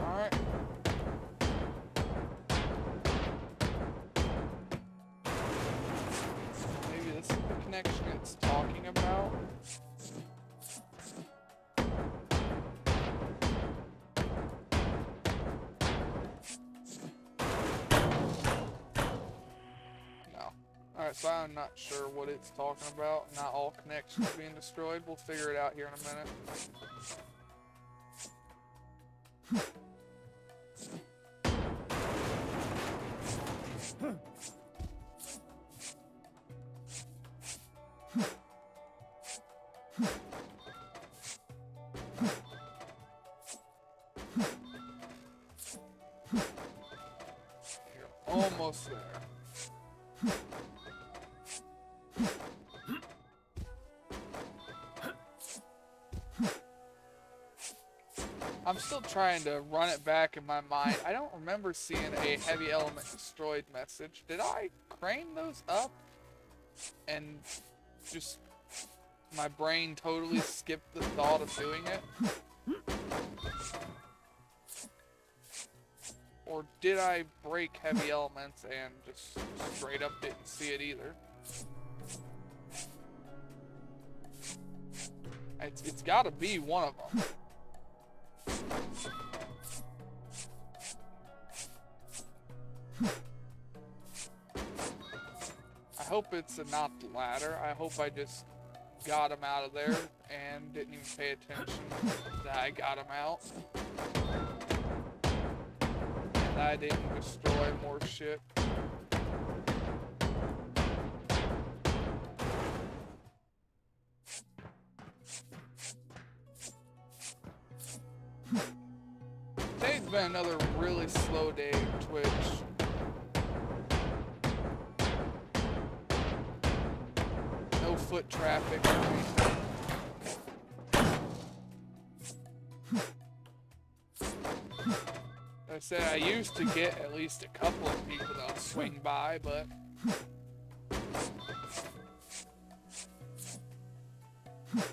Alright. Maybe this is the connection it's talking about. No. Alright, so I'm not sure what it's talking about. Not all connections being destroyed. We'll figure it out here in a minute. You're almost there. I'm still trying to run it back in my mind. I don't remember seeing a heavy element destroyed message. Did I crane those up and just my brain totally skipped the thought of doing it? Or did I break heavy elements and just straight up didn't see it either? It's gotta be one of them. I hope it's not the latter. I hope I just got him out of there and didn't even pay attention that I got him out. And I didn't destroy more shit. Today's been another really slow day of Twitch. No foot traffic or anything. I said I used to get at least a couple of people that'll swing by, but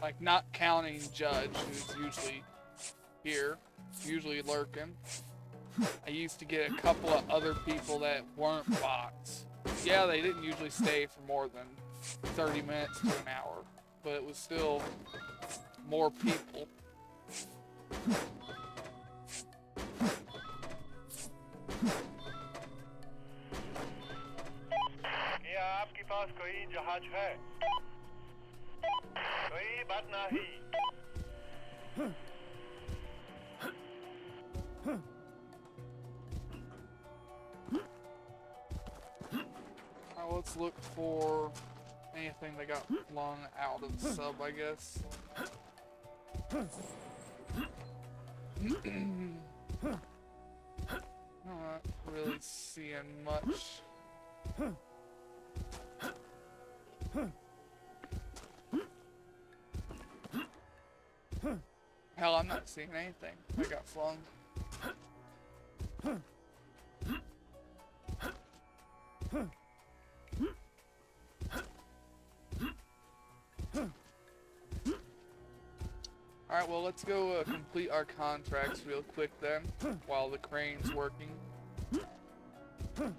like not counting Judge, who's usually here, usually lurking. I used to get a couple of other people that weren't bots. Yeah, they didn't usually stay for more than 30 minutes to an hour, but it was still more people. क्या आपके पास कोई जहाज है? कोई बात नहीं. Now let's look for anything that got flung out of the sub, I guess. Not really seeing much. Hell, I'm not seeing anything that got flung. Alright, well, let's go complete our contracts real quick then, while the crane's working. Alright,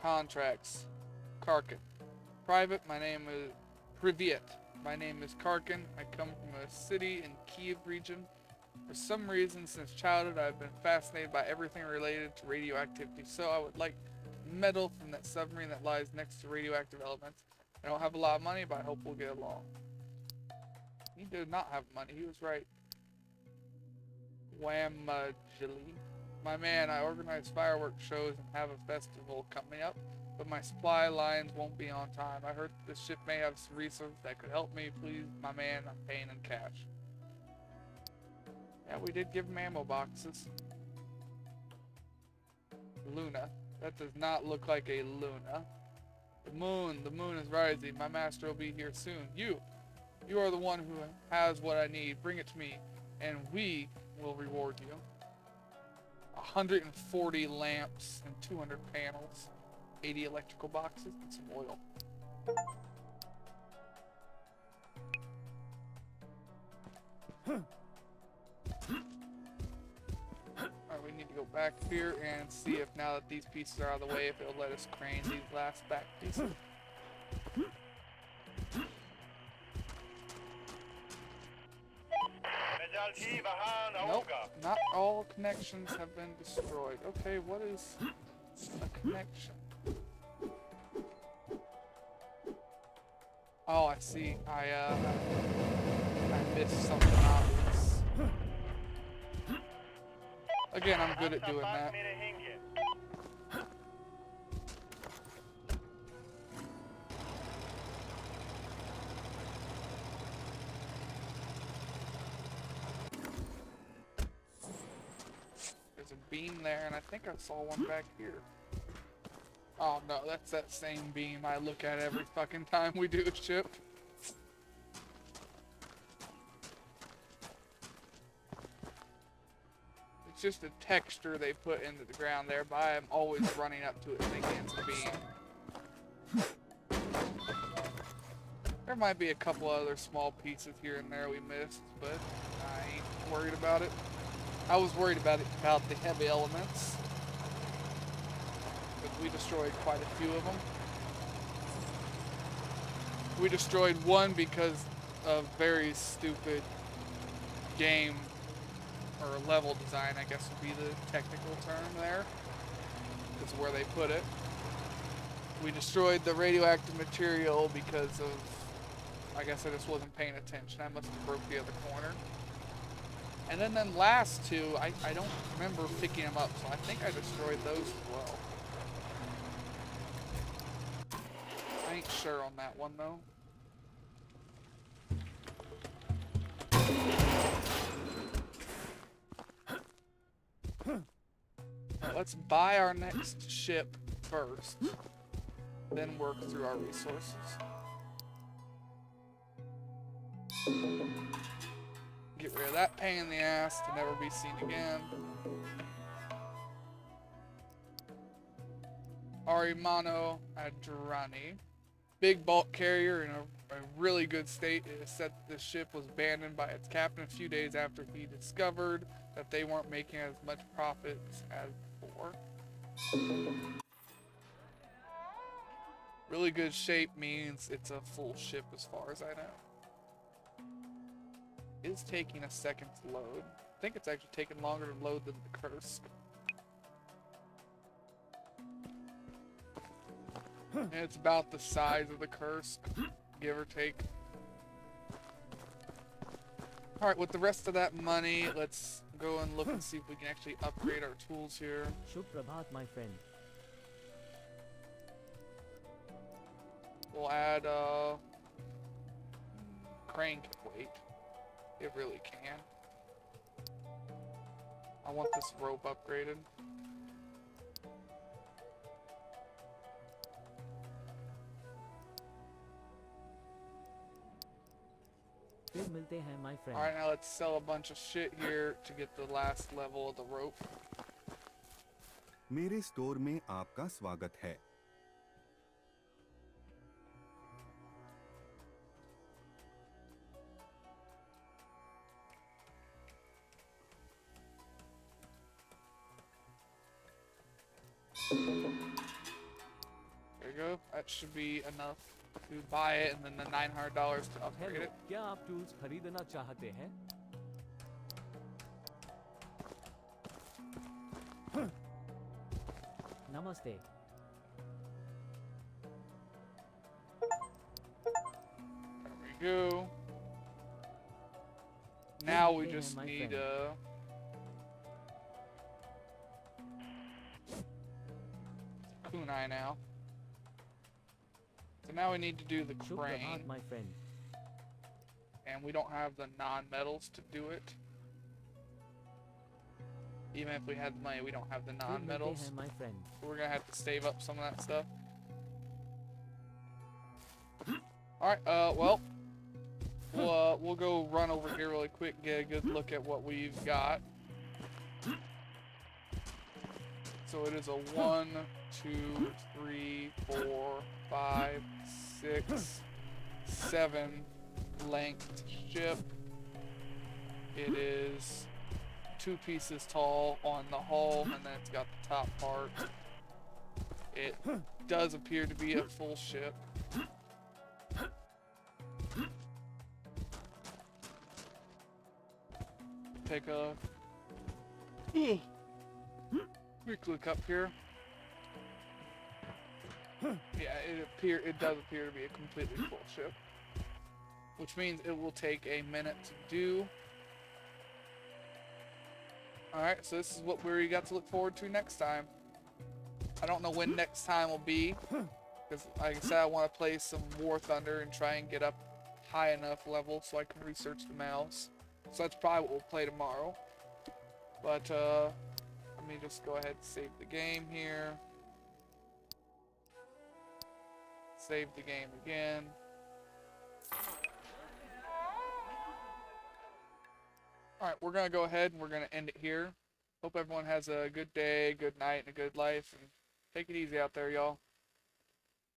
contracts. Karkin. Private, my name is Privyet. My name is Karkin. I come from a city in Kiev region. For some reason, since childhood, I've been fascinated by everything related to radioactivity, so I would like metal from that submarine that lies next to radioactive elements. I don't have a lot of money, but I hope we'll get along. He did not have money, he was right. Whamajili. My man, I organize fireworks shows and have a festival coming up, but my supply lines won't be on time. I heard this ship may have some resources that could help me. Please, my man, I'm paying in cash. Yeah, we did give him ammo boxes. Luna. That does not look like a Luna. The moon is rising. My master will be here soon. You are the one who has what I need. Bring it to me, and we will reward you. 140 lamps and 200 panels. 80 electrical boxes and some oil. Alright, we need to go back here and see if now that these pieces are out of the way, if it'll let us crane these last back pieces. Nope, not all connections have been destroyed. Okay, what is a connection? Oh, I see. I missed something obvious. Again, I'm good at doing that. There's a beam there, and I think I saw one back here. Oh no, that's that same beam I look at every fucking time we do a ship. It's just a texture they put into the ground there, but I am always running up to it thinking it's a beam. There might be a couple other small pieces here and there we missed, but I ain't worried about it. I was worried about the heavy elements. But we destroyed quite a few of them. We destroyed one because of very stupid game or level design, I guess would be the technical term there. Is where they put it. We destroyed the radioactive material because of, I guess I just wasn't paying attention. I must have broke the other corner. And then them last two, I don't remember picking them up, so I think I destroyed those as well. I ain't sure on that one though. Let's buy our next ship first, then work through our resources. Get rid of that pain in the ass to never be seen again. Arimano Adrani. Big bulk carrier in a really good state. It is said the ship was abandoned by its captain a few days after he discovered that they weren't making as much profits as before. Really good shape means it's a full ship as far as I know. It is taking a second to load. I think it's actually taking longer to load than the Kursk. And it's about the size of the Kursk, give or take. Alright, with the rest of that money, let's go and look and see if we can actually upgrade our tools here. Shubh Prabhat, my friend. We'll add crane can wait. It really can. I want this rope upgraded. फिर मिलते हैं, my friend. Alright, now let's sell a bunch of shit here to get the last level of the rope. मेरे store में आपका स्वागत है। There you go. That should be enough to buy it, and then the $900 to upgrade Hello, it. क्या आप tools खरीदना चाहते हैं? नमस्ते. There we go. Now we just need kunai now. So now we need to do the Shubh crane, Prabhat, my friend. and we don't have the non-metals to do it. Even if we had the money, we don't have the फिर मिलते non-metals. हैं, my friend. So we're gonna have to save up some of that stuff. Alright, well, we'll go run over here really quick, get a good look at what we've got. So it is a 1, 2, 3, 4, 5, 6, 7 length ship. It is 2 pieces tall on the hull, and then it's got the top part. It does appear to be a full ship. Take a quick look up here. Yeah, it does appear to be a completely full ship, which means it will take a minute to do. Alright, so this is what we got to look forward to next time. I don't know when next time will be, because like I said, I want to play some War Thunder and try and get up high enough level so I can research the mouths. So that's probably what we'll play tomorrow. But let me just go ahead and save the game here. Save the game again. Alright, we're going to go ahead and we're going to end it here. Hope everyone has a good day, good night, and a good life. And take it easy out there, y'all.